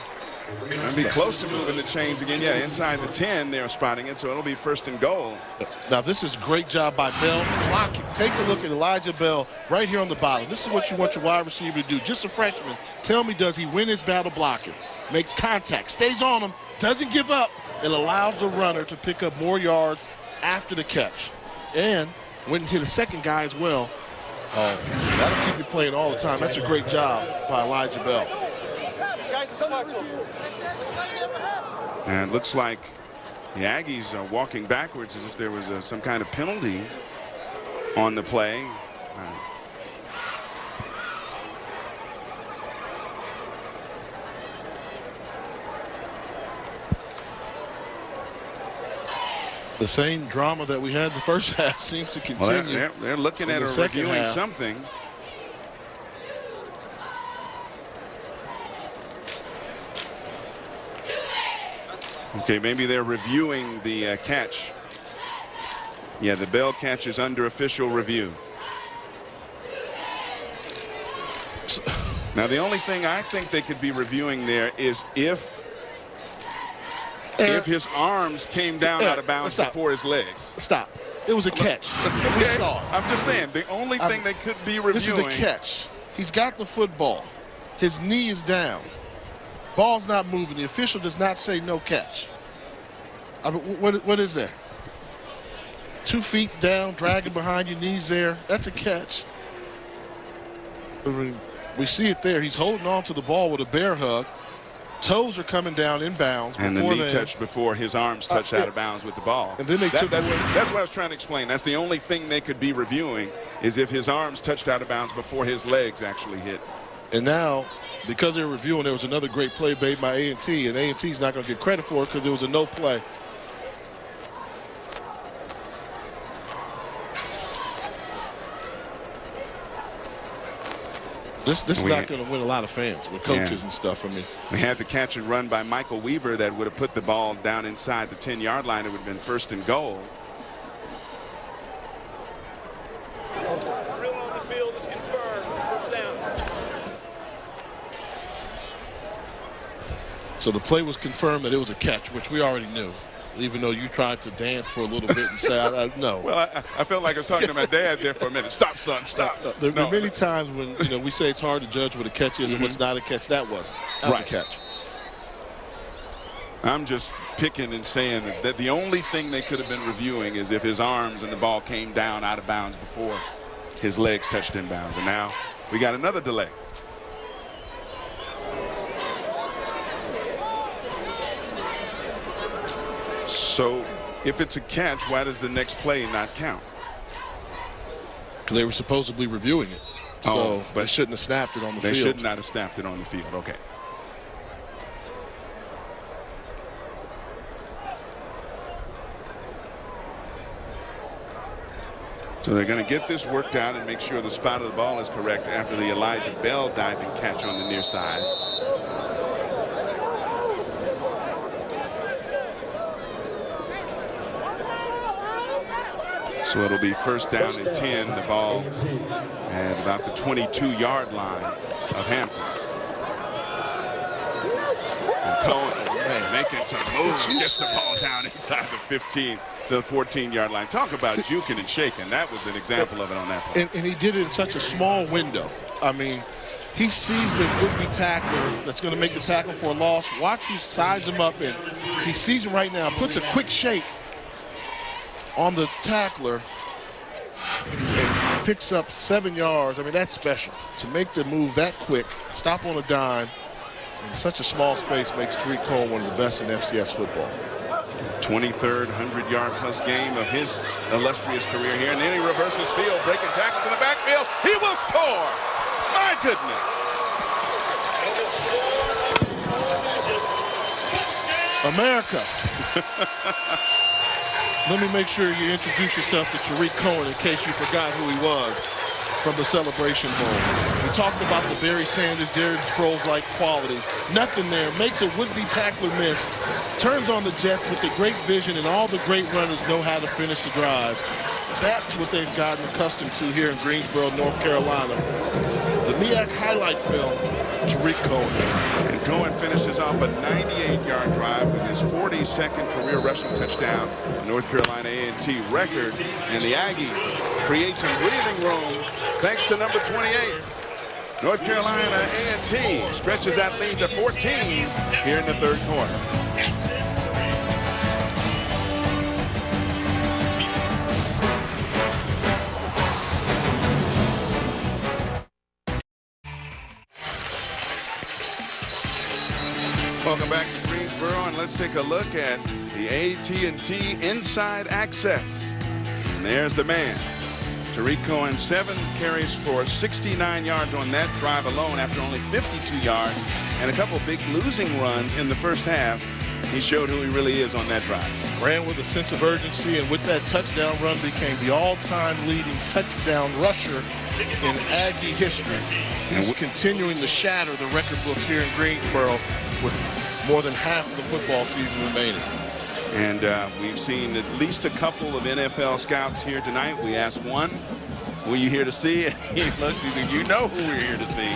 and be close to moving the chains again. Yeah, inside the 10, they're spotting it, so it'll be 1st and goal. Now, this is a great job by Bell. Blocking. Take a look at Elijah Bell right here on the bottom. This is what you want your wide receiver to do. Just a freshman. Tell me, does he win his battle blocking? Makes contact, stays on him, doesn't give up, and allows the runner to pick up more yards after the catch. And went and hit a second guy as well. That'll keep you playing all the time. That's a great job by Elijah Bell. And it looks like the Aggies are walking backwards as if there was some kind of penalty on the play. The same drama that we had the first half seems to continue. Well, they're looking at or reviewing something. Okay, maybe they're reviewing the catch. Yeah, the Bell catch is under official review. Now, the only thing I think they could be reviewing there is if his arms came down out of bounds before his legs. Stop. It was a catch. Okay. We saw it. I'm just saying, the only thing they could be reviewing. This is the catch. He's got the football. His knee is down. Ball's not moving. The official does not say no catch. I mean, what is there? 2 feet down, dragging behind your knees there. That's a catch. I mean, we see it there. He's holding on to the ball with a bear hug. Toes are coming down inbounds. And the knee touched before his arms touched out of bounds with the ball. And then they took that's what I was trying to explain. That's the only thing they could be reviewing is if his arms touched out of bounds before his legs actually hit. And now because they're reviewing, there was another great play made by A&T, and A&T's not going to get credit for it because it was a no play. This is not going to win a lot of fans with coaches and stuff. I mean, we had the catch and run by Michael Weaver that would have put the ball down inside the 10-yard line. It would have been 1st and goal. Drill on the field is confirmed. 1st down. So the play was confirmed that it was a catch, which we already knew. Even though you tried to dance for a little bit and say, no. Well, I felt like I was talking to my dad there for a minute. Stop, son, stop. There are many times when we say it's hard to judge what a catch is and what's not a catch. That wasn't. That was a catch. I'm just picking and saying that the only thing they could have been reviewing is if his arms and the ball came down out of bounds before his legs touched inbounds. And now we got another delay. So if it's a catch, why does the next play not count? Because they were supposedly reviewing it. So, but they shouldn't have snapped it on the field. They should not have snapped it on the field. Okay. So they're going to get this worked out and make sure the spot of the ball is correct after the Elijah Bell diving catch on the near side. So it'll be 1st down and 10, the ball at about the 22-yard line of Hampton. And Cohen making some moves, gets the ball down inside the 15 to the 14-yard line. Talk about juking and shaking. That was an example of it on that play. And he did it in such a small window. I mean, he sees the would-be tackler that's going to make the tackle for a loss. Watch, he size him up, and he sees him right now, puts a quick shake on the tackler and picks up 7 yards. I mean, that's special. To make the move that quick, stop on a dime in such a small space makes Tariq Cohen one of the best in FCS football. 23rd 100-yard-plus game of his illustrious career here. And then he reverses field, breaking tackle to the backfield. He will score. My goodness. America. Let me make sure you introduce yourself to Tariq Cohen in case you forgot who he was from the Celebration Bowl. We talked about the Barry Sanders, Darren Sproles-like qualities. Nothing there. Makes a would-be tackler miss. Turns on the Jets with the great vision, and all the great runners know how to finish the drives. That's what they've gotten accustomed to here in Greensboro, North Carolina. The MEAC highlight film, Tariq Cohen. And Cohen finishes off a 98-yard drive with his 42nd career rushing touchdown, the North Carolina A&T record. And the Aggies create some breathing room thanks to number 28. North Carolina A&T stretches that lead to 14 here in the 3rd quarter. Welcome back to Greensboro, and let's take a look at the AT&T Inside Access. And there's the man, Tariq Cohen, 7 carries for 69 yards on that drive alone after only 52 yards and a couple big losing runs in the first half. He showed who he really is on that drive. Ran with a sense of urgency, and with that touchdown run became the all-time leading touchdown rusher in Aggie history. He's continuing to shatter the record books here in Greensboro with more than half of the football season remaining. And we've seen at least a couple of NFL scouts here tonight. We asked one, were you here to see? And he looked, he said, you know who we're here to see.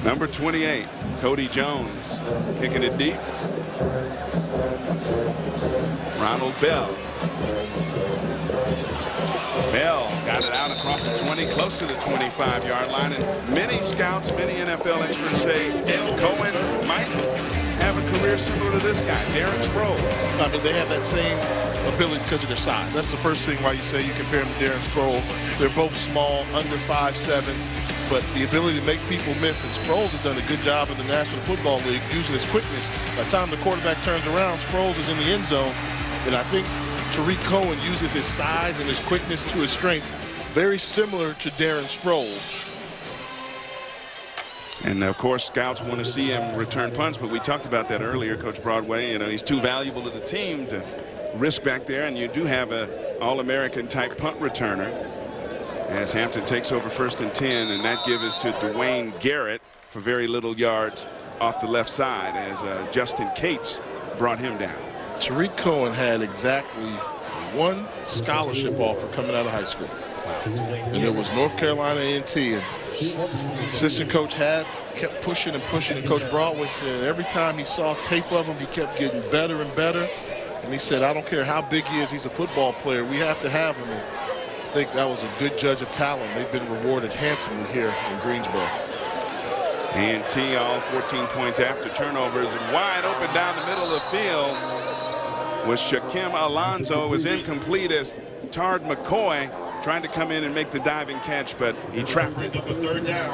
Number 28, Cody Jones, kicking it deep. Ronald Bell. Bell got it out across the 20, close to the 25-yard line. And many scouts, many NFL experts say Cohen might have a career similar to this guy, Darren Sproles. I mean, they have that same ability because of their size. That's the first thing why you say you compare him to Darren Sproles. They're both small, under 5'7", but the ability to make people miss. And Sproles has done a good job in the National Football League using his quickness. By the time the quarterback turns around, Sproles is in the end zone. And I think Tariq Cohen uses his size and his quickness to his strength, very similar to Darren Sproles. And of course, scouts want to see him return punts, but we talked about that earlier, Coach Broadway. You know, he's too valuable to the team to risk back there, and you do have an All-American type punt returner. As Hampton takes over 1st and 10, and that give is to Dwayne Garrett for very little yards off the left side as Justin Cates brought him down. Tariq Cohen had exactly one scholarship offer coming out of high school. And it was North Carolina A&T. And assistant coach kept pushing and pushing, and Coach Broadway said every time he saw tape of him, he kept getting better and better. And he said, I don't care how big he is, he's a football player. We have to have him. And I think that was a good judge of talent. They've been rewarded handsomely here in Greensboro. A&T all 14 points after turnovers, and wide open down the middle of the field was Shaquem Alonzo. Was incomplete as Tard McCoy trying to come in and make the diving catch, but he trapped it.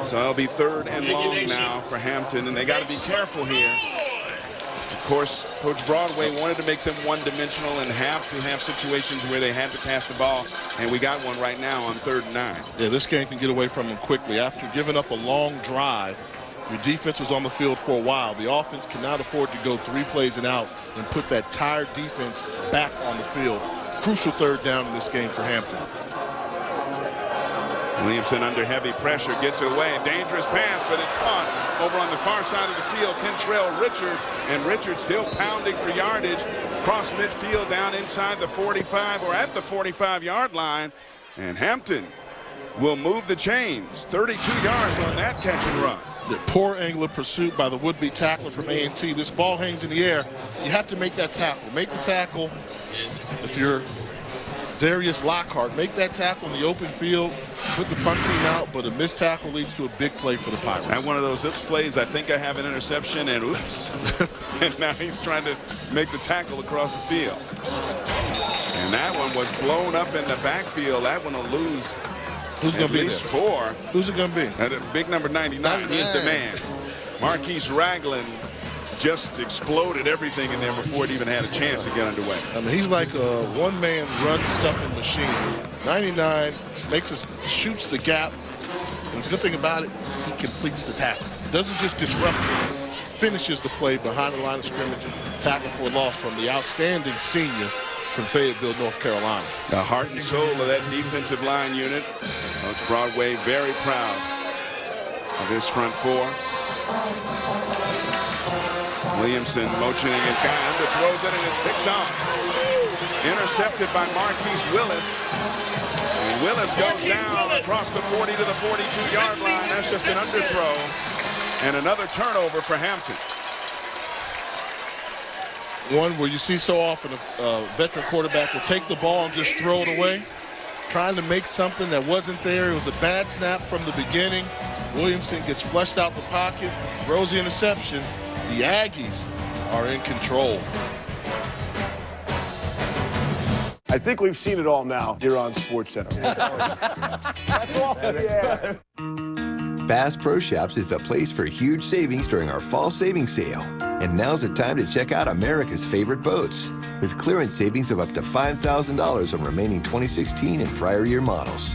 So it'll be 3rd and long now for Hampton, and they got to be careful here. Of course, Coach Broadway wanted to make them one-dimensional and have to have situations where they had to pass the ball, and we got one right now on 3rd and 9. Yeah, this game can get away from them quickly. After giving up a long drive, your defense was on the field for a while. The offense cannot afford to go 3 plays and out and put that tired defense back on the field. Crucial 3rd down in this game for Hampton. Williamson under heavy pressure gets it away. Dangerous pass, but it's caught over on the far side of the field. Kentrell Richard, and Richard still pounding for yardage. Cross midfield down inside the 45 or at the 45-yard line. And Hampton will move the chains. 32 yards on that catch and run. The poor angle of pursuit by the would-be tackler from A&T. This ball hangs in the air. You have to make that tackle. Make the tackle. If you're Zarius Lockhart, make that tackle in the open field, put the punt team out, but a missed tackle leads to a big play for the Pirates. At one of those oops plays, I think I have an interception, and oops. And now he's trying to make the tackle across the field. And that one was blown up in the backfield. That one will lose at least 4. Who's it going to be? Big number 99 is the man. Marquise Ragland just exploded everything in there before it even had a chance to get underway. I mean, he's like a one-man run-stuffing machine. 99 shoots the gap. And the good thing about it, he completes the tackle. Doesn't just disrupt it, finishes the play behind the line of scrimmage. Tackle for a loss from the outstanding senior from Fayetteville, North Carolina. The heart and soul of that defensive line unit. Coach Broadway very proud of his front 4. Williamson motioning his guy, underthrows it, and it's picked up. Intercepted by Marquise Willis. And Willis goes down across the 40 to the 42-yard line. That's just an underthrow. And another turnover for Hampton. One where you see so often a veteran quarterback will take the ball and just throw it away. Trying to make something that wasn't there. It was a bad snap from the beginning. Williamson gets flushed out the pocket, throws the interception. The Aggies are in control. I think we've seen it all now here on SportsCenter. That's awful, yeah. Bass Pro Shops is the place for huge savings during our fall savings sale. And now's the time to check out America's favorite boats, with clearance savings of up to $5,000 on remaining 2016 and prior year models.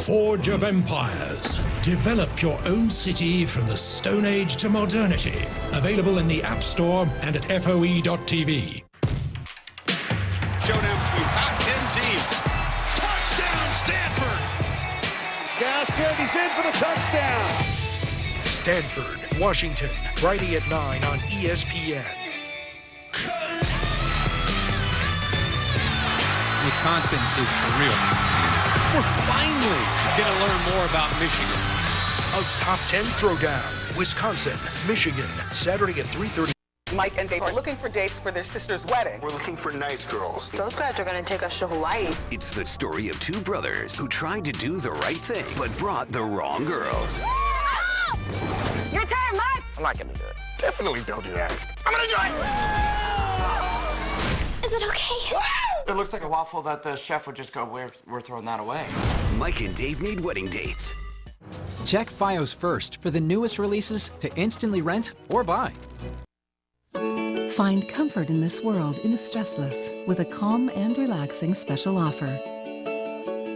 Forge of Empires. Develop your own city from the Stone Age to modernity. Available in the App Store and at FOE.tv. Showdown between top 10 teams. Touchdown, Stanford! Gaskin, he's in for the touchdown. Stanford, Washington, Friday at 9 on ESPN. Wisconsin is for real. We're finally going to learn more about Michigan. A top 10 throwdown. Wisconsin, Michigan, Saturday at 3:30. Mike and Dave are looking for dates for their sister's wedding. We're looking for nice girls. Those guys are going to take us to Hawaii. It's the story of 2 brothers who tried to do the right thing, but brought the wrong girls. Your turn, Mike! I'm not going to do it. Definitely don't do that. I'm going to do it! Is it okay? It looks like a waffle that the chef would just go, we're throwing that away. Mike and Dave need wedding dates. Check FiOS first for the newest releases to instantly rent or buy. Find comfort in this world in a Stressless with a calm and relaxing special offer.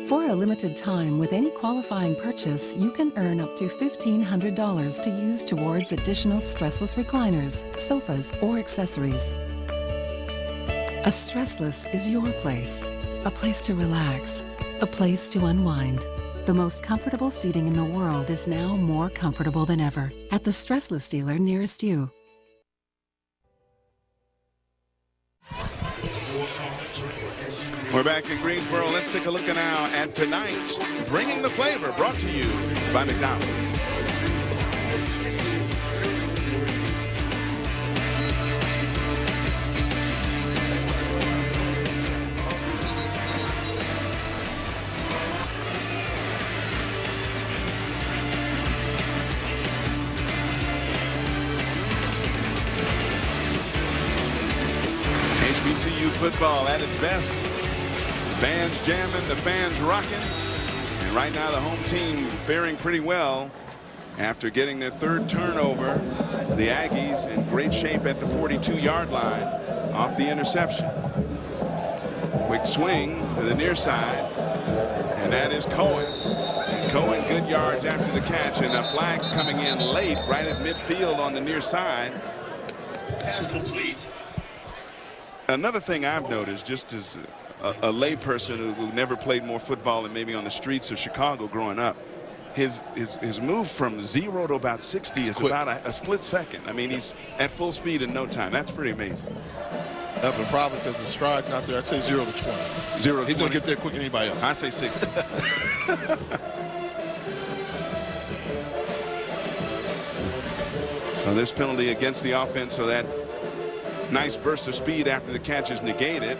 For a limited time, with any qualifying purchase, you can earn up to $1,500 to use towards additional Stressless recliners, sofas, or accessories. A Stressless is your place. A place to relax. A place to unwind. The most comfortable seating in the world is now more comfortable than ever at the Stressless dealer nearest you. We're back in Greensboro. Let's take a look now at tonight's Bringing the Flavor, brought to you by McDonald's. HBCU football at its best. Fans jamming, the fans rocking, and right now the home team faring pretty well after getting their third turnover. The Aggies in great shape at the 42-yard line off the interception. Quick swing to the near side, and that is Cohen. And Cohen good yards after the catch, and a flag coming in late right at midfield on the near side. Pass complete. Another thing I've noticed, just as a layperson who never played more football than maybe on the streets of Chicago growing up, his move from 0 to about 60 is quick. About a split second. I mean, he's at full speed in no time. That's pretty amazing. Up and probably because the stride's not there. I'd say 0 to 20. 0 to He's 20. going to get there quicker than anybody else. I say 60. So this penalty against the offense, so that nice burst of speed after the catch is negated.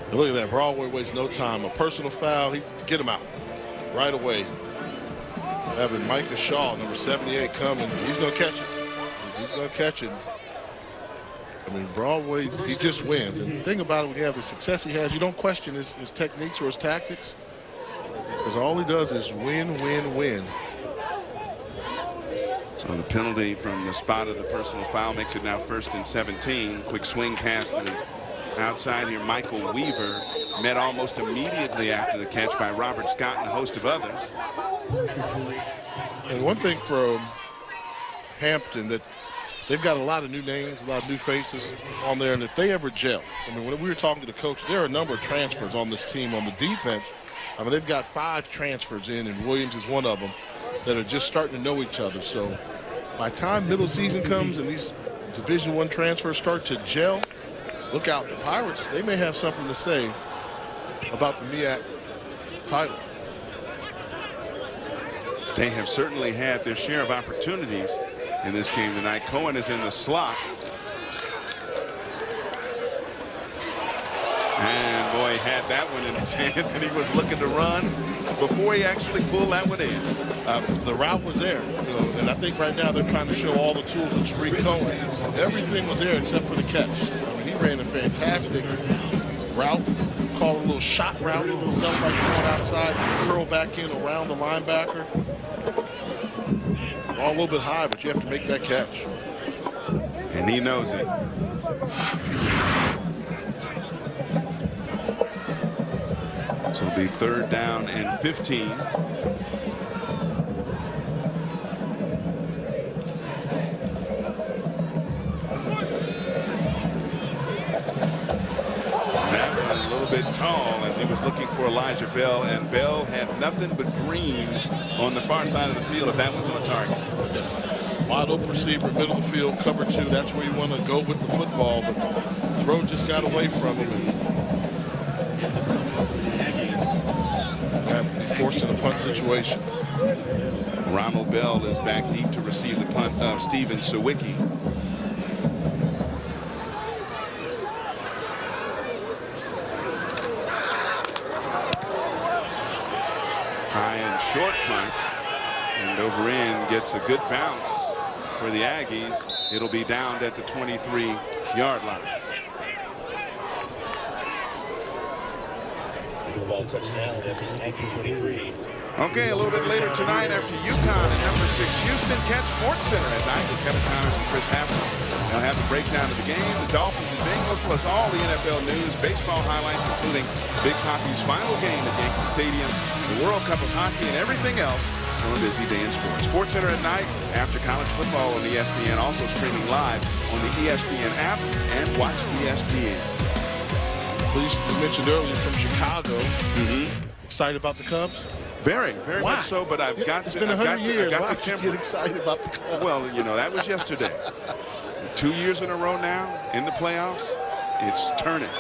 And look at that. Broadway wastes no time. A personal foul. He get him out right away. Having Micah Shaw, number 78, coming. He's going to catch it. He's going to catch it. I mean, Broadway, he just wins. And the thing about it, when you have the success he has, you don't question his techniques or his tactics, because all he does is win, win, win. So the penalty from the spot of the personal foul makes it now 1st and 17. Quick swing pass to the outside here. Michael Weaver met almost immediately after the catch by Robert Scott and a host of others. And one thing from Hampton, that they've got a lot of new names, a lot of new faces on there, and if they ever gel, I mean, when we were talking to the coach, there are a number of transfers on this team on the defense. I mean, they've got 5 transfers in, and Williams is one of them, that are just starting to know each other. So by the time middle season comes and these Division I transfers start to gel, look out. The Pirates, they may have something to say about the MEAC title. They have certainly had their share of opportunities in this game tonight. Cohen is in the slot. And boy, he had that one in his hands, and he was looking to run before he actually pulled that one in. The route was there, you know, and I think right now they're trying to show all the tools of Tariq Cohen. Everything was there except for the catch. I mean, he ran a fantastic route, called a little shot route. It was like going outside, curl back in around the linebacker. All a little bit high, but you have to make that catch. And he knows it. So it'll be 3rd down and 15. That one a little bit tall as he was looking for Elijah Bell, and Bell had nothing but green on the far side of the field if that one's on target. Wide open receiver, middle of the field, cover 2. That's where you want to go with the football, but the throw just got away from him. Forced in a punt situation. Ronald Bell is back deep to receive the punt of Steven Sawicki. High and short punt, and over in gets a good bounce for the Aggies. It'll be downed at the 23-yard line. ball, touchdown at the Aggie 23. Okay, a little bit later tonight after UConn and number 6 Houston catch Sports Center at night with Kevin Connors and Chris Hassel. They'll have the breakdown of the game, the Dolphins and Bengals, plus all the NFL news, baseball highlights, including Big Papi's final game at Yankee Stadium, the World Cup of Hockey, and everything else on a busy day in sports. Sports Center at night after college football on ESPN, also streaming live on the ESPN app and watch ESPN. Please, you mentioned earlier from Chicago. Excited about the Cubs? Very much so, but I've got to temper. Get excited about the Cubs. Well, you know, that was yesterday. 2 years in a row now in the playoffs, it's turning.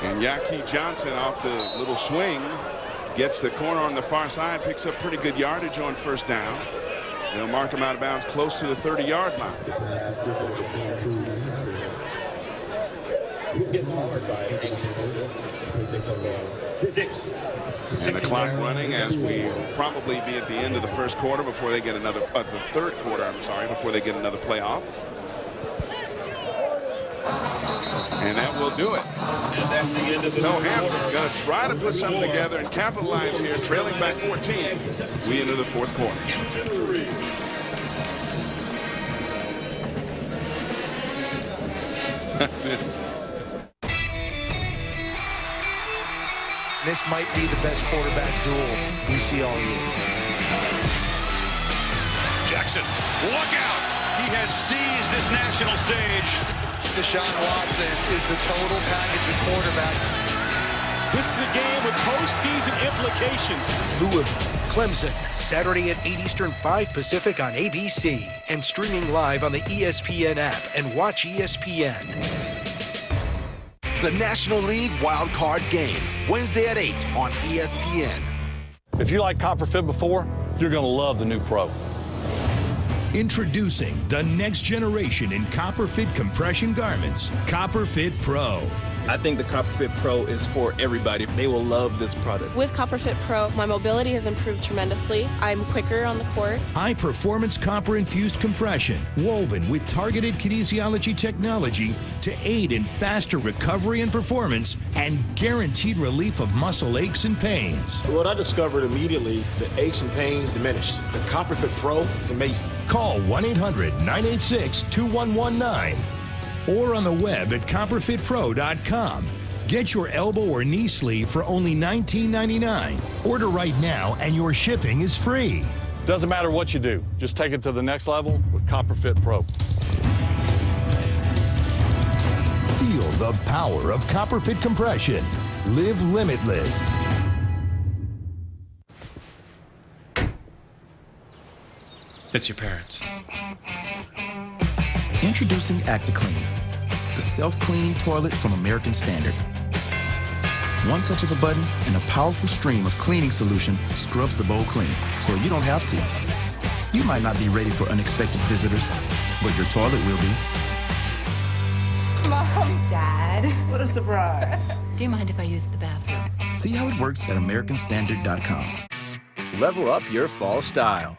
And Yaki Johnson off the little swing gets the corner on the far side, picks up pretty good yardage on first down. They'll mark him out of bounds close to the 30-yard line. Getting hard by 6. And the clock running as we will probably be at the end of the first quarter before they get another, the third quarter, I'm sorry, before they get another playoff. And that will do it. And that's the end of the so Hampton going to try to put something together and capitalize here, trailing by 14. We into the fourth quarter. That's it. This might be the best quarterback duel we see all year. Jackson, look out! He has seized this national stage. Deshaun Watson is the total package of quarterback. This is a game with postseason implications. Louisville, Clemson, Saturday at 8 Eastern, 5 Pacific on ABC, and streaming live on the ESPN app and watch ESPN. The National League Wild Card Game, Wednesday at 8 on ESPN. If you like Copper Fit before, you're going to love the new Pro. Introducing the next generation in Copper Fit compression garments, Copper Fit Pro. I think the Copper Fit Pro is for everybody. They will love this product. With Copper Fit Pro, my mobility has improved tremendously. I'm quicker on the court. High-performance copper-infused compression, woven with targeted kinesiology technology to aid in faster recovery and performance and guaranteed relief of muscle aches and pains. What I discovered immediately, the aches and pains diminished. The Copper Fit Pro is amazing. Call 1-800-986-2119. or on the web at copperfitpro.com. Get your elbow or knee sleeve for only $19.99. Order right now and your shipping is free. Doesn't matter what you do, just take it to the next level with Copper Fit Pro. Feel the power of Copper Fit compression. Live limitless. It's your parents. Introducing ActiClean, the self-cleaning toilet from American Standard. One touch of a button and a powerful stream of cleaning solution scrubs the bowl clean, so you don't have to. You might not be ready for unexpected visitors, but your toilet will be. Mom, Dad. What a surprise. Do you mind if I use the bathroom? See how it works at AmericanStandard.com. Level up your fall style.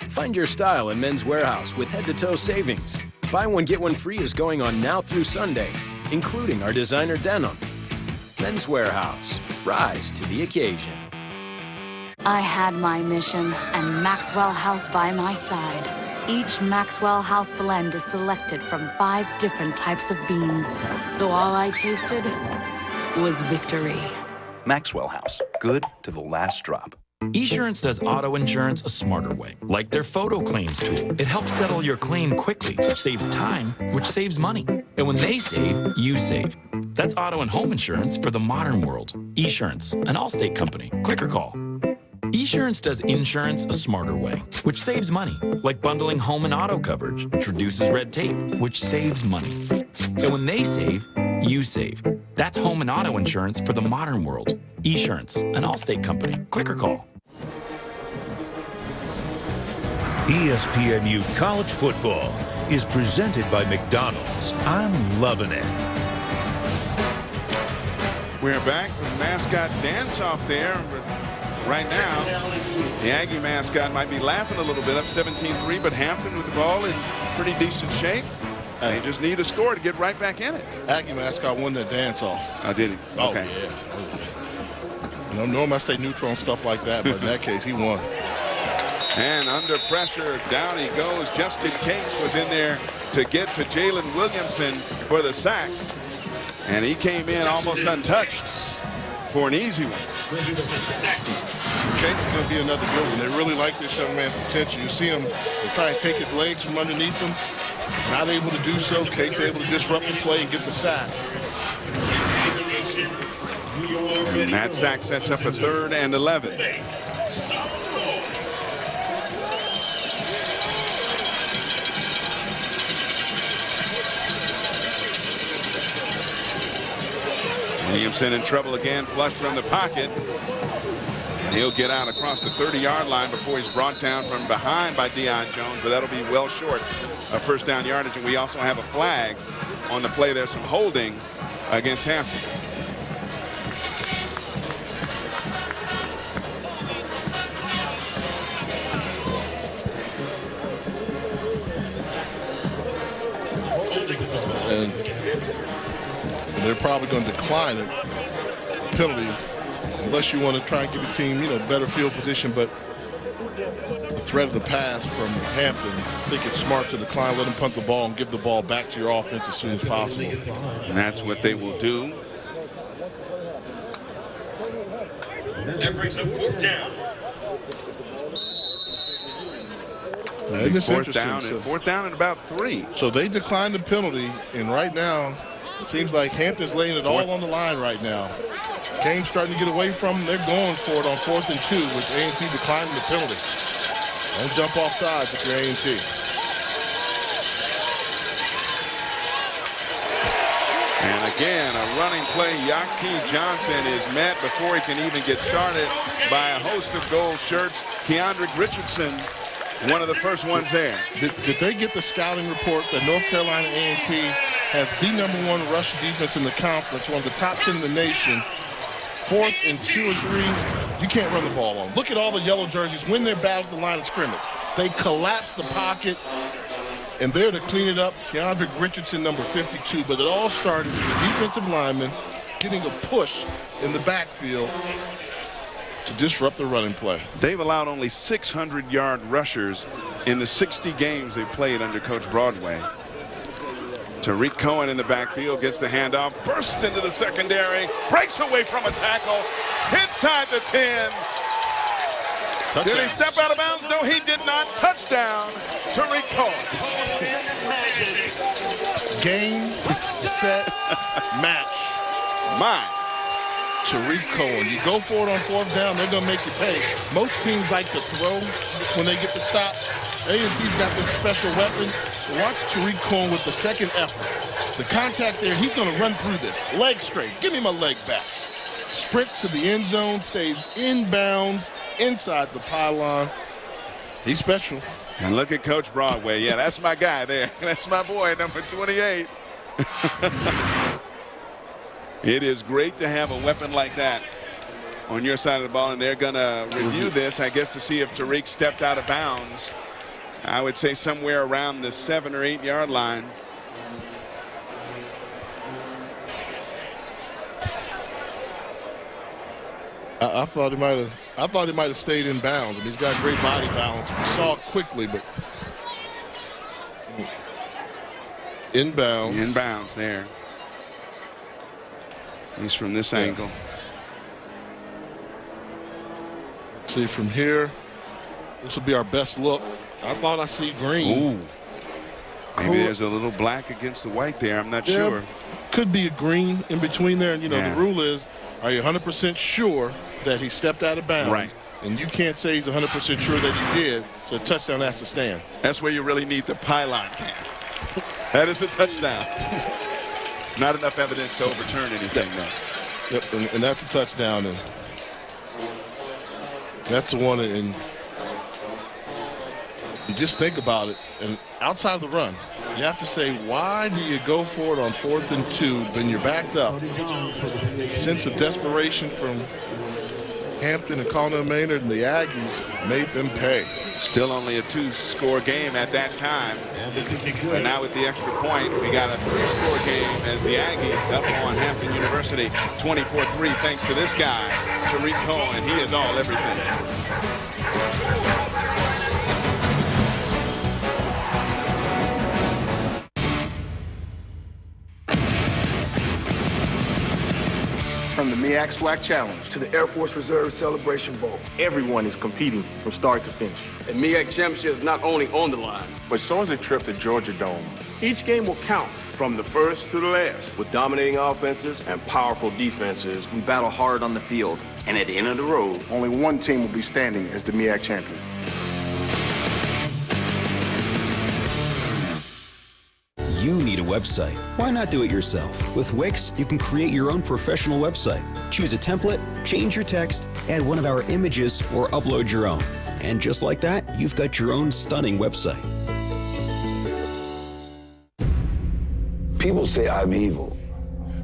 Find your style in Men's Warehouse with head-to-toe savings. Buy one, get one free is going on now through Sunday, including our designer denim. Men's Warehouse. Rise to the occasion. I had my mission and Maxwell House by my side. Each Maxwell House blend is selected from 5 different types of beans. So all I tasted was victory. Maxwell House. Good to the last drop. Esurance does auto insurance a smarter way, like their photo claims tool. It helps settle your claim quickly, which saves time, which saves money. And when they save, you save. That's auto and home insurance for the modern world. Esurance, an Allstate company. Click or call. Esurance does insurance a smarter way, which saves money, like bundling home and auto coverage, which reduces red tape, which saves money. And when they save, you save. That's home and auto insurance for the modern world. Esurance, an Allstate company. Click or call. ESPNU College Football is presented by McDonald's. I'm loving it. We're back with the mascot dance-off there. Right now, the Aggie mascot might be laughing a little bit, up 17-3, but Hampton with the ball in pretty decent shape. They just need a score to get right back in it. Aggie mascot won that dance-off. Oh, did he? Oh, okay. Yeah. You know, normally I stay neutral on stuff like that, but in that case, he won. And under pressure, down he goes. Justin Cates was in there to get to Jalen Williamson for the sack. And he came in almost untouched for an easy one. Cates is going to be another good one. They really like this young man's potential. You see him try and take his legs from underneath him. Not able to do so. Cates able to disrupt the play and get the sack. And that sack sets up a 3rd and 11. Williamson in trouble again, flushed from the pocket. And he'll get out across the 30-yard line before he's brought down from behind by Deion Jones, but that'll be well short of 1st down yardage. And we also have a flag on the play. There's some holding against Hampton. And they're probably going to decline it, penalty, unless you want to try and give your team, you know, better field position. But the threat of the pass from Hampton, I think it's smart to decline, let them punt the ball and give the ball back to your offense as soon as possible. And that's what they will do. That brings up 4th down. Fourth down and about 3. So they declined the penalty, and right now it seems like Hampton's laying it all on the line right now. Game's starting to get away from them. They're going for it on 4th and 2 with A&T declining the penalty. Don't jump off sides if you're A&T. And again, a running play. Yaki Johnson is met before he can even get started by a host of gold shirts. Keandrick Richardson, one of the first ones there. Did they get the scouting report that North Carolina A&T has the #1 rush defense in the conference, one of the top 10 in the nation? 4th and 2 or 3, you can't run the ball on. Look at all the yellow jerseys when they're battled at the line of scrimmage. They collapse the pocket, and there to clean it up, Keandrick Richardson, number 52. But it all started with the defensive lineman getting a push in the backfield to disrupt the running play. They've allowed only 600-yard rushers in the 60 games they played under Coach Broadway. Tariq Cohen in the backfield gets the handoff, bursts into the secondary, breaks away from a tackle, inside the 10. Touchdown. Did he step out of bounds? No, he did not. Touchdown, Tariq Cohen. Game, set, match. Mine. Tariq Cohen. You go for it on 4th down, they're going to make you pay. Most teams like to throw when they get the stop. A&T's got this special weapon. Watch Tariq Cohen with the 2nd effort. The contact there, he's going to run through this. Leg straight. Give me my leg back. Sprint to the end zone, stays inbounds, inside the pylon. He's special. And look at Coach Broadway. Yeah, that's my guy there. That's my boy, number 28. It is great to have a weapon like that on your side of the ball, and they're going to review this, I guess, to see if Tariq stepped out of bounds. I would say somewhere around the 7 or 8 yard line. I thought he might have stayed in bounds. I mean, he's got great body balance. We saw it quickly, but inbounds. Inbounds there. At least from this angle. Let's see from here. This will be our best look. I thought I see green. Ooh. Maybe there's a little black against the white there. I'm not sure. Could be a green in between there. And, you know, the rule is, are you 100% sure that he stepped out of bounds? Right. And you can't say he's 100% sure that he did, so a touchdown has to stand. That's where you really need the pylon cam. That is a touchdown. Not enough evidence to overturn anything, though. Yep, and that's a touchdown. And that's the one. And you just think about it. And outside of the run, you have to say, why do you go for it on 4th and 2 when you're backed up? Sense of desperation from Hampton and Colonel Maynard and the Aggies made them pay. Still only a 2-score game at that time. But now with the extra point, we got a 3-score game as the Aggies up on Hampton University 24-3 thanks to this guy, Tariq Cohen. He is all everything. From the MEAC SWAC Challenge to the Air Force Reserve Celebration Bowl, Everyone is competing from start to finish. The MEAC Championship is not only on the line, But so is the trip to Georgia Dome. each game will count. From the first to the last. With dominating offenses and powerful defenses, We battle hard on the field, and at the end of the road, only one team will be standing as the MEAC champion. You need a website. Why not do it yourself? With Wix, you can create your own professional website. Choose a template, change your text, add one of our images, or upload your own. And just like that, you've got your own stunning website. People say I'm evil.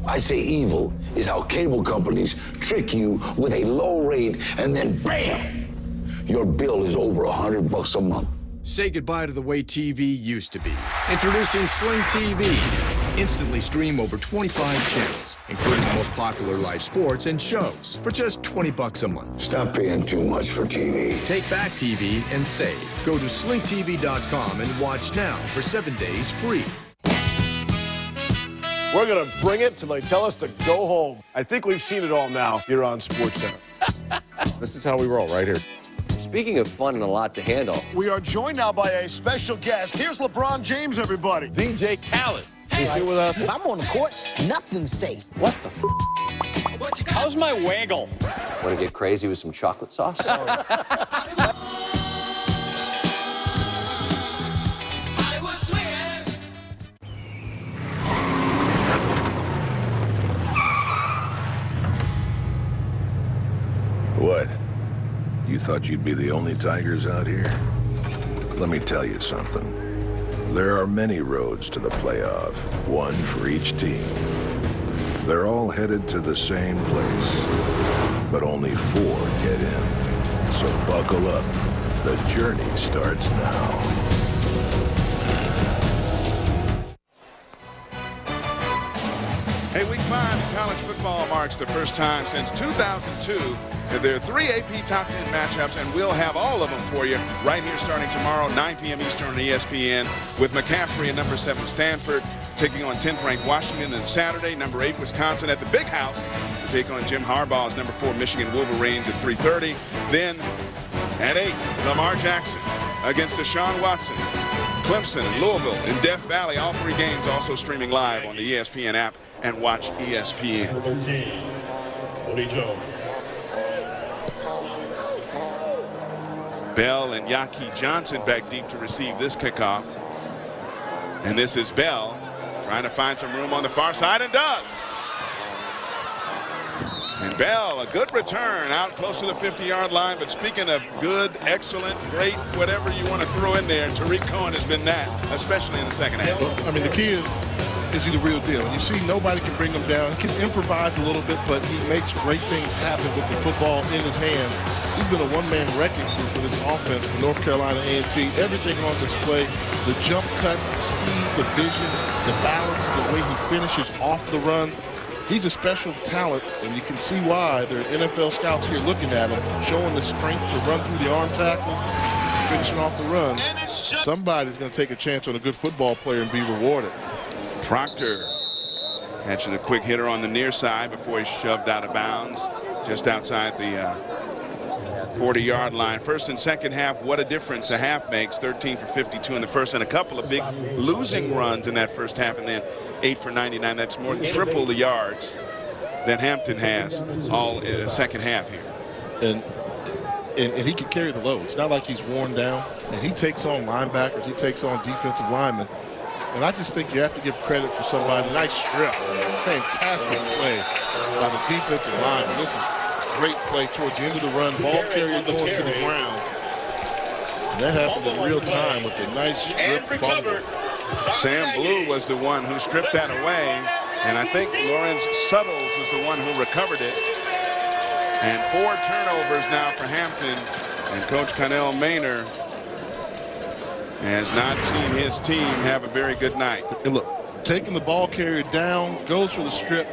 I say evil is how cable companies trick you with a low rate and then bam! Your bill is over $100 a month. Say goodbye to the way TV used to be. Introducing Sling TV. Instantly stream over 25 channels, including the most popular live sports and shows, for just $20 a month. Stop paying too much for TV. Take back TV and save. Go to slingtv.com and watch now for 7 days free. We're going to bring it till they tell us to go home. I think we've seen it all now here on SportsCenter. This is how we roll right here. Speaking of fun and a lot to handle. We are joined now by a special guest. Here's LeBron James, everybody. DJ Khaled is here with us. If I'm on the court, nothing's safe. What the f? How's my waggle? Want to get crazy with some chocolate sauce? What? You thought you'd be the only Tigers out here? Let me tell you something. There are many roads to the playoff, one for each team. They're all headed to the same place, but only 4 get in. So buckle up. The journey starts now. Hey, week 5 in college football marks the first time since 2002 that there are 3 AP top 10 matchups, and we'll have all of them for you right here starting tomorrow, 9 p.m. Eastern on ESPN, with McCaffrey and number 7 Stanford taking on 10th ranked Washington, and Saturday, number 8 Wisconsin at the Big House to take on Jim Harbaugh's number 4 Michigan Wolverines at 3:30. Then at 8, Lamar Jackson against Deshaun Watson. Clemson, Louisville, and Death Valley, all 3 games also streaming live on the ESPN app and watch ESPN. Number 10, Cody Jones. Bell and Yaki Johnson back deep to receive this kickoff. And this is Bell trying to find some room on the far side, and does. And Bell, a good return out close to the 50-yard line. But speaking of good, excellent, great, whatever you want to throw in there, Tariq Cohen has been that, especially in the second half. Well, I mean, the key is he the real deal? You see, nobody can bring him down. He can improvise a little bit, but he makes great things happen with the football in his hand. He's been a one-man wrecking crew for this offense for North Carolina A&T. Everything on display, the jump cuts, the speed, the vision, the balance, the way he finishes off the runs. He's a special talent, and you can see why. There are NFL scouts here looking at him, showing the strength to run through the arm tackles, finishing off the runs. Somebody's going to take a chance on a good football player and be rewarded. Proctor catching a quick hitter on the near side before he's shoved out of bounds just outside the 40-yard line. First and second half, what a difference a half makes. 13 for 52 in the first, and a couple of big losing runs in that first half, and then 8 for 99. That's more than triple the yards that Hampton has all in the second half here. And he can carry the load. It's not like he's worn down. And he takes on linebackers. He takes on defensive linemen. And I just think you have to give credit for somebody. Nice strip. Fantastic play by the defensive lineman. This is great play towards the end of the run. Ball carrier going to the ground. And that happened in real time with a nice strip fumble. Sam Blue was the one who stripped that away. And I think Lawrence Suttles was the one who recovered it. And 4 turnovers now for Hampton. And Coach Connell Maynor has not seen his team have a very good night. And look, taking the ball carrier down, goes for the strip.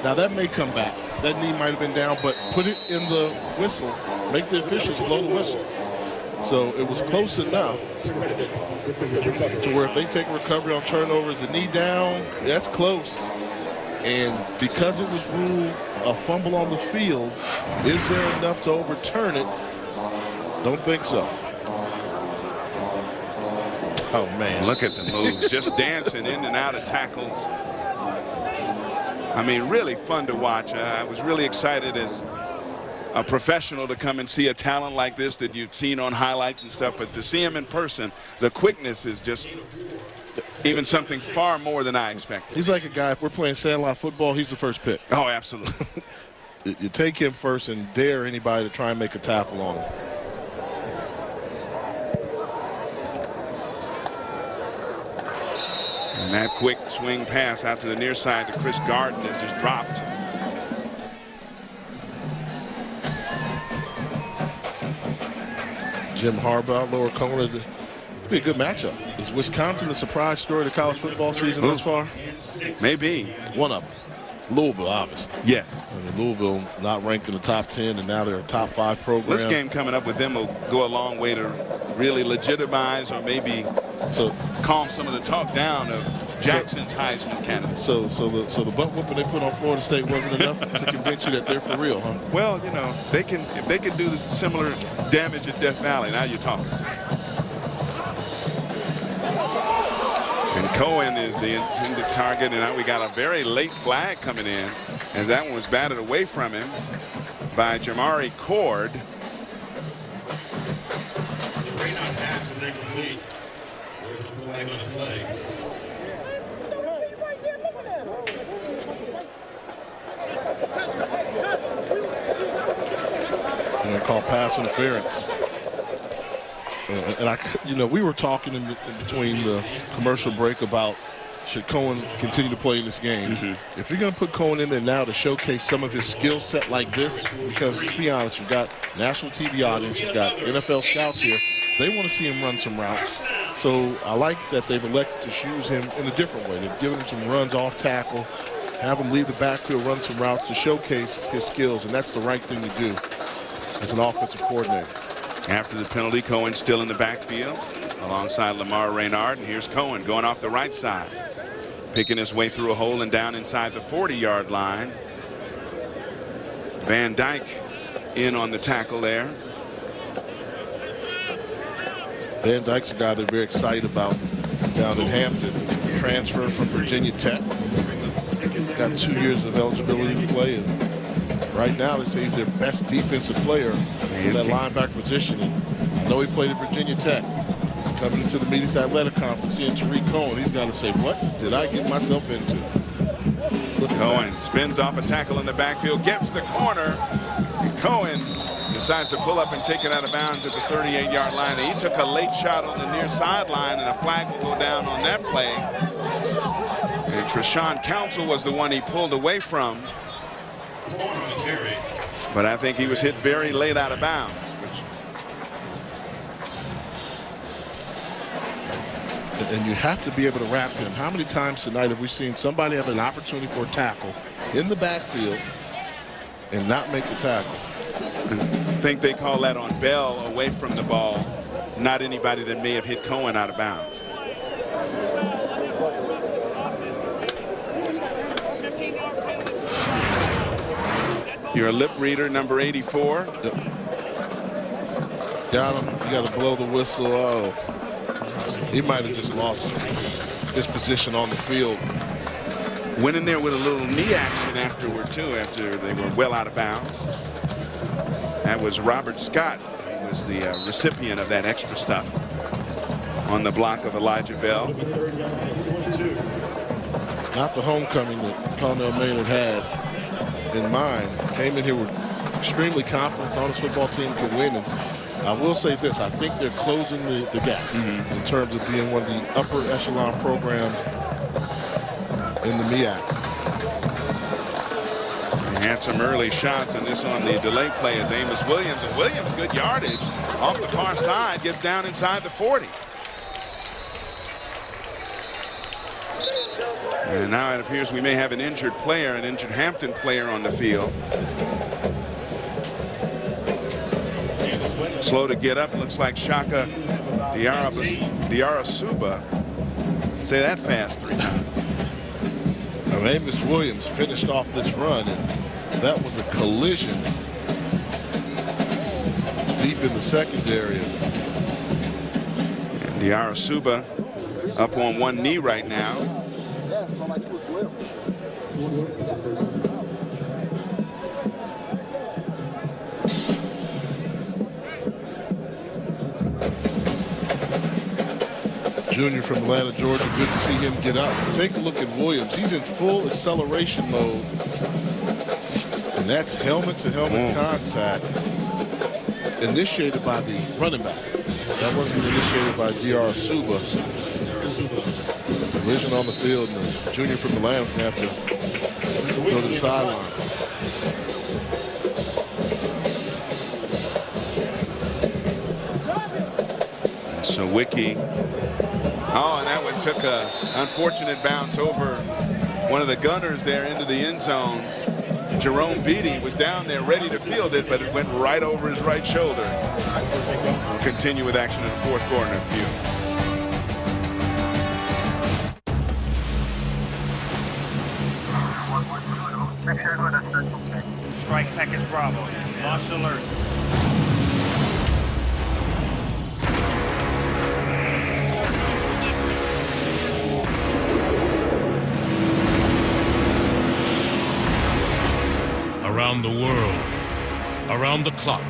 Now that may come back. That knee might have been down, but put it in the whistle. Make the officials blow the whistle. So it was close enough to where if they take a recovery on turnovers, the knee down, that's close. And because it was ruled a fumble on the field, is there enough to overturn it? Don't think so. Oh, man. Look at the moves, just dancing in and out of tackles. I mean, really fun to watch. I was really excited as a professional to come and see a talent like this that you've seen on highlights and stuff, but to see him in person, the quickness is just even something far more than I expected. He's like a guy, if we're playing sandlot football, he's the first pick. Oh, absolutely. You take him first and dare anybody to try and make a tackle on him. And that quick swing pass out to the near side to Chris Garden is just dropped. Jim Harbaugh, lower corner. It'd be a good matchup. Is Wisconsin the surprise story of the college football season thus far? Maybe. One of them. Louisville, obviously. Yes. I mean, Louisville not ranked in the top 10, and now they're a top 5 program. This game coming up with them will go a long way to really legitimize or maybe calm some of the talk down of Jackson's Heisman candidate. So the butt whooping they put on Florida State wasn't enough to convince you that they're for real, huh? Well, you know, if they can do similar damage at Death Valley, now you're talking. And Cohen is the intended target, and now we got a very late flag coming in as that one was batted away from him by Jamari Cord. The radar pass is incomplete. There's a flag on the play. And they call pass interference. And we were talking in between the commercial break about should Cohen continue to play in this game. Mm-hmm. If you're going to put Cohen in there now to showcase some of his skill set like this, because let's be honest, you've got national TV audience, you've got NFL scouts here, they want to see him run some routes. So I like that they've elected to use him in a different way. They've given him some runs off tackle, have him leave the backfield, run some routes to showcase his skills, and that's the right thing to do as an offensive coordinator. After the penalty, Cohen still in the backfield alongside Lamar Raynard, and here's Cohen going off the right side, picking his way through a hole and down inside the 40-yard line. Van Dyke in on the tackle there. Van Dyke's a guy they're very excited about down in Hampton. Transfer from Virginia Tech. Got 2 years of eligibility to play, and right now they say he's their best defensive player in that linebacker position. And I know he played at Virginia Tech. Coming into the Media Athletic Conference, seeing Tariq Cohen, he's got to say, what did I get myself into? Look at Cohen that. spins off a tackle in the backfield, gets the corner, and Cohen decides to pull up and take it out of bounds at the 38-yard line. And he took a late shot on the near sideline, and a flag will go down on that play. And Treshawn Counsell was the one he pulled away from. But I think he was hit very late out of bounds. And you have to be able to wrap him. How many times tonight have we seen somebody have an opportunity for a tackle in the backfield and not make the tackle? I think they call that on Bell away from the ball, not anybody that may have hit Cohen out of bounds. Your lip reader, number 84. Yep. Got him. You got to blow the whistle. Oh, he might have just lost his position on the field. Went in there with a little knee action afterward, too, after they were well out of bounds. That was Robert Scott, who was the recipient of that extra stuff on the block of Elijah Bell. Not the homecoming that Connell Maynard had in mind. Came in here with extremely confident, thought his football team could win. And I will say this, I think they're closing the gap in terms of being one of the upper echelon programs in the MEAC. Had some early shots, and this on the delay play is Amos Williams. And Williams, good yardage off the far side, gets down inside the 40. And now it appears we may have an injured player, an injured Hampton player on the field. Slow to get up, looks like Shaka Diarasuba. Say that fast 3 times. Now, Amos Williams finished off this run, and that was a collision deep in the secondary. And Diarasuba up on one knee right now. Junior from Atlanta, Georgia. Good to see him get up. Take a look at Williams. He's in full acceleration mode. And that's helmet-to-helmet contact initiated by the running back. That wasn't initiated by Diarasuba. Collision on the field, and the junior from Atlanta have to go to the sideline. So Wiki. Oh, and that one took a unfortunate bounce over one of the gunners there into the end zone. Jerome Beatty was down there ready to field it, but it went right over his right shoulder. We'll continue with action in the 4th quarter in a few. Strike package Bravo. Launch alert. Around the world, around the clock,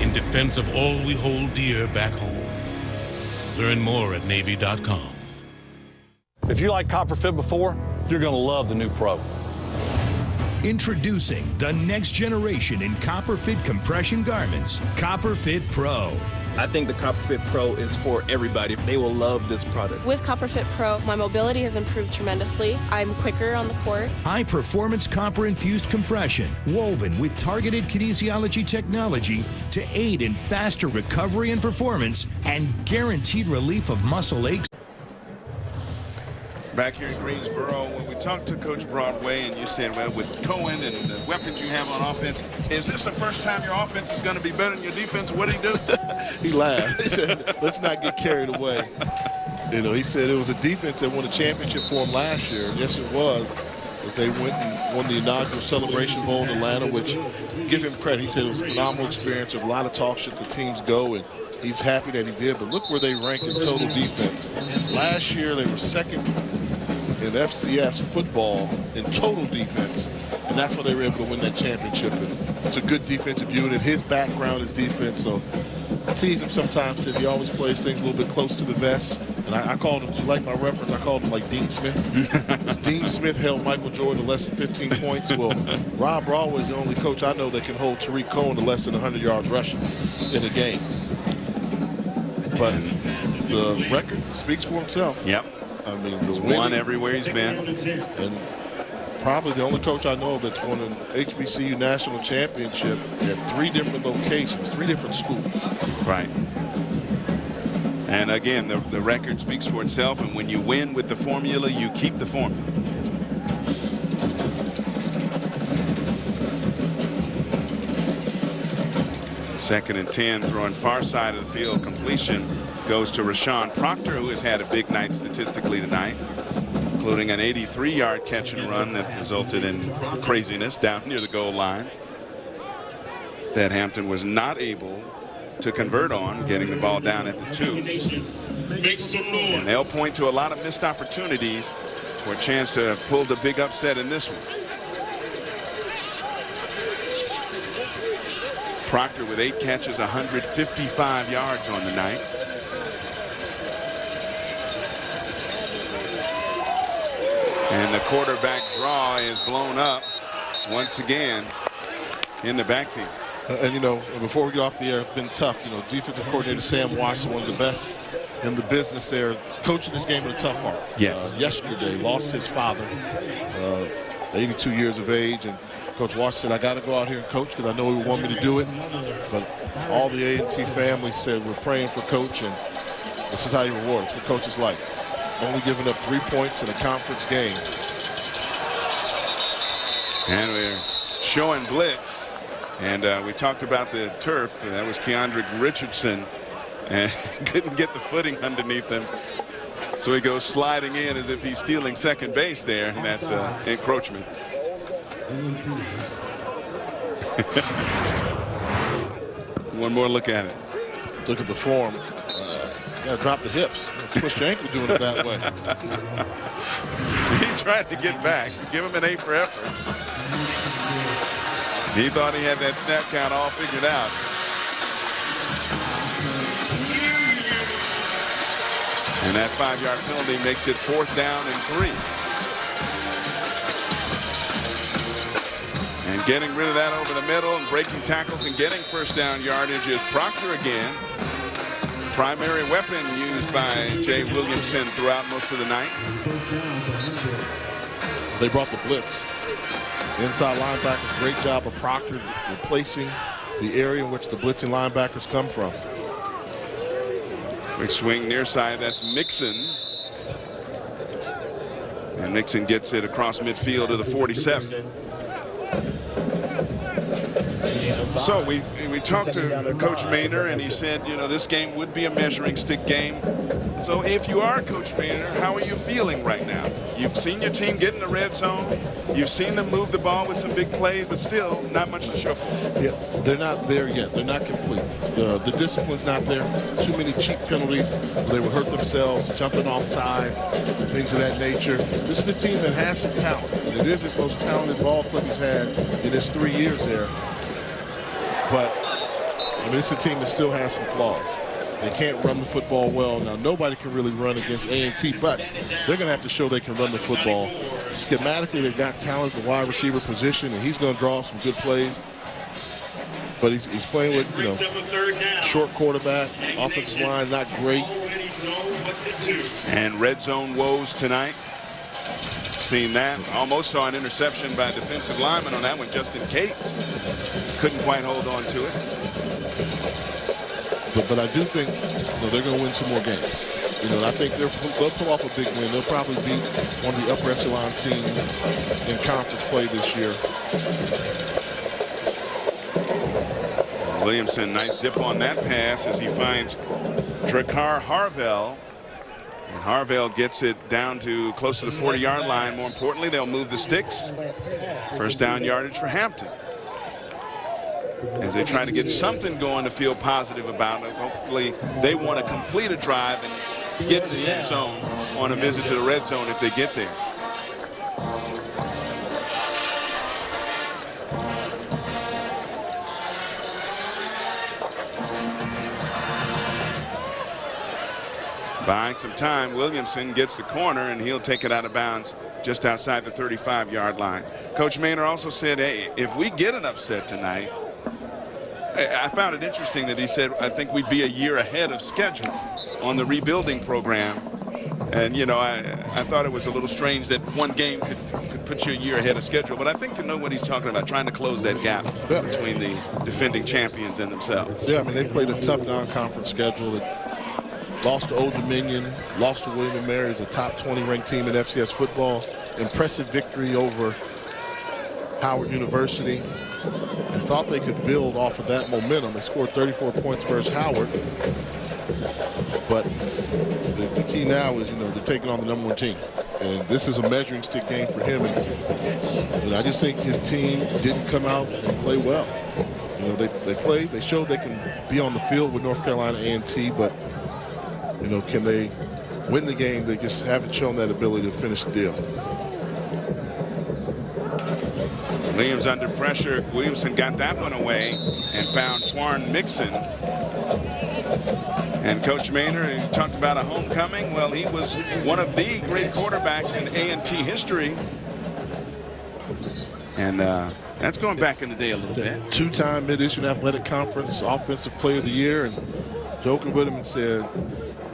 in defense of all we hold dear back home. Learn more at Navy.com. If you like copper fit before, you're going to love the new Pro. Introducing the next generation in copper fit compression garments, Copper Fit Pro. I think the Copper Fit Pro is for everybody. They will love this product. With Copper Fit Pro, my mobility has improved tremendously. I'm quicker on the court. High-performance copper-infused compression, woven with targeted kinesiology technology to aid in faster recovery and performance and guaranteed relief of muscle aches. Back here in Greensboro, when we talked to Coach Broadway, and you said, well, with Cohen and the weapons you have on offense, is this the first time your offense is going to be better than your defense? What did he do? He laughed. He said, let's not get carried away. You know, he said it was a defense that won a championship for him last year. Yes, it was. As they went and won the inaugural Celebration Bowl in Atlanta, which, give him credit, he said it was a phenomenal experience. There was a lot of talk should the teams go, and he's happy that he did. But look where they rank in total defense. Last year, they were second in FCS football in total defense, and that's why they were able to win that championship. And it's a good defensive unit. His background is defense, so I tease him sometimes that he always plays things a little bit close to the vest. And I called him, do you like my reference? I called him like Dean Smith. Dean Smith held Michael Jordan to less than 15 points. Well, Rob Broadway is the only coach I know that can hold Tariq Cohen to less than 100 yards rushing in a game. But the record speaks for himself. Yep. I mean, he's won everywhere he's been. And probably the only coach I know of that's won an HBCU national championship at 3 different locations, 3 different schools. Right. And again, the record speaks for itself. And when you win with the formula, you keep the formula. Second and 10, throwing far side of the field. Completion goes to Rashawn Proctor, who has had a big night statistically tonight, including an 83-yard catch and run that resulted in craziness down near the goal line that Hampton was not able to convert on, getting the ball down at the 2. And they'll point to a lot of missed opportunities for a chance to pull the big upset in this one. Proctor with 8 catches, 155 yards on the night. And the quarterback draw is blown up once again in the backfield. And, you know, before we get off the air, it's been tough. You know, defensive coordinator Sam Washington, one of the best in the business there, coaching this game with a tough heart. Yes. Yesterday, lost his father, 82 years of age, and Coach Walsh said, I got to go out here and coach because I know he would want me to do it. But all the A&T family said, we're praying for Coach, and this is how you reward. It's what Coach is like. Only giving up 3 points in a conference game. And we're showing blitz. And we talked about the turf. And that was Keandrick Richardson. And couldn't get the footing underneath him. So he goes sliding in as if he's stealing second base there. And that's encroachment. One more look at it. Look at the form. Got to drop the hips. Twist your ankle doing it that way. He tried to get back. Give him an A for effort. He thought he had that snap count all figured out. And that 5-yard penalty makes it 4th down and 3. And getting rid of that over the middle and breaking tackles and getting first down yardage is Proctor again. Primary weapon used by Jay Williamson throughout most of the night. They brought the blitz. Inside linebackers, great job of Proctor replacing the area in which the blitzing linebackers come from. Quick swing near side, that's Mixon. And Mixon gets it across midfield to the 47. So we talked to Coach Maynor, and he said, you know, this game would be a measuring stick game. So if you are Coach Maynor, how are you feeling right now? You've seen your team get in the red zone. You've seen them move the ball with some big plays, but still not much to show for. Yeah, they're not there yet. They're not complete. The discipline's not there. Too many cheap penalties. They would hurt themselves, jumping off sides, things of that nature. This is a team that has some talent. It is his most talented ball club he's had in his 3 years there. But, I mean, it's a team that still has some flaws. They can't run the football well. Now, nobody can really run against A&T, but they're going to have to show they can run the football. Schematically, they've got talent at the wide receiver position, and he's going to draw some good plays. But he's playing with, you know, short quarterback, offensive line, not great. And red zone woes tonight. Seen that. Almost saw an interception by a defensive lineman on that one, Justin Cates. Couldn't quite hold on to it. But I do think, you know, they're going to win some more games. You know, I think they'll pull off a big win. They'll probably beat one of the upper echelon teams in conference play this year. Williamson, nice zip on that pass as he finds Drakkar Harvell. And Harvell gets it down to close to the 40-yard line. More importantly, they'll move the sticks. First down yardage for Hampton, as they try to get something going to feel positive about it. Hopefully they want to complete a drive and get in the end zone on a visit to the red zone if they get there. Buying some time, Williamson gets the corner, and he'll take it out of bounds just outside the 35-yard line. Coach Maynor also said, hey, if we get an upset tonight, I found it interesting that he said, I think we'd be a year ahead of schedule on the rebuilding program. And, you know, I thought it was a little strange that one game could put you a year ahead of schedule. But I think you know what he's talking about, trying to close that gap between the defending champions and themselves. Yeah, I mean, they played a tough non-conference schedule. That lost to Old Dominion, lost to William & Mary, the top 20 ranked team in FCS football. Impressive victory over Howard University, and thought they could build off of that momentum. They scored 34 points versus Howard. But the key now is, you know, they're taking on the #1 team. And this is a measuring stick game for him. And I just think his team didn't come out and play well. You know, they showed they can be on the field with North Carolina A&T, but, you know, can they win the game? They just haven't shown that ability to finish the deal. Williams under pressure. Williamson got that one away and found Twarn Mixon. And Coach Maynor, he talked about a homecoming. Well, he was one of the great quarterbacks in A&T history. And that's going back in the day a little bit. Two-time Mid-Eastern Athletic Conference Offensive Player of the Year, and joking with him and said,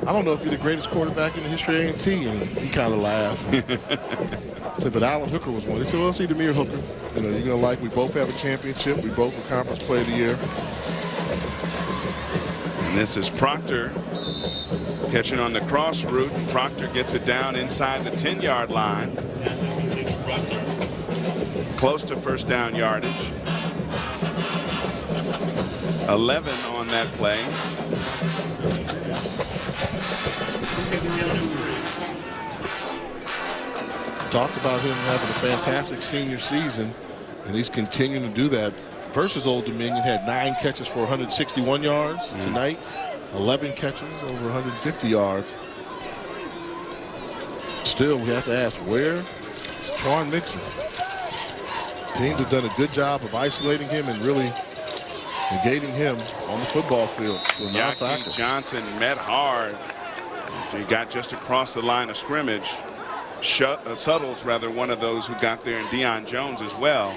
I don't know if you're the greatest quarterback in the history of A&T, and he kind of laughed. said, but Alan Hooker was one. He said, well, it's either me or Hooker. You know, you're going to like, we both have a championship. We both were Conference Player of the Year. And this is Proctor catching on the cross route. Proctor gets it down inside the 10-yard line. Close to first down yardage. 11 on that play. Talked about him having a fantastic senior season, and he's continuing to do that. Versus Old Dominion, had 9 catches for 161 yards. Tonight, 11 catches over 150 yards. Still, we have to ask, where is Twan Mixon? Teams have done a good job of isolating him and really negating him on the football field. Aggie Johnson met hard. He got just across the line of scrimmage. Suttles, rather, one of those who got there, and Deion Jones as well.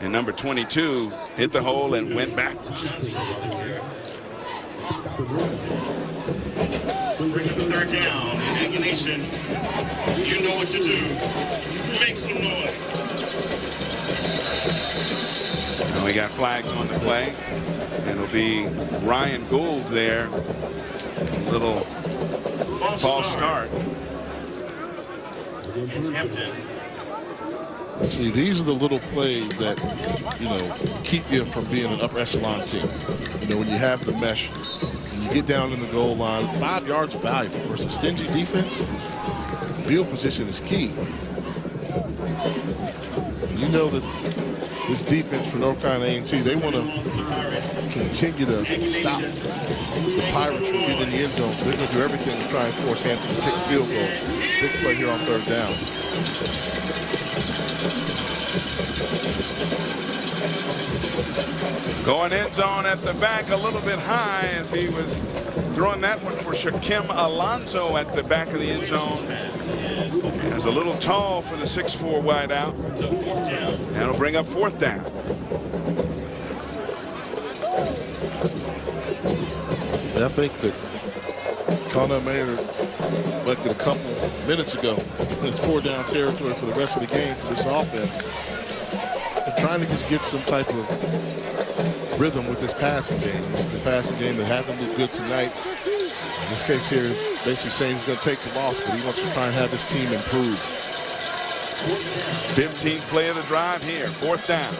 And number 22 hit the hole and went back. Brings up the third down. In Aggie Nation, you know what to do. Make some noise. And we got flags on the play. It'll be Ryan Gould there. A little false start. It's Hampton. See, these are the little plays that, you know, keep you from being an upper echelon team. You know, when you have the mesh, when you get down in the goal line, 5 yards are valuable. Versus a stingy defense, field position is key. And you know that this defense for North Carolina A&T, they want to continue to stop the Pirates from getting in the end zone. So they're going to do everything to try and force Hampton to take a field goal. Big play here on third down. Going end zone at the back a little bit high as he was throwing that one for Shaquem Alonso at the back of the end zone. It's a little tall for the 6'4" wide out. That'll bring up fourth down. I think that Connor Maynard elected a couple minutes ago. It's 4-down territory for the rest of the game for this offense. They're trying to just get some type of rhythm with this passing game. This is the passing game that hasn't looked good tonight. In this case here, basically saying he's going to take the loss, but he wants to try and have his team improve. 15th play of the drive here, fourth down.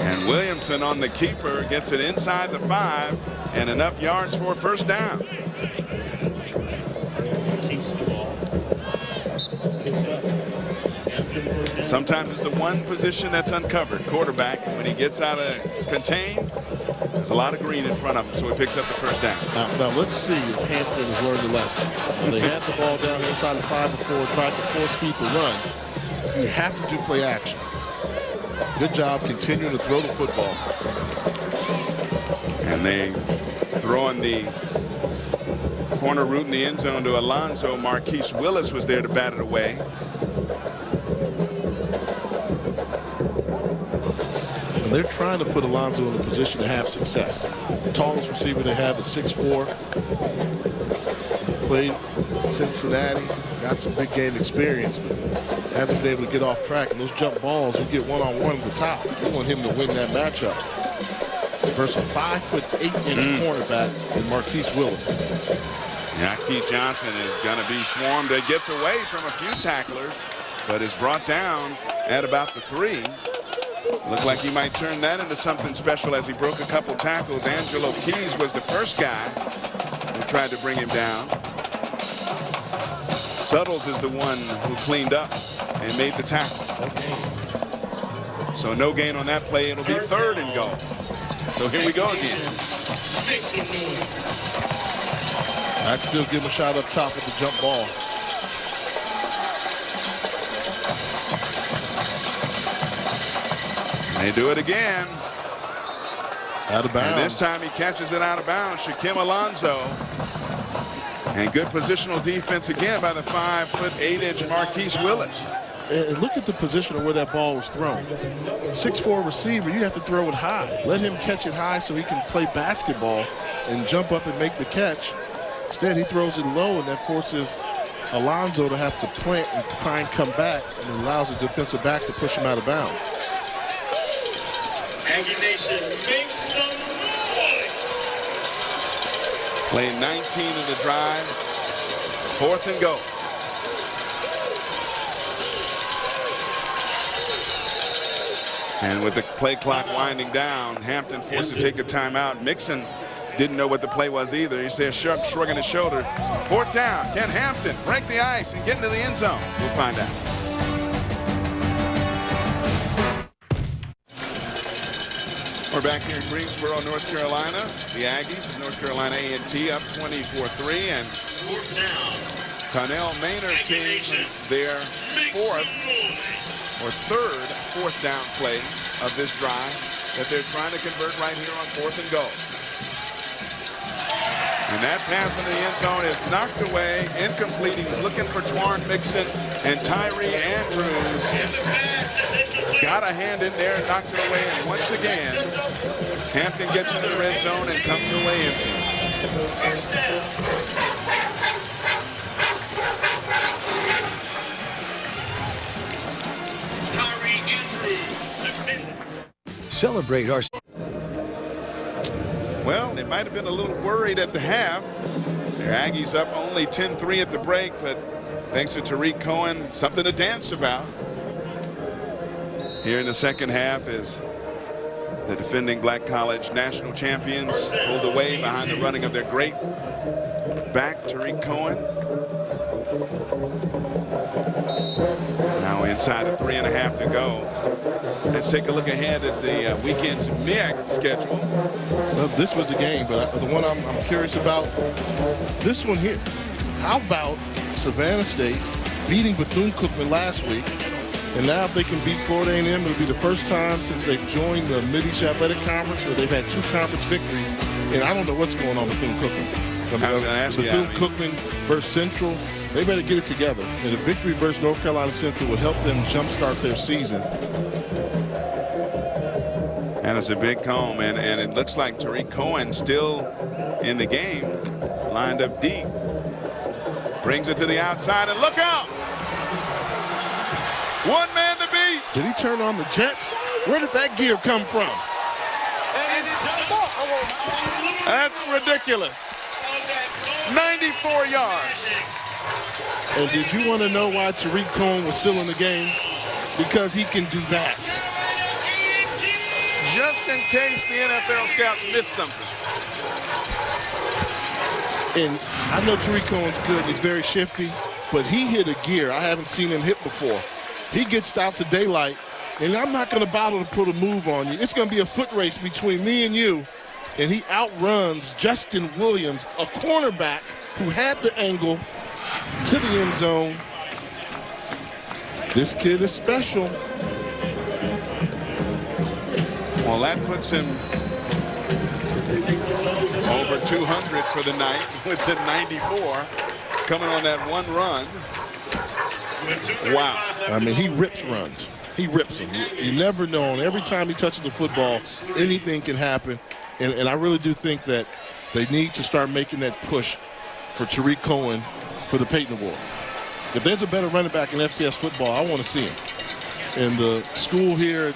And Williamson on the keeper gets it inside the 5 and enough yards for first down. Keeps the ball. Sometimes it's the one position that's uncovered, quarterback. When he gets out of contain, there's a lot of green in front of him, so he picks up the first down. Now let's see if Hampton has learned a lesson. When they had the ball down inside the 5 before, tried to force people to run, you have to do play action. Good job continuing to throw the football. And they throwing the corner route in the end zone to Alonso. Marquise Willis was there to bat it away. And they're trying to put Alonso in a position to have success. The tallest receiver they have is 6'4". Played Cincinnati, got some big game experience, but hasn't been able to get off track. And those jump balls, you get one-on-one at the top. You want him to win that matchup. Versus a 5'8" cornerback in Marquise Willis. Aggie Johnson is going to be swarmed. It gets away from a few tacklers, but is brought down at about the 3. Looked like he might turn that into something special as he broke a couple tackles. Angelo Keys was the first guy who tried to bring him down. Suttles is the one who cleaned up and made the tackle. So no gain on that play. It'll be 3rd and goal. So here we go again. I'd still give him a shot up top with the jump ball. They do it again. Out of bounds. And this time he catches it out of bounds. Shaquem Alonso. And good positional defense again by the 5'8" Marquise Willis. And look at the position of where that ball was thrown. 6'4" receiver, you have to throw it high. Let him catch it high so he can play basketball and jump up and make the catch. Instead, he throws it low, and that forces Alonzo to have to plant and try and come back, and allows the defensive back to push him out of bounds. Aggie Nation, make some noise. Play 19 in the drive. 4th and goal. And with the play clock winding down, Hampton forced to take a timeout. Mixon didn't know what the play was either. He's there shrugging his shoulder. 4th down. Can Hampton break the ice and get into the end zone? We'll find out. We're back here in Greensboro, North Carolina. The Aggies of North Carolina A&T up 24-3. And 4th down. Connell Maynard came their 4th down play of this drive that they're trying to convert right here on 4th and goal. And that pass in the end zone is knocked away, incomplete. He was looking for Twan Mixon, and Tyree Andrews got a hand in there and knocked it away. And once again, Hampton gets into the red zone and comes away empty. Celebrate our... Well, they might have been a little worried at the half. Their Aggies up only 10-3 at the break, but thanks to Tariq Cohen, something to dance about. Here in the second half is the defending Black College national champions pulled away behind the running of their great back, Tariq Cohen. Now inside of 3.5 to go. Let's take a look ahead at the weekend's MEAC schedule. Well, this was the game, but the one I'm curious about, this one here. How about Savannah State beating Bethune-Cookman last week, and now if they can beat Florida A&M, it'll be the first time since they've joined the Mid-East Athletic Conference where they've had 2 conference victories, and I don't know what's going on with Bethune-Cookman. Bethune-Cookman versus Central, they better get it together, and a victory versus North Carolina Central will help them jumpstart their season. And it's a big comb, and it looks like Tariq Cohen still in the game, lined up deep. Brings it to the outside, and look out! One man to beat. Did he turn on the Jets? Where did that gear come from? That's ridiculous. 94 yards. And did you want to know why Tariq Cohen was still in the game? Because he can do that. Just in case the NFL scouts missed something. And I know Tariq Cohen's good. He's very shifty, but he hit a gear I haven't seen him hit before. He gets out to daylight, and I'm not going to bother to put a move on you. It's going to be a foot race between me and you, and he outruns Justin Williams, a cornerback who had the angle to the end zone. This kid is special. Well, that puts him over 200 for the night with the 94 coming on that one run. Wow. I mean, he rips runs. He rips them. You never know. And every time he touches the football, anything can happen. And I really do think that they need to start making that push for Tariq Cohen for the Peyton Award. If there's a better running back in FCS football, I want to see him. And the school here,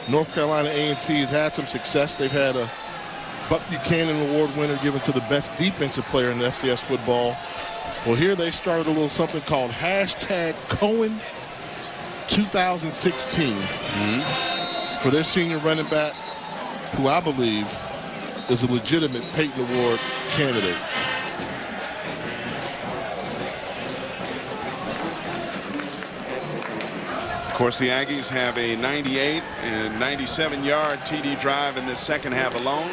North Carolina A&T, has had some success. They've had a Buck Buchanan Award winner given to the best defensive player in the FCS football. Well, here they started a little something called #Cohen 2016 for their senior running back, who I believe is a legitimate Peyton Award candidate. Of course, the Aggies have a 98 and 97-yard TD drive in this second half alone.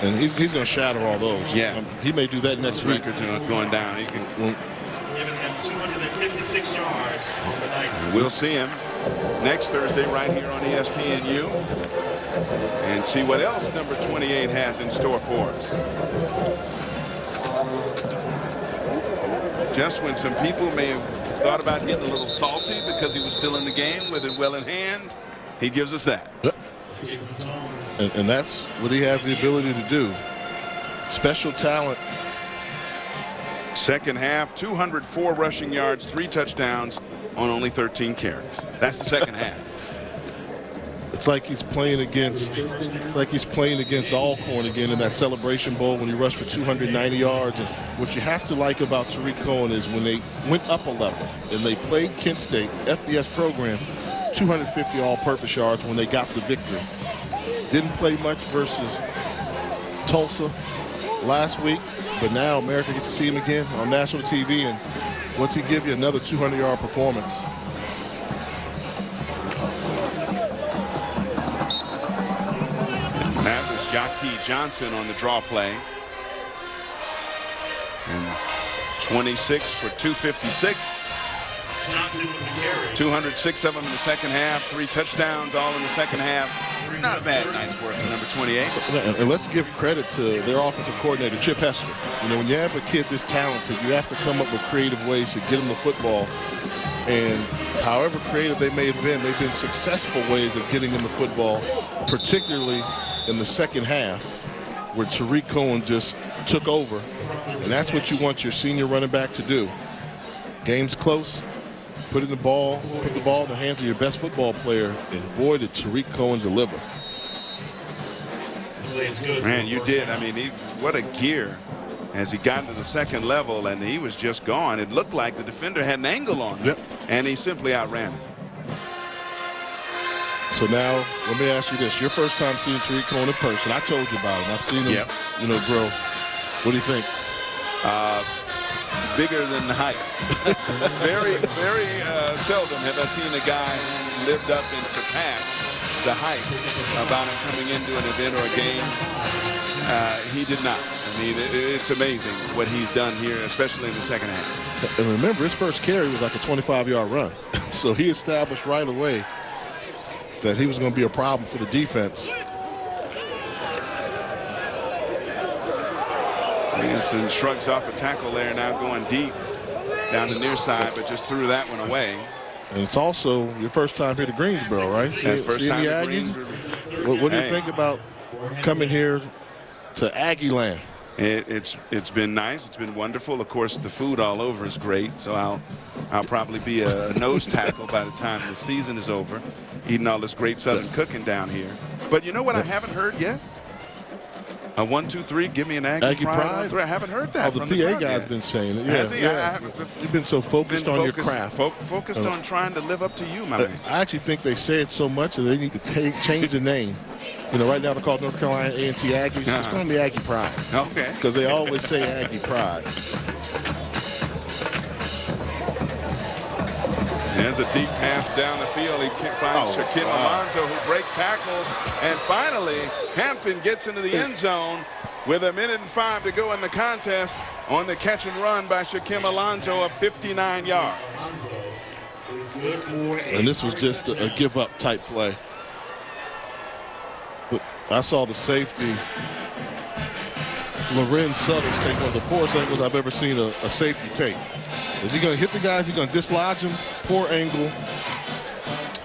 And he's going to shatter all those. Yeah. He may do that next week. Records are going down. He can, Giving him 256 yards on the night. We'll see him next Thursday right here on ESPNU and see what else number 28 has in store for us. Just when some people may have thought about getting a little salty because he was still in the game with it well in hand, he gives us that. Yep. And that's what he has the ability to do. special talent. Second half, 204 rushing yards, 3 touchdowns on only 13 carries. That's the second half. It's like he's playing against Alcorn again in that Celebration Bowl when he rushed for 290 yards. And what you have to like about Tariq Cohen is when they went up a level and they played Kent State, FBS program, 250 all-purpose yards when they got the victory. Didn't play much versus Tulsa last week, but now America gets to see him again on national TV, and what's he give you? Another 200-yard performance. That was Yaki Johnson on the draw play. And 26 for 256. 206 of them in the second half, 3 touchdowns all in the second half. Not a bad night's work for number 28. And let's give credit to their offensive coordinator, Chip Hester. You know, when you have a kid this talented, you have to come up with creative ways to get him the football. And however creative they may have been, they've been successful ways of getting him the football, particularly in the second half, where Tariq Cohen just took over. And that's what you want your senior running back to do. Game's close. Put the ball in the hands of your best football player, and boy, did Tariq Cohen deliver. Man, you did. I mean, what a gear as he got into the second level, and he was just gone. It looked like the defender had an angle on him, and he simply outran him. So now, let me ask you this. Your first time seeing Tariq Cohen in person. I told you about him. I've seen him, you know, grow. What do you think? Bigger than the height. very seldom have I seen a guy lived up and surpassed the hype about him coming into an event or a game. He did not. I mean, it's amazing what he's done here, especially in the second half. And remember, his first carry was like a 25-yard run. So he established right away that he was going to be a problem for the defense. Williamson shrugs off a tackle there, now going deep down the near side, but just threw that one away. And it's also your first time here to Greensboro, right? That's first time the to Aggies. Greensboro. What do you think about coming here to Aggie land? It's been nice. It's been wonderful. Of course, the food all over is great, so I'll probably be a nose tackle by the time the season is over, eating all this great Southern cooking down here. But you know what I haven't heard yet? A 1, 2, 3, give me an Aggie pride. I haven't heard that. Oh, the PA guy's been saying it. Yeah, has he? Yeah. You've been so focused on your craft. Focused on trying to live up to you, my man. I actually think they say it so much that they need to change the name. You know, right now they're called North Carolina A&T Aggies. It's going to be Aggie Pride. Okay. Because they always say Aggie Pride. There's a deep pass down the field. He finds Shaquem Alonso, who breaks tackles. And finally, Hampton gets into the end zone with 1:05 to go in the contest on the catch and run by Shaquem Alonso of 59 yards. And this was just a give-up type play. I saw the safety, Lorenz Suttles, take one of the poorest angles I've ever seen a safety take. Is he going to hit the guys? Is he going to dislodge them? Poor angle.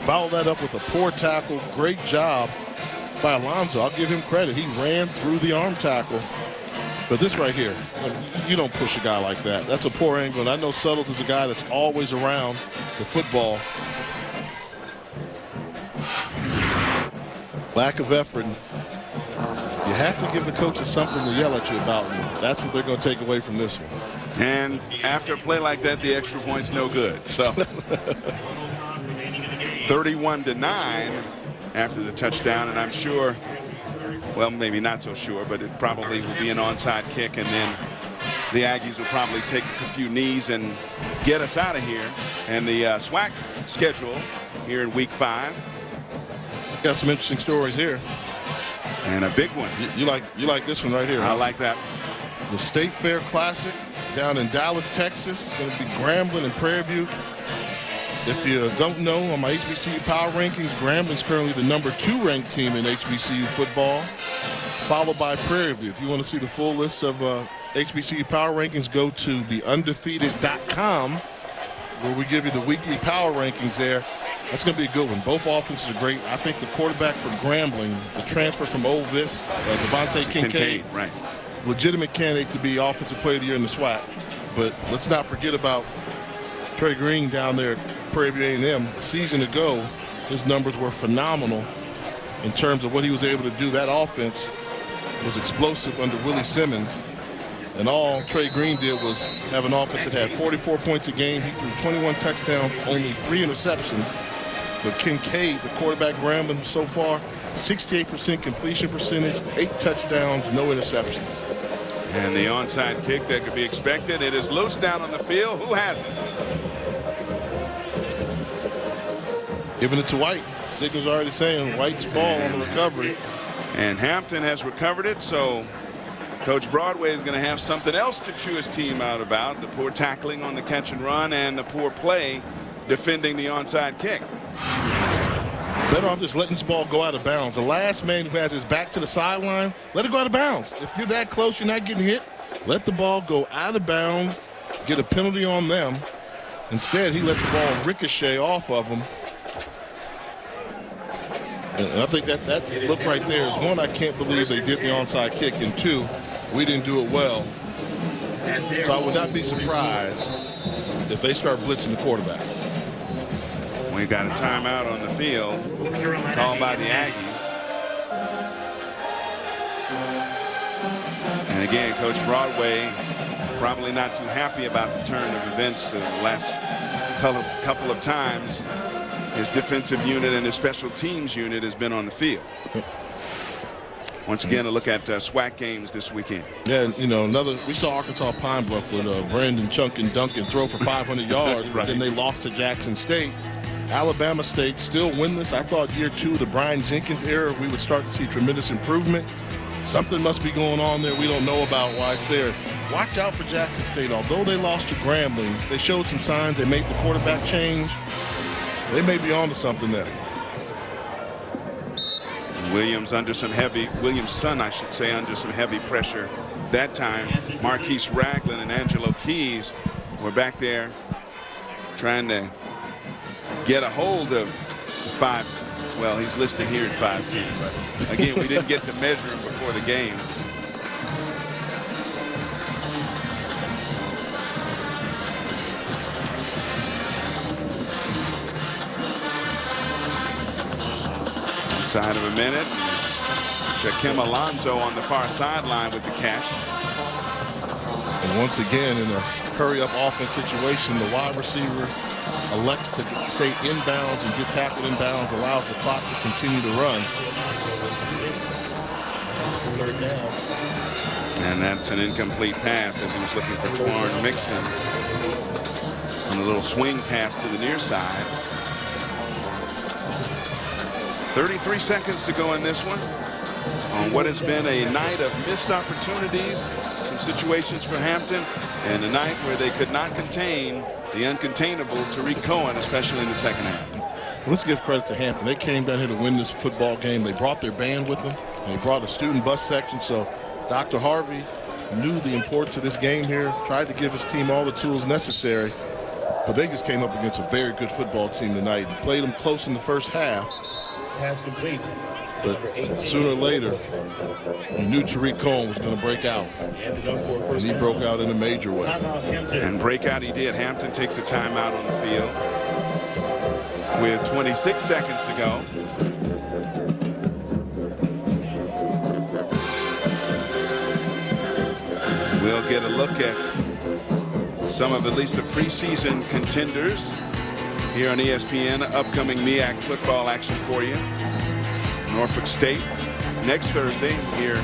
Follow that up with a poor tackle. Great job by Alonso. I'll give him credit. He ran through the arm tackle. But this right here, you don't push a guy like that. That's a poor angle. And I know Suttles is a guy that's always around the football. Lack of effort. You have to give the coaches something to yell at you about. And that's what they're going to take away from this one. And after a play like that, the extra point's no good. So 31-9 after the touchdown, and I'm sure, well, maybe not so sure, but it probably will be an onside kick, and then the Aggies will probably take a few knees and get us out of here. And the SWAC schedule here in week 5. Got some interesting stories here. And a big one. You like this one right here. I like that. The State Fair Classic down in Dallas, Texas. It's going to be Grambling and Prairie View. If you don't know, on my HBCU power rankings, Grambling's currently the #2 ranked team in HBCU football, followed by Prairie View. If you want to see the full list of HBCU power rankings, go to theundefeated.com, where we give you the weekly power rankings there. That's going to be a good one. Both offenses are great. I think the quarterback for Grambling, the transfer from Ole Miss, Devontae Kincaid, right. legitimate candidate to be Offensive Player of the Year in the SWAC. But let's not forget about Trey Green down there at Prairie View A&M. A season ago, his numbers were phenomenal in terms of what he was able to do. That offense was explosive under Willie Simmons. And all Trey Green did was have an offense that had 44 points a game. He threw 21 touchdowns, only 3 interceptions. But Kincaid, the quarterback Grambling so far, 68% completion percentage, 8 touchdowns, no interceptions. And the onside kick that could be expected. It is loose down on the field. Who has it? Giving it to White. Signal's already saying White's ball on the recovery. And Hampton has recovered it, so Coach Broadway is going to have something else to chew his team out about. The poor tackling on the catch and run and the poor play defending the onside kick. Better off just letting this ball go out of bounds. The last man who has his back to the sideline, let it go out of bounds. If you're that close, you're not getting hit, let the ball go out of bounds, get a penalty on them. Instead, he let the ball ricochet off of him. And I think that look right there is, one, I can't believe they did the onside kick, and 2, we didn't do it well. So I would not be surprised if they start blitzing the quarterback. We got a timeout on the field called by the Aggies. And again, Coach Broadway probably not too happy about the turn of events the last couple of times. His defensive unit and his special teams unit has been on the field. Once again, a look at SWAC games this weekend. Yeah, and, you know, we saw Arkansas Pine Bluff with Brandon Chunkin Duncan throw for 500 yards, but then they lost to Jackson State. Alabama State still winless. I thought year 2 of the Brian Jenkins era, we would start to see tremendous improvement. Something must be going on there we don't know about why it's there. Watch out for Jackson State. Although they lost to Grambling, they showed some signs. They made the quarterback change. They may be on to something there. Williamson, I should say, under some heavy pressure. That time, Marquise Ragland and Angelo Keys were back there trying to get a hold of 5. Well, he's listed here at 5'10", but again, we didn't get to measure him before the game. Inside of a minute, Shaquem Alonzo on the far sideline with the catch. And once again, in a hurry-up offense situation, the wide receiver elects to stay inbounds and get tackled inbounds, allows the clock to continue to run. And that's an incomplete pass as he was looking for Twan Mixon on a little swing pass to the near side. 33 seconds to go in this one on what has been a night of missed opportunities, some situations for Hampton, and a night where they could not contain the uncontainable Tariq Cohen, especially in the second half. Let's give credit to Hampton. They came down here to win this football game. They brought their band with them. They brought a student bus section. So Dr. Harvey knew the importance of this game here, tried to give his team all the tools necessary, but they just came up against a very good football team tonight and played them close in the first half. Pass complete. But sooner or later, you knew Tariq Cohen was going to break out. And he broke out in a major way. And breakout he did. Hampton takes a timeout on the field with 26 seconds to go. We'll get a look at some of at least the preseason contenders here on ESPN. Upcoming MEAC football action for you. Norfolk State next Thursday here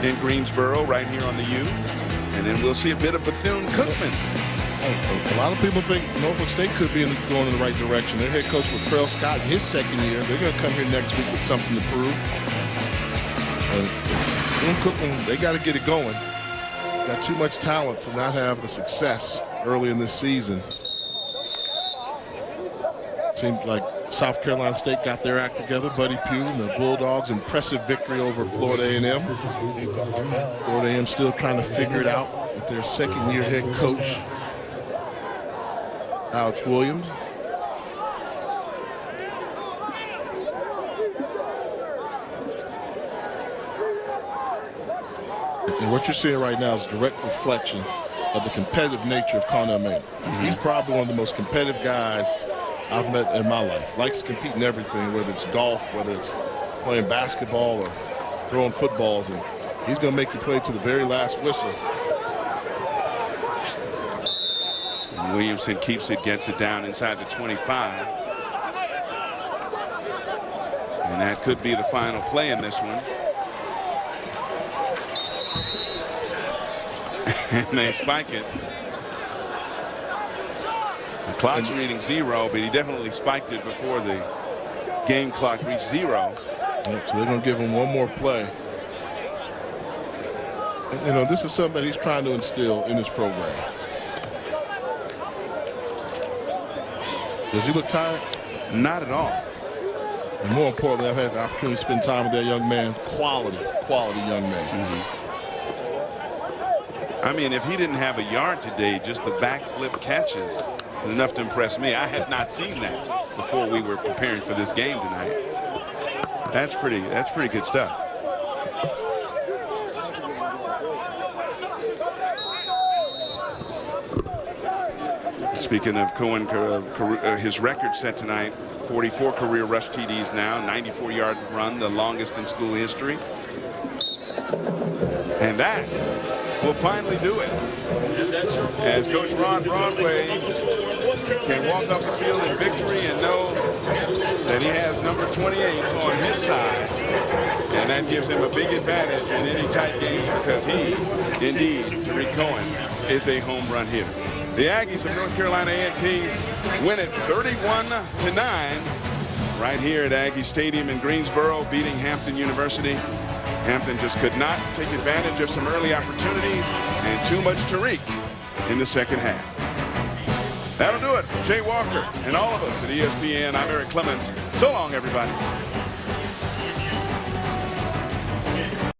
in Greensboro, right here on the U. And then we'll see a bit of Bethune-Cookman. A lot of people think Norfolk State could be going in the right direction. Their head coach with Trell Scott in his second year. They're going to come here next week with something to prove. Bethune-Cookman, they got to get it going. Got too much talent to not have the success early in this season. Seemed like South Carolina State got their act together. Buddy Pugh and the Bulldogs, impressive victory over Florida A&M. Florida A&M still trying to figure it out with their second-year head coach, Alex Williams. And what you're seeing right now is a direct reflection of the competitive nature of Connell Maynard. He's probably one of the most competitive guys I've met in my life. Likes to compete in everything, whether it's golf, whether it's playing basketball or throwing footballs, and he's going to make you play to the very last whistle. And Williamson keeps it, gets it down inside the 25. And that could be the final play in this one. And they spike it. The clock's reading 0, but he definitely spiked it before the game clock reached 0. Yep, so they're going to give him one more play. And, you know, this is something that he's trying to instill in his program. Does he look tired? Not at all. And more importantly, I've had the opportunity to spend time with that young man. Quality young man. I mean, if he didn't have a yard today, just the backflip catches was enough to impress me. I had not seen that before we were preparing for this game tonight. That's pretty good stuff. Speaking of Cohen, his record set tonight, 44 career rush TDs now, 94-yard run, the longest in school history. And that will finally do it. As Coach Ron Broadway can walk off the field in victory and know that he has number 28 on his side. And that gives him a big advantage in any tight game because he, indeed, Tariq Cohen, is a home run hitter. The Aggies of North Carolina A&T win it 31-9 right here at Aggie Stadium in Greensboro, beating Hampton University. Hampton just could not take advantage of some early opportunities and too much Tariq in the second half. That'll do it for Jay Walker and all of us at ESPN. I'm Eric Clements. So long, everybody.